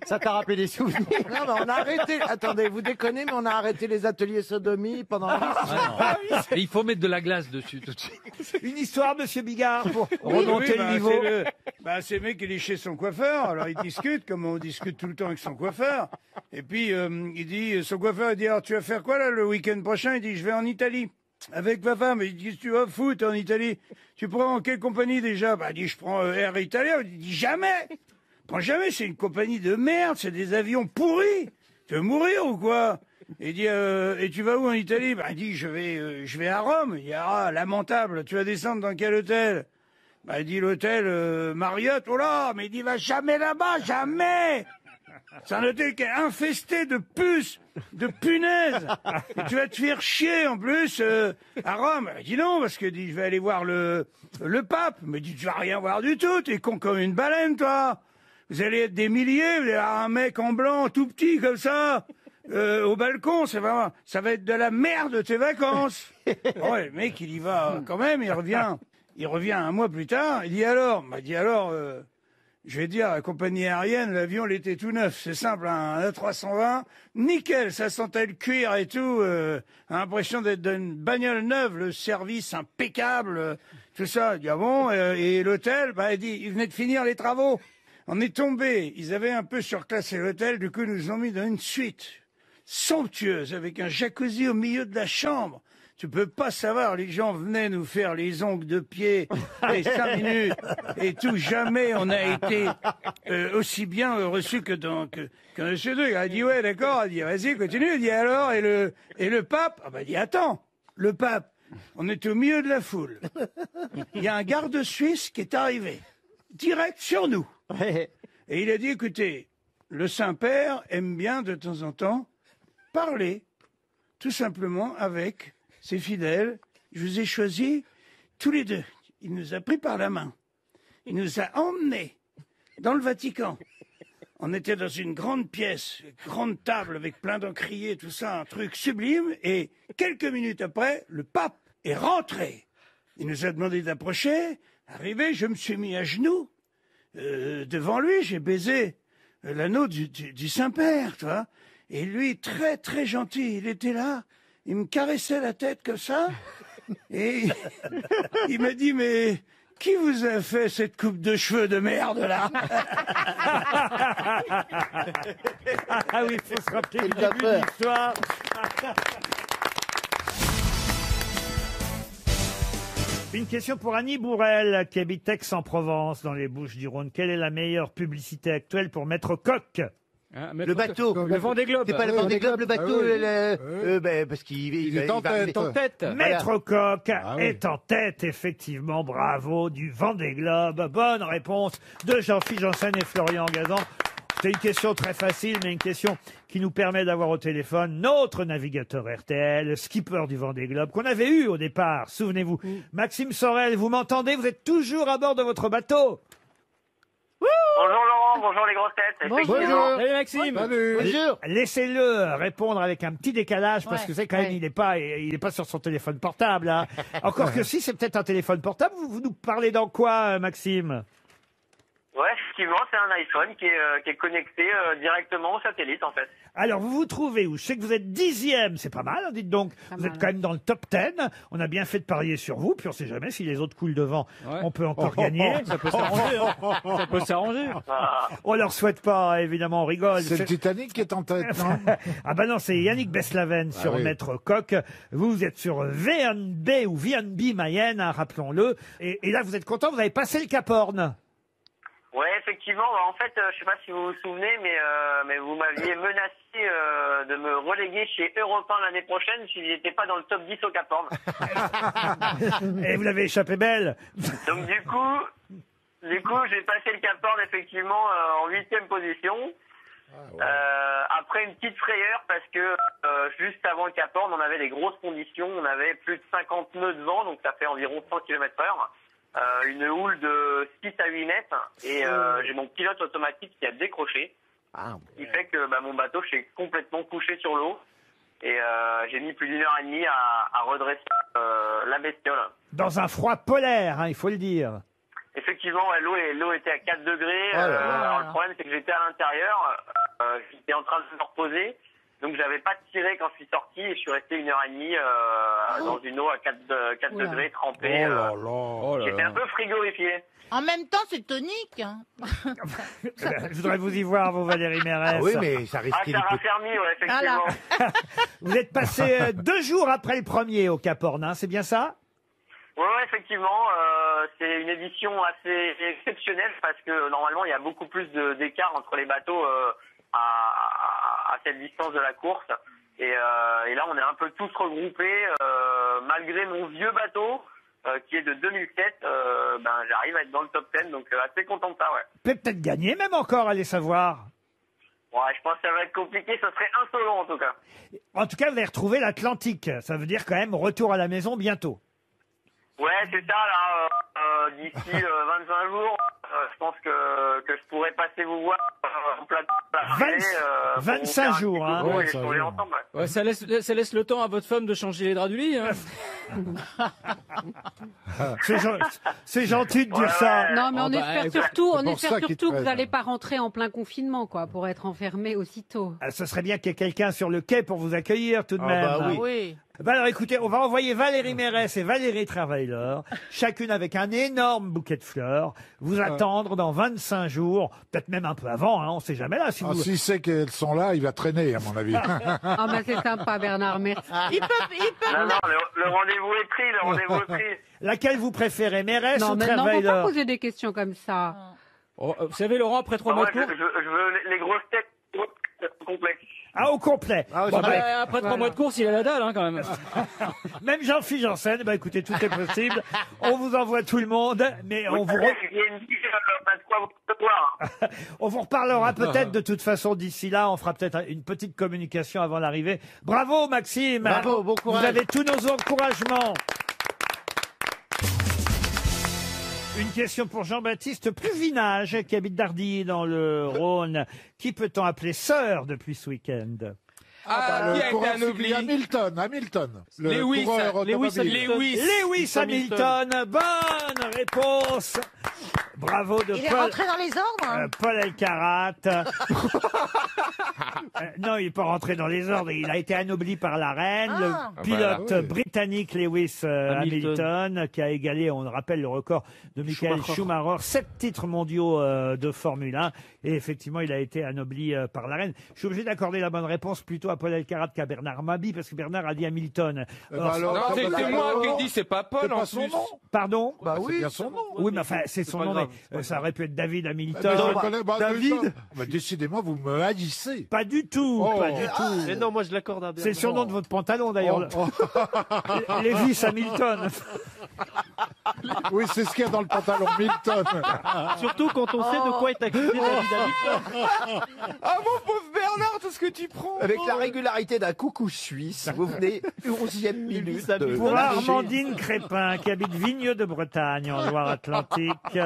S15: Ça t'a rappelé des souvenirs.
S14: Non, mais on a arrêté. Attendez, vous déconnez, mais on a arrêté les ateliers sodomie pendant.
S8: Et il faut mettre de la glace dessus tout de suite.
S1: une histoire, Monsieur Bigard, pour
S16: Oui,
S1: remonter
S16: bah,
S1: le niveau.
S16: C'est le mec, il est chez son coiffeur, alors il discute, comme on discute tout le temps avec son coiffeur. Et puis, il dit, son coiffeur, il dit, alors tu vas faire quoi là le week-end prochain? Il dit, je vais en Italie. Avec ma femme, il dit, tu vas foot en Italie. Tu prends en quelle compagnie déjà? Bah, il dit, je prends Air Italia. Il dit, jamais! Prends jamais, c'est une compagnie de merde, c'est des avions pourris. Tu veux mourir ou quoi? Il dit, et tu vas où en Italie? Bah, il dit, je vais à Rome. Il dit, ah, lamentable, tu vas descendre dans quel hôtel? Bah, il dit, l'hôtel Marriott. Oh là, mais il dit, va jamais là-bas, jamais! C'est un hôtel qui est infesté de puces, de punaises. Et tu vas te faire chier en plus à Rome. Il dit non, parce que dit, je vais aller voir le pape. Mais il dit, tu vas rien voir du tout, t'es con comme une baleine, toi. Vous allez être des milliers, vous allez avoir un mec en blanc, tout petit comme ça, au balcon. Ça va être de la merde tes vacances. Ouais, le mec, il y va quand même, il revient un mois plus tard. Il dit alors, je vais dire, la compagnie aérienne, l'avion, il était tout neuf. C'est simple, un A320, nickel, ça sentait le cuir et tout. L'impression d'être d'une bagnole neuve, le service impeccable, tout ça. Il dit, ah bon, et l'hôtel, bah, il dit, ils venaient de finir les travaux. On est tombé, ils avaient un peu surclassé l'hôtel, du coup, ils nous ont mis dans une suite somptueuse, avec un jacuzzi au milieu de la chambre. Tu peux pas savoir, les gens venaient nous faire les ongles de pied, les 5 minutes, et tout, jamais on a été aussi bien reçu que chez eux. Il a dit, ouais, d'accord, il a dit, vas-y, continue, il dit, alors, et le pape? Ah bah, il dit, attends, le pape, on était au milieu de la foule. Il y a un garde suisse qui est arrivé, direct sur nous. Et il a dit, écoutez, le Saint-Père aime bien de temps en temps parler, tout simplement, avec ses fidèles. Je vous ai choisis tous les deux. Il nous a pris par la main. Il nous a emmenés dans le Vatican. On était dans une grande pièce, grande table avec plein d'encriers, tout ça, un truc sublime. Et quelques minutes après, le pape est rentré. Il nous a demandé d'approcher. Arrivé, je me suis mis à genoux. Devant lui, j'ai baisé l'anneau du Saint-Père, tu vois. Et lui, très, très gentil, il était là. Il me caressait la tête comme ça. Et il m'a dit, mais qui vous a fait cette coupe de cheveux de merde, là?
S1: Ah oui, il faut se rappeler le début de l'histoire. Une question pour Annie Bourrel, qui habite Aix-en-Provence, dans les Bouches-du-Rhône. Quelle est la meilleure publicité actuelle pour Maître Coq?
S13: Le bateau.
S15: Le Vendée Globe.
S13: C'est pas le Vendée Globe, le bateau, parce qu'il
S15: est en tête.
S1: Maître Coq est en tête, effectivement. Bravo, du Vendée Globe. Bonne réponse de Jean-Philippe Janssen et Florian Gazan. C'est une question très facile, mais une question qui nous permet d'avoir au téléphone notre navigateur RTL, skipper du Vendée Globe, qu'on avait eu au départ, souvenez-vous. Maxime Sorel, vous m'entendez? Vous êtes toujours à bord de votre bateau?
S17: Bonjour Laurent, bonjour les grosses têtes. Effectivement.
S15: Salut Maxime.
S12: Bonjour.
S1: Laissez-le répondre avec un petit décalage, parce que c'est quand même,
S4: ouais.
S1: il est pas sur son téléphone portable, hein. Encore que si, c'est peut-être un téléphone portable. Vous nous parlez dans quoi, Maxime?
S17: Ouais, effectivement, c'est un iPhone qui est connecté directement au satellite en fait.
S1: Alors, vous vous trouvez où? Je sais que vous êtes 10e, c'est pas mal, hein, dites donc. Vous êtes quand même dans le top 10. On a bien fait de parier sur vous, puis on sait jamais si les autres coulent devant, on peut encore gagner.
S7: Ça peut s'arranger. Ça peut s'arranger.
S1: On leur souhaite pas, évidemment, on rigole.
S3: C'est le Titanic qui est en tête, non?
S1: Ah bah non, c'est Yannick Beslaven sur
S3: oui.
S1: Maître Coq. Vous êtes sur VNB ou VNB Mayenne, hein, rappelons-le. Et là, vous êtes content, vous avez passé le Cap Horn.
S17: Ouais, effectivement. En fait, je sais pas si vous vous souvenez, mais vous m'aviez menacé de me reléguer chez Europe 1 l'année prochaine si j'étais pas dans le top 10 au Cap Horn.
S1: Et vous l'avez échappé belle.
S17: Donc du coup, j'ai passé le Cap Horn effectivement en 8e position. Après une petite frayeur parce que juste avant le Cap Horn, on avait des grosses conditions. On avait plus de 50 nœuds de vent, donc ça fait environ 100 km/h. Une houle de 6 à 8 mètres et j'ai mon pilote automatique qui a décroché. Ce qui fait que mon bateau s'est complètement couché sur l'eau et j'ai mis plus d'1 heure et demie à redresser la bestiole.
S1: Dans un froid polaire, hein, il faut le dire.
S17: Effectivement, ouais, l'eau était à 4 degrés. Alors le problème, c'est que j'étais à l'intérieur. J'étais en train de me reposer. Donc j'avais pas tiré quand je suis sorti et je suis resté 1 heure et demie dans une eau à 4 degrés trempée. J'étais un peu frigorifié.
S21: En même temps, c'est tonique. Hein.
S1: Je voudrais vous y voir, vous, Valérie Mérès.
S13: Ah oui, mais ça risque
S17: ça a raffermi, ouais, effectivement.
S21: Voilà.
S1: Vous êtes passé 2 jours après le premier au Cap Horn, hein, c'est bien ça?
S17: Ouais, effectivement. C'est une édition assez exceptionnelle parce que normalement, il y a beaucoup plus d'écart entre les bateaux à cette distance de la course. Et là, on est un peu tous regroupés. Malgré mon vieux bateau, qui est de 2007, j'arrive à être dans le top 10, donc assez content de ça, ouais.
S1: Peut-être gagner même encore, allez savoir.
S17: Ouais, je pense que ça va être compliqué, ça serait insolent en tout cas.
S1: En tout cas, vous allez retrouver l'Atlantique. Ça veut dire quand même retour à la maison bientôt.
S17: Ouais, c'est ça, là, d'ici 25 jours, je pense que je pourrais passer vous voir en plateau.
S1: 25 jours, hein.
S17: Ouais, ensemble, ouais.
S7: Ouais, ça laisse le temps à votre femme de changer les draps du lit. Hein.
S1: C'est gentil de dire ça.
S19: Non, mais on espère surtout, que vous
S1: n'allez
S19: n'allez pas rentrer en plein confinement, quoi, pour être enfermé aussitôt.
S1: Ce serait bien qu'il y ait quelqu'un sur le quai pour vous accueillir tout de même.
S19: bah oui.
S1: Alors écoutez, on va envoyer Valérie Mérès et Valérie Travailleur, chacune avec un énorme bouquet de fleurs, vous attendre dans 25 jours, peut-être même un peu avant, hein, on sait jamais là.
S3: Si c'est qu'elles sont là, il va traîner, à mon avis.
S19: Ah, bah c'est sympa, Bernard, merci.
S21: Ils peuvent.
S17: Non, le rendez-vous est pris,
S1: Laquelle vous préférez, Mérès
S19: Non,
S1: ou
S19: mais non, faut pas
S1: Travailleur?
S19: poser des questions comme ça.
S7: Oh, vous savez, Laurent, après 3 mois de cours...
S17: Je veux les grosses têtes complexes.
S1: Ah, au complet.
S7: Après 3 mois de course, il a la dalle, hein, quand même.
S1: Même Jean-Philippe Janssen, écoutez, tout est possible. On vous envoie tout le monde, mais on vous... On vous reparlera peut-être de toute façon d'ici là. On fera peut-être une petite communication avant l'arrivée. Bravo, Maxime.
S12: Bravo, bon courage.
S1: Vous avez tous nos encouragements. Une question pour Jean-Baptiste Pluvinage, qui habite Dardilly dans le Rhône. Qui peut-on appeler sœur depuis ce week-end?
S3: Qui a été anobli? Hamilton. Le coureur automobile.
S1: Lewis Hamilton. Bonne réponse. Bravo de
S4: Il est
S1: Paul.
S4: rentré dans les ordres
S1: Paul Elkarat. Non, il n'est pas rentré dans les ordres. Il a été anobli par la reine, le pilote britannique Lewis Hamilton, qui a égalé, on le rappelle, le record de Michael Schumacher, 7 titres mondiaux de Formule 1. Et effectivement, il a été anobli par la reine. Je suis obligé d'accorder la bonne réponse plutôt à Paul Elkarat qu'à Bernard Mabie, parce que Bernard a dit Hamilton.
S18: Non, c'était moi qui ai dit, c'est pas Paul en plus.
S1: Pardon?
S3: Bah oui, c'est bien son nom.
S1: Oui, mais enfin, c'est son nom. Ça aurait pu être David Hamilton.
S3: David décidément, vous me haïssez.
S1: Pas du tout, pas du tout.
S2: Mais non, moi je l'accorde à Bernard.
S1: C'est le surnom de votre pantalon d'ailleurs. Lewis Hamilton.
S3: Oui, c'est ce qu'il y a dans le pantalon Milton.
S2: Surtout quand on sait de quoi est accusé David Hamilton.
S18: Ah mon pauvre Bernard, tout ce que tu prends.
S5: Avec la régularité d'un coucou suisse, vous venez 11e minute.
S1: Pour Armandine Crépin, qui habite Vigneux de Bretagne, en Loire-Atlantique.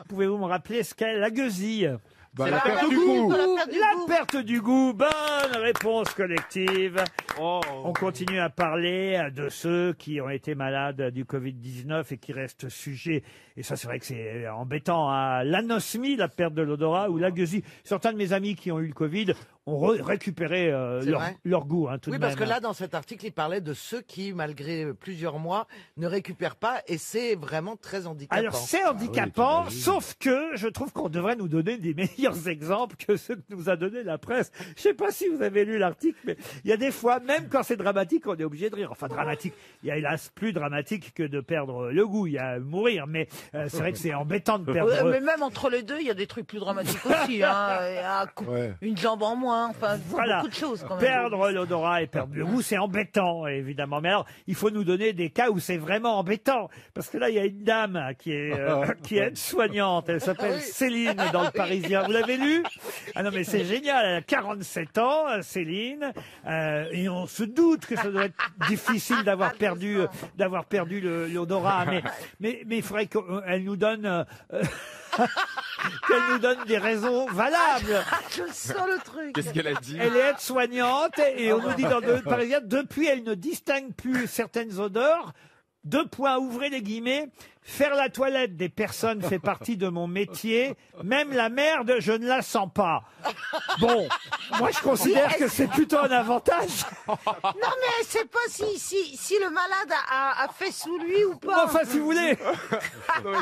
S1: Pouvez-vous me rappeler ce qu'est la gueusille?
S3: La perte du goût.
S1: La perte du goût. Bonne réponse collective. On continue à parler de ceux qui ont été malades du Covid-19 et qui restent sujets. Et ça, c'est vrai que c'est embêtant. L'anosmie, la perte de l'odorat, ou la gueusie. Certains de mes amis qui ont eu le Covid récupéré
S14: C'est vrai
S1: leur goût, hein, tout
S14: Oui,
S1: de
S14: parce
S1: même.
S14: que là, dans cet article, il parlait de ceux qui, malgré plusieurs mois, ne récupèrent pas, et c'est vraiment très handicapant.
S1: Alors c'est handicapant, sauf que je trouve qu'on devrait nous donner des meilleurs exemples que ceux que nous a donné la presse. Je sais pas si vous avez lu l'article, mais il y a des fois, même quand c'est dramatique, on est obligé de rire. Enfin dramatique, il y a hélas plus dramatique que de perdre le goût, il y a mourir, mais c'est vrai que c'est embêtant de perdre.
S4: Mais même entre les deux, il y a des trucs plus dramatiques aussi. Hein. Il y a une jambe en moins, enfin
S1: Voilà.
S4: beaucoup de choses quand même.
S1: Perdre l'odorat et perdre le goût, c'est embêtant, évidemment. Mais alors, il faut nous donner des cas où c'est vraiment embêtant. Parce que là, il y a une dame qui est aide-soignante. Elle s'appelle Céline dans le Parisien. Vous l'avez lu? Ah non, mais c'est génial. Elle a 47 ans, Céline. Et on se doute que ça doit être difficile d'avoir perdu l'odorat. Mais il faudrait qu'elle nous donne... qu'elle nous donne des raisons valables.
S4: Je sens le truc.
S18: Qu'est-ce qu'elle a dit?
S1: Elle est aide-soignante et on nous dit dans le Parisien, depuis elle ne distingue plus certaines odeurs. 2 points, ouvrez les guillemets. Faire la toilette des personnes fait partie de mon métier. Même la merde, je ne la sens pas. Bon, moi je considère que c'est plutôt un avantage.
S4: Non mais elle sait pas si le malade a fait sous lui ou pas.
S1: Enfin, si vous voulez.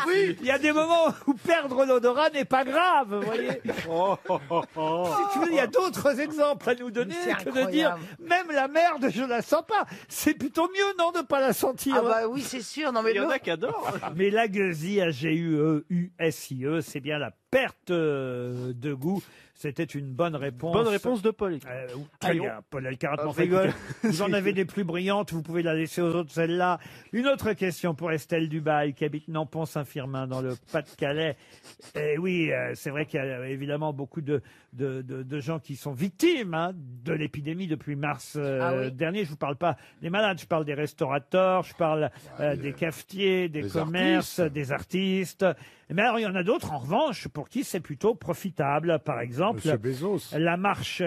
S1: Oui, il y a des moments où perdre l'odorat n'est pas grave, vous voyez. Si tu veux, il y a d'autres exemples à nous donner que de dire même la merde, je la sens pas. C'est plutôt mieux, non, de pas la sentir.
S4: Ah bah oui, c'est sûr. Non mais
S2: Il y en a
S4: l'autre-
S2: qui adorent.
S1: Mais l'agueusie, A-G-U-E-U-S-I-E, c'est bien la perte de goût. C'était une bonne réponse.
S2: Bonne réponse de Paul.
S1: Très bien, Paul Elkarat.
S2: Ah,
S1: m'en fait
S2: rigole.
S1: écouter. Vous en avez des plus brillantes, vous pouvez la laisser aux autres, celle-là. Une autre question pour Estelle Dubail, qui habite Nampont-Saint-Firmin, dans le Pas-de-Calais. Et oui, c'est vrai qu'il y a évidemment beaucoup de gens qui sont victimes de l'épidémie depuis mars dernier. Je vous parle pas des malades, je parle des restaurateurs, je parle des cafetiers, des commerces, des artistes. Mais alors, il y en a d'autres, en revanche, pour qui c'est plutôt profitable. Par exemple,
S3: Monsieur Bezos.
S1: la marche...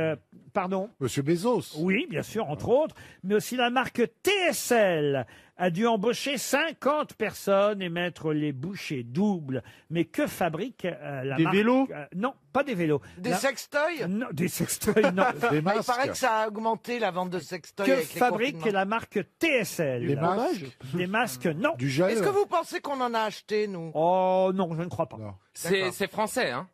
S1: pardon?
S3: Monsieur Bezos.
S1: Oui, bien sûr, entre autres. Mais aussi la marque TSL a dû embaucher 50 personnes et mettre les bouchées doubles. Mais que fabrique la
S2: Des
S1: marque
S2: vélos
S1: Non, pas des vélos.
S14: Des sextoys?
S1: Non, des sextoys, non.
S3: Des
S14: Il
S3: masques.
S14: paraît que ça a augmenté la vente de sextoys
S1: Que
S14: avec les
S1: fabrique
S14: confinements.
S1: la marque TSL?
S3: Des masques.
S1: Des masques, non.
S3: Du gel.
S14: Est-ce que vous pensez qu'on en a acheté, nous?
S1: Oh non, je ne crois pas.
S18: C'est français, hein?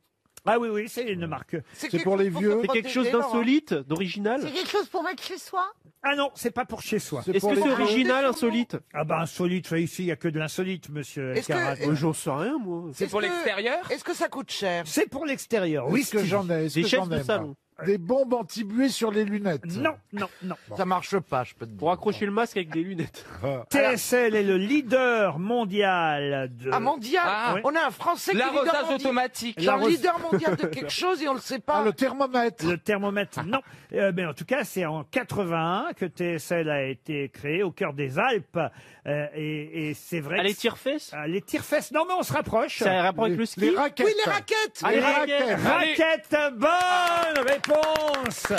S1: Ah oui, oui, c'est une marque.
S3: C'est pour les vieux.
S2: C'est quelque chose
S14: protéger,
S2: d'insolite, d'original.
S4: C'est quelque chose pour mettre chez soi.
S1: Ah non, c'est pas pour chez soi.
S2: Est-ce
S3: pour
S2: que
S3: les
S2: c'est
S3: vieux.
S2: original, insolite?
S1: Ah ben insolite, ici, il n'y a que de l'insolite, monsieur
S14: Est-ce que-
S1: Elkarat.
S2: J'en sais rien, moi.
S18: C'est pour l'extérieur?
S14: Est-ce que ça coûte cher?
S1: C'est pour l'extérieur, oui.
S3: Oui, ce que
S1: Stevie.
S3: j'en ai. Est-ce
S2: Des
S3: que
S2: chaises
S3: j'en
S2: de
S3: aime
S2: salon.
S3: Des bombes anti-buée sur les lunettes.
S1: Non, non, non.
S14: Ça marche pas, je peux te dire.
S2: Pour accrocher le masque avec des lunettes.
S1: TSL est le leader mondial de...
S14: Ah, mondial.
S18: Ah,
S1: oui.
S14: On a un Français qui est leader
S18: L'arrosage
S14: mondial.
S18: automatique.
S14: Genre leader mondial de quelque chose et on le sait pas.
S3: Ah, le thermomètre.
S1: Le thermomètre, non. Mais en tout cas, c'est en 81 que TSL a été créé au cœur des Alpes. Et c'est vrai.
S2: Ah, les
S1: que-
S2: tire-fesses?
S1: Les tire-fesses. Non, mais on se rapproche.
S2: Ça a un rapport avec le ski?
S3: Les raquettes.
S14: Oui, les raquettes.
S2: Ah, les raquettes.
S1: Raquette, bonne réponse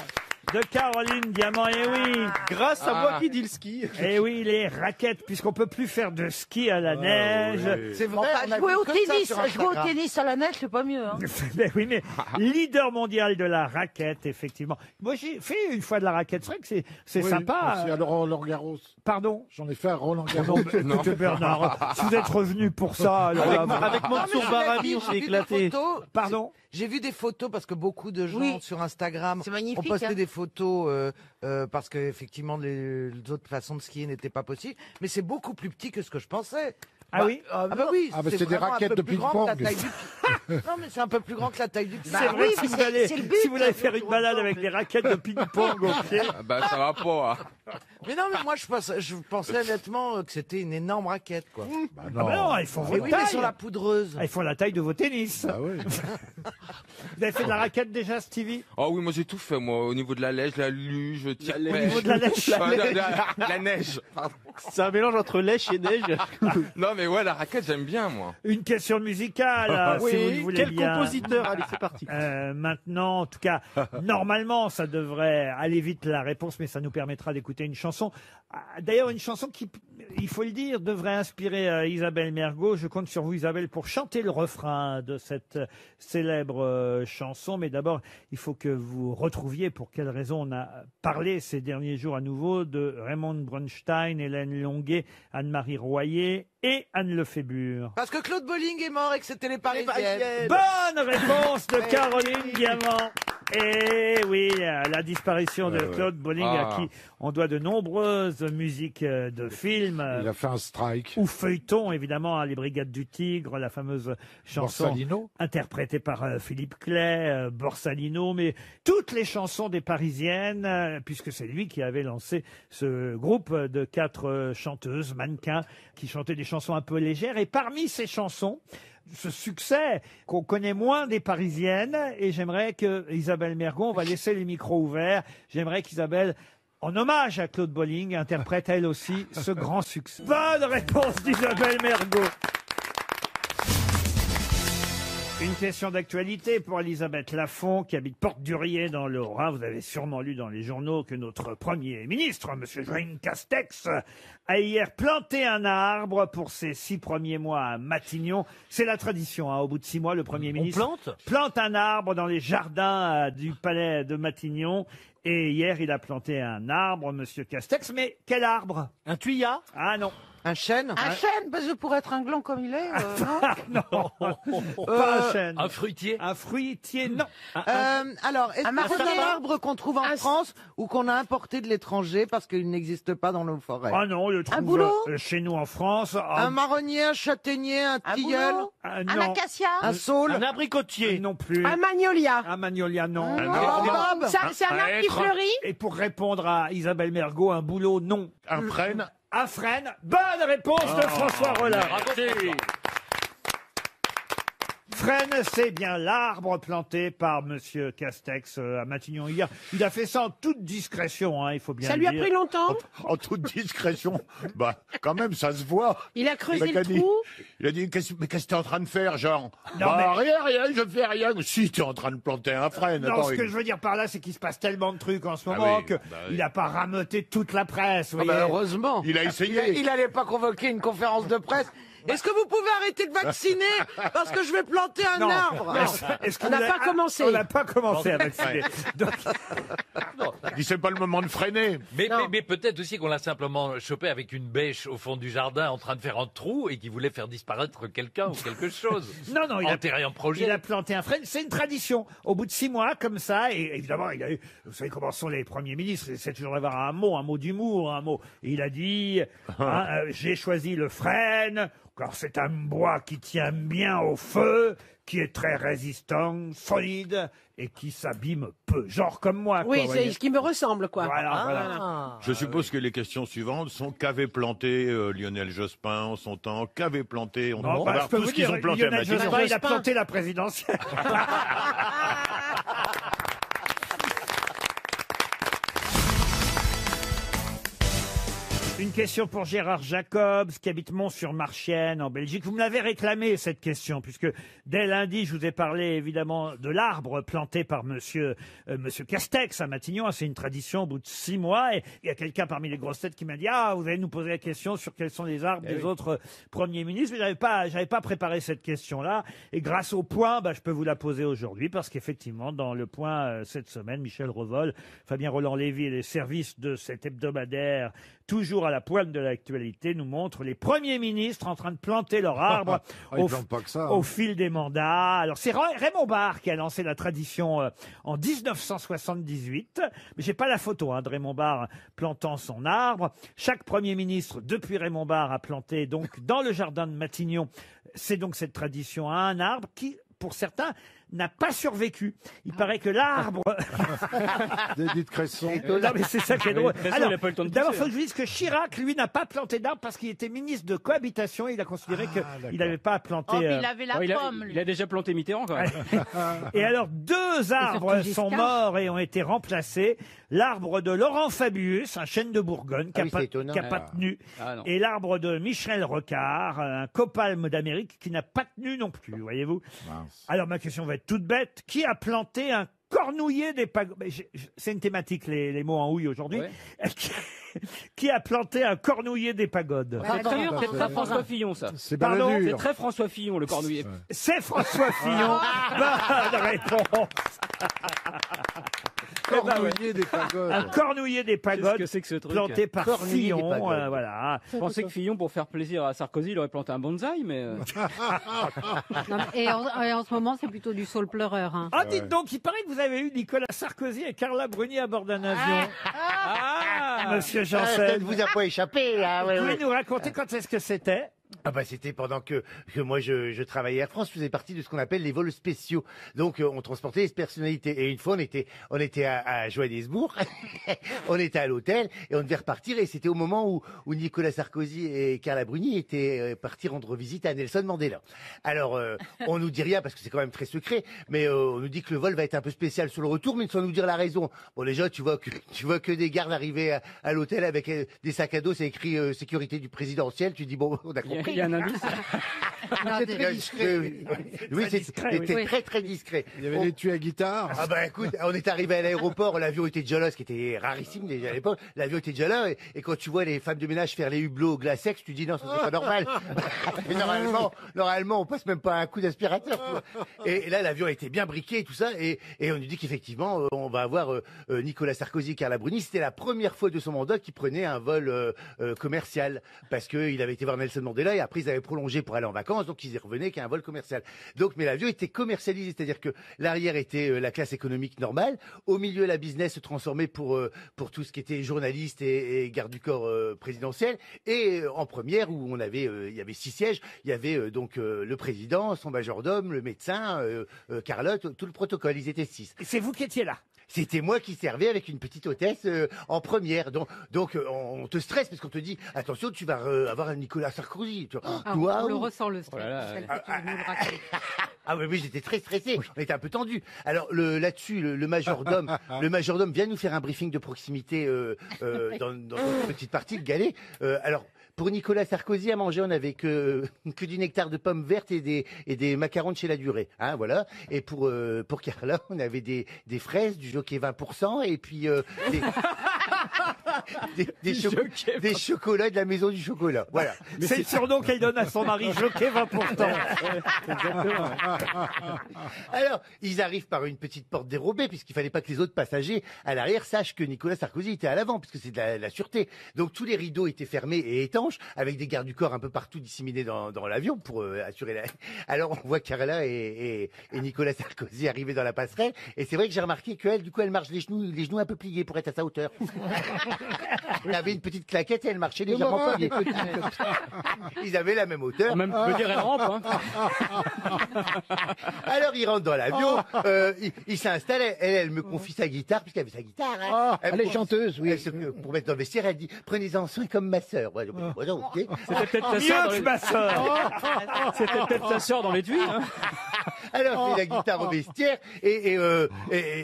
S1: de Caroline Diamant. Et oui.
S2: Grâce à moi qui dis le ski.
S1: Et oui, les raquettes, puisqu'on peut plus faire de ski à la neige.
S14: C'est vrai.
S4: Enfin,
S14: on a
S4: jouer
S14: vu
S4: au
S14: que ça
S4: tennis,
S14: sur
S4: jouer au
S14: Instagram.
S4: tennis à la neige, c'est pas mieux. Hein.
S1: Ben oui, mais leader mondial de la raquette, effectivement. Moi, j'ai fait une fois de la raquette. C'est vrai que c'est
S3: Oui,
S1: sympa.
S3: merci. Alors Roland Garros.
S1: Pardon.
S3: J'en ai fait à Roland
S1: Non,
S3: Garros.
S1: mais écoutez, Bernard, si vous êtes revenu pour ça, alors là,
S2: Avec Mansour
S14: Non, mais
S2: Barami, on s'est
S14: j'ai vu des
S2: éclaté.
S14: photos.
S1: Pardon.
S14: J'ai vu des photos parce que beaucoup de gens
S4: Oui.
S14: sur Instagram
S4: C'est
S14: ont
S4: magnifique.
S14: posté
S4: hein.
S14: des photos parce que effectivement les autres façons de skier n'étaient pas possibles. Mais c'est beaucoup plus petit que ce que je pensais.
S1: Ah oui.
S14: Ah bah oui.
S3: Ah bah c'est des
S14: vraiment un
S3: raquettes
S14: peu
S3: de
S14: plus grand que la
S3: ping-pong.
S14: taille du pied. Non mais c'est un peu plus grand que la taille du pied.
S1: C'est vrai
S4: oui,
S1: que
S4: mais
S1: si vous allez,
S4: c'est le but.
S1: si vous allez faire une balade avec des raquettes de ping-pong au pied.
S18: Ah bah ça va pas.
S14: Mais non mais moi je pensais honnêtement que c'était une énorme raquette quoi.
S3: Bah
S1: Ah ben non, il faut
S14: Mais
S1: votre
S14: oui mais
S1: taille.
S14: sur la poudreuse.
S1: Ah, il faut la taille de vos tennis.
S3: Ah oui.
S1: Vous avez fait de la raquette déjà, Stevie?
S18: Oh oui, moi j'ai tout fait, moi, au niveau de la neige, la luge, tire-pêche.
S1: Au niveau de la neige.
S18: La neige, pardon.
S2: C'est un mélange entre lèche et neige.
S18: Non mais ouais, la raquette, j'aime bien, moi.
S1: Une question musicale, si vous le voulez
S2: Quel
S1: bien.
S2: compositeur? Allez, c'est parti.
S1: Maintenant, en tout cas, normalement, ça devrait aller vite la réponse, mais ça nous permettra d'écouter une chanson chanson. D'ailleurs, une chanson qui, il faut le dire, devrait inspirer Isabelle Mergo. Je compte sur vous, Isabelle, pour chanter le refrain de cette célèbre chanson. Mais d'abord, il faut que vous retrouviez pour quelle raison on a parlé ces derniers jours à nouveau de Raymond Bronstein, Hélène Longuet, Anne-Marie Royer et Anne Lefébure.
S14: Parce que Claude Bolling est mort et que c'était les Parisiennes.
S1: Bonne réponse de Caroline Diamant. Et oui, la disparition de Claude Bolling, à qui on doit de nombreuses musiques de films.
S3: Il a fait un strike.
S1: Ou feuilleton, évidemment, Les Brigades du Tigre, la fameuse chanson
S3: Borsalino.
S1: interprétée par Philippe Clay, Borsalino, mais toutes les chansons des Parisiennes, puisque c'est lui qui avait lancé ce groupe de 4 chanteuses, mannequins, qui chantaient des chansons un peu légères. Et parmi ces chansons, ce succès qu'on connaît moins des Parisiennes, et j'aimerais que Isabelle Mergo, on va laisser les micros ouverts, j'aimerais qu'Isabelle, en hommage à Claude Bolling, interprète elle aussi ce grand succès. Bonne réponse d'Isabelle Mergo. Une question d'actualité pour Elisabeth Lafont, qui habite Porte-du-Riez dans le Haut-Rhin. Vous avez sûrement lu dans les journaux que notre Premier ministre, M. Jean Castex, a hier planté un arbre pour ses 6 premiers mois à Matignon. C'est la tradition, hein. Au bout de 6 mois, le Premier ministre plante un arbre dans les jardins du palais de Matignon. Et hier, il a planté un arbre, M. Castex. Mais quel arbre?
S11: Un tuyat?
S1: Ah non.
S14: Un chêne?
S4: Un chêne, parce que pour être un gland comme il est, non.
S1: Non, pas un chêne.
S8: Un fruitier?
S1: Un fruitier, non.
S14: Alors, est-ce que c'est un arbre qu'on trouve en France ou qu'on a importé de l'étranger parce qu'il n'existe pas dans nos forêts?
S1: Ah non, on le trouve
S14: bouleau
S1: chez nous en France.
S14: Un marronnier, un châtaignier, un tilleul?
S1: Un
S4: Un acacia?
S14: Un saule?
S11: Un abricotier?
S1: Non plus.
S19: Un magnolia.
S1: Un magnolia, non.
S19: C'est un arbre qui fleurit.
S1: Et pour répondre à Isabelle Mergo, un bouleau, non.
S20: Un frêne?
S1: Un frêne. Bonne réponse de François Rollin. Frêne, c'est bien l'arbre planté par Monsieur Castex à Matignon hier. Il a fait ça en toute discrétion, hein, il faut bien
S19: Ça
S1: le
S19: lui a
S1: dire.
S19: pris longtemps.
S20: En toute discrétion. Bah, quand même, ça se voit.
S19: Il a creusé
S20: mec
S19: le
S20: a dit-
S19: trou.
S20: Il a dit, mais qu'est-ce que t'es en train de faire, Jean?
S1: Non,
S20: Bah,
S1: mais-
S20: rien, je fais rien. Si, t'es en train de planter un frêne.
S1: Non,
S20: Attends,
S1: ce que
S20: il-
S1: je veux dire par là, c'est qu'il se passe tellement de trucs en ce moment
S20: oui,
S1: que
S20: bah oui.
S1: il n'a pas rameuté toute la presse. Vous
S14: Ah bah
S1: voyez.
S14: heureusement.
S20: Il a essayé.
S14: Il allait pas convoquer une conférence de presse. Est-ce que vous pouvez arrêter de vacciner parce que je vais planter un
S1: Non.
S14: arbre?
S1: Est-ce que
S19: On
S1: vous
S19: n'a
S1: avez-
S19: pas commencé.
S1: On n'a pas commencé à vacciner. Donc,
S20: Il dit, c'est pas le moment de freiner.
S8: Mais peut-être aussi qu'on l'a simplement chopé avec une bêche au fond du jardin en train de faire un trou et qu'il voulait faire disparaître quelqu'un ou quelque chose.
S1: non,
S8: Enterrer un projet.
S1: il a planté un frêne. C'est une tradition. Au bout de 6 mois, comme ça, et évidemment, il a eu, vous savez comment sont les premiers ministres, c'est toujours d'avoir un mot d'humour, un mot. Et il a dit, j'ai choisi le frêne, car c'est un bois qui tient bien au feu, qui est très résistant, solide, et qui s'abîme peu. Genre comme moi, quoi,
S19: Oui,
S1: voyez.
S19: c'est ce qui me ressemble, quoi.
S1: Voilà.
S20: Je suppose que les questions suivantes sont qu'avait planté Lionel Jospin en son temps, qu'avait planté, on
S1: Non,
S20: va voir
S1: je peux
S20: tout
S1: vous
S20: ce qu'ils
S1: dire,
S20: ont planté à
S1: Lionel
S20: Matignon.
S1: Jospin, il a planté la présidentielle. Une question pour Gérard Jacobs, qui habite Mont-sur-Marchienne, en Belgique. Vous me l'avez réclamé, cette question, puisque dès lundi, je vous ai parlé, évidemment, de l'arbre planté par monsieur Castex à Matignon. C'est une tradition au bout de 6 mois. Et il y a quelqu'un parmi les grosses têtes qui m'a dit, ah, vous allez nous poser la question sur quels sont les arbres des autres premiers ministres. Mais j'avais pas préparé cette question-là. Et grâce au Point, je peux vous la poser aujourd'hui, parce qu'effectivement, dans le Point, cette semaine, Michel Revol, Fabien Roland-Lévy et les services de cet hebdomadaire, toujours à la pointe de l'actualité, nous montrent les premiers ministres en train de planter leur arbre
S3: Ils plantent pas que ça, hein.
S1: au fil des mandats. Alors, c'est Raymond Barre qui a lancé la tradition en 1978. Mais j'ai pas la photo de Raymond Barre plantant son arbre. Chaque premier ministre, depuis Raymond Barre, a planté donc dans le jardin de Matignon. C'est donc cette tradition à un arbre qui, pour certains, n'a pas survécu. Il paraît que l'arbre...
S3: D'Édith Cresson.
S1: Non, mais c'est ça qui est drôle.
S7: Cresson,
S1: Alors,
S7: il a pas eu le temps de
S1: d'abord,
S7: pousser,
S1: faut que je vous dise que Chirac, lui, n'a pas planté d'arbre parce qu'il était ministre de cohabitation et il a considéré qu'il n'avait pas à planter...
S21: Oh, puis il avait la pomme, lui.
S7: Il a déjà planté Mitterrand, quand même.
S1: Et alors, 2 arbres sont morts et ont été remplacés. L'arbre de Laurent Fabius, un chêne de Bourgogne, qui
S13: Ah
S1: n'a
S13: oui,
S1: pas,
S13: c'est étonnant.
S1: qui a pas tenu.
S7: Ah, non.
S1: Et l'arbre de Michel Rocard, un copalme d'Amérique, qui n'a pas tenu non plus, voyez-vous. Alors, ma question va être toute bête. Qui a planté un cornouiller des pagodes. C'est une thématique, les mots en houille aujourd'hui. Qui a planté un cornouiller des pagodes?
S7: C'est très François Fillon, ça.
S1: Pardon,
S7: C'est très François Fillon, le cornouiller.
S1: C'est François Fillon. Bonne réponse.
S3: Cornouiller des pagodes.
S1: Un cornouiller des pagodes
S7: Qu'est-ce que c'est que ce truc
S1: planté par
S7: Cornouiller des
S1: Fillon.
S7: pagodes.
S1: Voilà.
S7: Je pensais que Fillon, pour faire plaisir à Sarkozy, il aurait planté un bonsaï, mais...
S19: Non, mais- et en ce moment, c'est plutôt du saule pleureur. Hein.
S1: Ah, dites donc, il paraît que vous avez eu Nicolas Sarkozy et Carla Bruni à bord d'un avion. Monsieur
S13: Ça
S1: Janssen.
S13: ne vous a pas échappé. Hein,
S1: Vous pouvez nous raconter quand est-ce que c'était?
S13: Ah bah c'était pendant que moi je travaillais à Air France, je faisais partie de ce qu'on appelle les vols spéciaux. Donc on transportait les personnalités. Et une fois on était à Johannesburg, on était à l'hôtel et on devait repartir. Et c'était au moment où Nicolas Sarkozy et Carla Bruni étaient partis rendre visite à Nelson Mandela. Alors on nous dit rien parce que c'est quand même très secret, mais on nous dit que le vol va être un peu spécial sur le retour, mais sans nous dire la raison. Bon déjà tu vois que des gardes arriver à l'hôtel avec des sacs à dos, c'est écrit sécurité du présidentiel. Tu dis bon on a compris.
S7: Il y a un indice.
S13: C'est très discret. Oui, c'était très très discret.
S3: Il y avait des tuyaux à guitare.
S13: Ah bah écoute, on est arrivé à l'aéroport, l'avion était déjà là, ce qui était rarissime déjà à l'époque. L'avion était déjà là et quand tu vois les femmes de ménage faire les hublots au glacex, tu dis non, ça c'est pas normal. Et normalement, on passe même pas un coup d'aspirateur. Tu vois. Et là, l'avion était bien briqué et tout ça et on nous dit qu'effectivement, on va avoir Nicolas Sarkozy et Carla Bruni. C'était la première fois de son mandat qu'il prenait un vol commercial parce qu'il avait été voir Nelson Mandela et après ils avaient prolongé pour aller en vacances, donc ils y revenaient qu'à un vol commercial. Donc, mais l'avion était commercialisé, c'est-à-dire que l'arrière était la classe économique normale, au milieu la business se transformait pour tout ce qui était journaliste et garde du corps présidentiel, et en première où on avait il y avait 6 sièges, il y avait donc le président, son majordome, le médecin, Carlotte, tout le protocole, ils étaient 6.
S1: C'est vous qui étiez là?
S13: C'était moi qui servais avec une petite hôtesse en première. Donc on te stresse parce qu'on te dit attention, tu vas avoir un Nicolas Sarkozy. Tu vois.
S19: Ah,
S13: Toi,
S19: on le ressent le stress.
S7: Oh là là,
S19: celle que tu veux nous le raconter.
S13: Ah oui, j'étais très stressé. On était un peu tendu. Alors là-dessus, le majordome vient nous faire un briefing de proximité dans une petite partie de galet. Alors pour Nicolas Sarkozy à manger, on n'avait que du nectar de pommes vertes et des macarons de chez La Durée. Hein, voilà. Et pour Carla, on avait des fraises, du Jockey 20% et puis des chocolats de la maison du chocolat. Voilà.
S1: C'est le surnom qu'elle donne à son mari, Jockey 20%.
S13: Alors, ils arrivent par une petite porte dérobée, puisqu'il fallait pas que les autres passagers à l'arrière sachent que Nicolas Sarkozy était à l'avant, puisque c'est de la sûreté. Donc tous les rideaux étaient fermés et étanches, avec des gardes du corps un peu partout disséminés dans l'avion pour assurer la... Alors on voit Carla et Nicolas Sarkozy arriver dans la passerelle, et c'est vrai que j'ai remarqué qu'elle, du coup, elle marche les genoux un peu pliés pour être à sa hauteur. Elle avait une petite claquette et elle marchait légèrement pliée. Ils avaient la même hauteur.
S7: Même peut dire elle rampe. Hein.
S13: Alors il rentre dans l'avion, il s'installe, elle me confie sa guitare, puisqu'elle avait sa guitare. Hein.
S12: Elle est chanteuse, oui.
S13: Pour mettre dans le vestiaire, elle dit prenez-en soin comme ma sœur. Ouais, ok.
S7: C'était peut-être ta sœur.
S1: Mieux que ma sœur.
S7: C'était peut-être ta sœur dans l'étui. Hein.
S13: Alors c'est la guitare au vestiaire et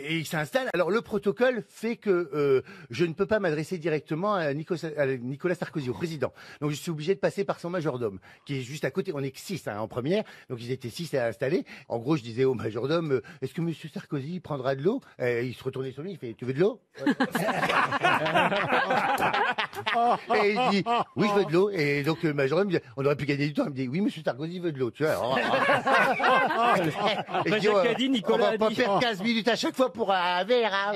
S13: il s'installe. Alors le protocole fait que je ne peux pas m'adresser directement à Nicolas Sarkozy, au président. Donc je suis obligé de passer par son majordome, qui est juste à côté. On est que 6 en première, donc ils étaient 6 à installer. En gros, je disais au majordome, est-ce que Monsieur Sarkozy prendra de l'eau? Il se retournait sur lui, il fait, tu veux de l'eau? Et il dit, oui, je veux de l'eau. Et donc le majordome, on aurait pu gagner du temps. Il me dit, oui, Monsieur Sarkozy veut de l'eau. Tu vois. Et je dis, on va pas faire 15 minutes à chaque fois pour un verre. Hein.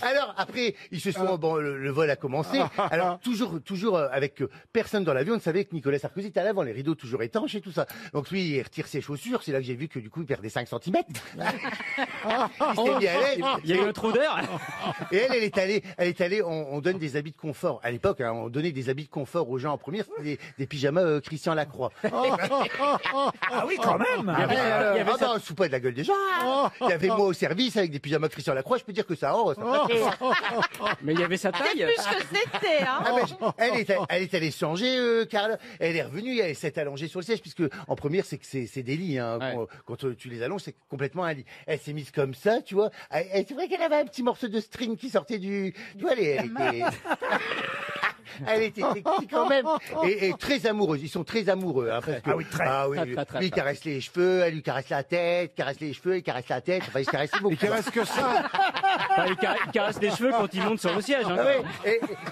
S13: Alors après, ils se sont bon, le vol a commencé. Alors toujours avec personne dans l'avion, on savait que Nicolas Sarkozy était à l'avant, les rideaux toujours étanches et tout ça. Donc lui, il retire ses chaussures. C'est là que j'ai vu que du coup, il perdait 5 cm. Il s'était mis à l'aise.
S7: Il y a eu un trou d'air.
S13: Et elle est allée. On donne des habits de confort. À l'époque, hein, on donnait des habits de confort aux gens en première. C'était des pyjamas Christian Lacroix.
S1: Ah oui, quand même.
S13: Non, sous pas de la gueule des gens. Il y avait moi au service avec des pyjamas Christian Lacroix. Je peux dire que ça passait.
S7: Mais il y avait sa taille.
S21: C'est plus que c'était, hein.
S13: Ah, elle est allée changer, Carla. Elle est revenue, elle s'est allongée sur le siège, puisque en première, c'est des lits. Hein.
S7: Ouais.
S13: Quand tu les allonges, c'est complètement un lit. Elle s'est mise comme ça, tu vois. C'est vrai qu'elle avait un petit morceau de string qui sortait du... Tu vois, Elle était sexy quand même. Et très amoureuse. Ils sont très amoureux. Hein, parce que,
S1: Ah oui, très.
S13: Lui, il caresse les cheveux, elle lui caresse la tête, caresse les cheveux, il caresse la tête. Enfin, il se caresse beaucoup.
S3: Il caresse que ça.
S7: Enfin, il caresse les cheveux quand il monte sur le siège. Hein.
S13: Ah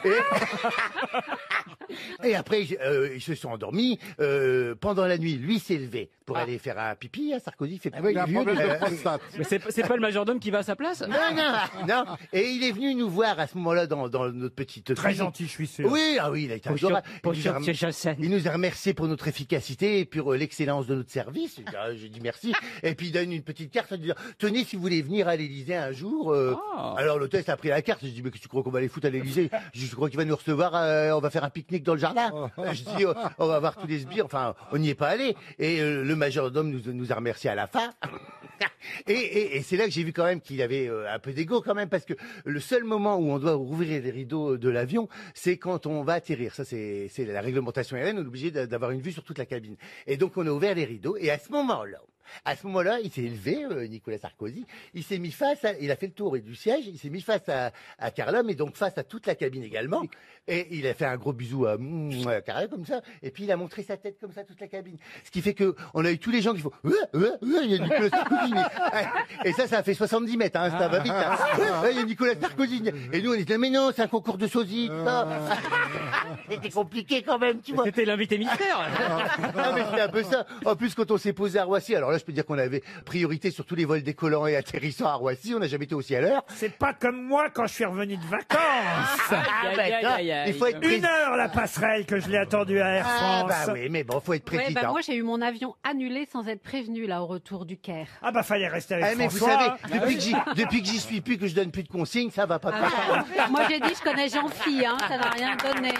S13: oui, et après, ils se sont endormis. Pendant la nuit, lui s'est levé pour aller faire un pipi. Hein, Sarkozy fait pipi.
S3: Il a un problème de prostate.
S7: Mais c'est pas le majordome qui va à sa place?
S13: Non. Et il est venu nous voir à ce moment-là dans notre petite...
S1: Très gentil, je suis sûr.
S13: Oui, il a été adorable. Il nous a remercié pour notre efficacité et pour l'excellence de notre service. J'ai dit merci. Et puis il donne une petite carte en disant, tenez, si vous voulez venir à l'Élysée un jour. Alors l'hôtesse a pris la carte. Je dis, mais que tu crois qu'on va les foutre à l'Élysée? Je crois qu'il va nous recevoir, on va faire un pique-nique dans le jardin. Je dis, on va voir tous les sbires. Enfin, on n'y est pas allé. Et le majordome nous a remercié à la fin. Et c'est là que j'ai vu quand même qu'il avait un peu d'ego quand même, parce que le seul moment où on doit rouvrir les rideaux de l'avion, c'est quand on va atterrir. Ça, c'est la réglementation aérienne, on est obligé d'avoir une vue sur toute la cabine. Et donc on a ouvert les rideaux, et à ce moment-là, il s'est élevé, Nicolas Sarkozy, il s'est mis il a fait le tour du siège, il s'est mis face à Carla, mais donc face à toute la cabine également, et il a fait un gros bisou à Carla comme ça, et puis il a montré sa tête comme ça toute la cabine. Ce qui fait que on a eu tous les gens qui font il y a Nicolas Sarkozy. Et ça a fait 70 mètres, hein, ça va vite. Hein. Il y a Nicolas Sarkozy. Et nous on était là, mais non, c'est un concours de sosie. C'était compliqué quand même, tu vois.
S7: C'était l'invité mystère.
S13: Non mais c'était un peu ça. En plus quand on s'est posé à Roissy, alors là je peux dire qu'on avait priorité sur tous les vols décollants et atterrissants à Roissy, on n'a jamais été aussi à l'heure.
S1: C'est pas comme moi quand je suis revenu de vacances.
S13: Il faut être
S1: Une heure la passerelle que je l'ai attendue à Air France.
S13: Bah oui, mais bon, faut être précis.
S19: Ouais, moi j'ai eu mon avion annulé sans être prévenu là au retour du Caire.
S1: Ah bah fallait rester avec
S13: mais vous
S1: François.
S13: savez, depuis que j'y suis plus, que je donne plus de consignes, ça va pas.
S19: Moi j'ai dit je connais Jean-Phi, ça n'a rien donné.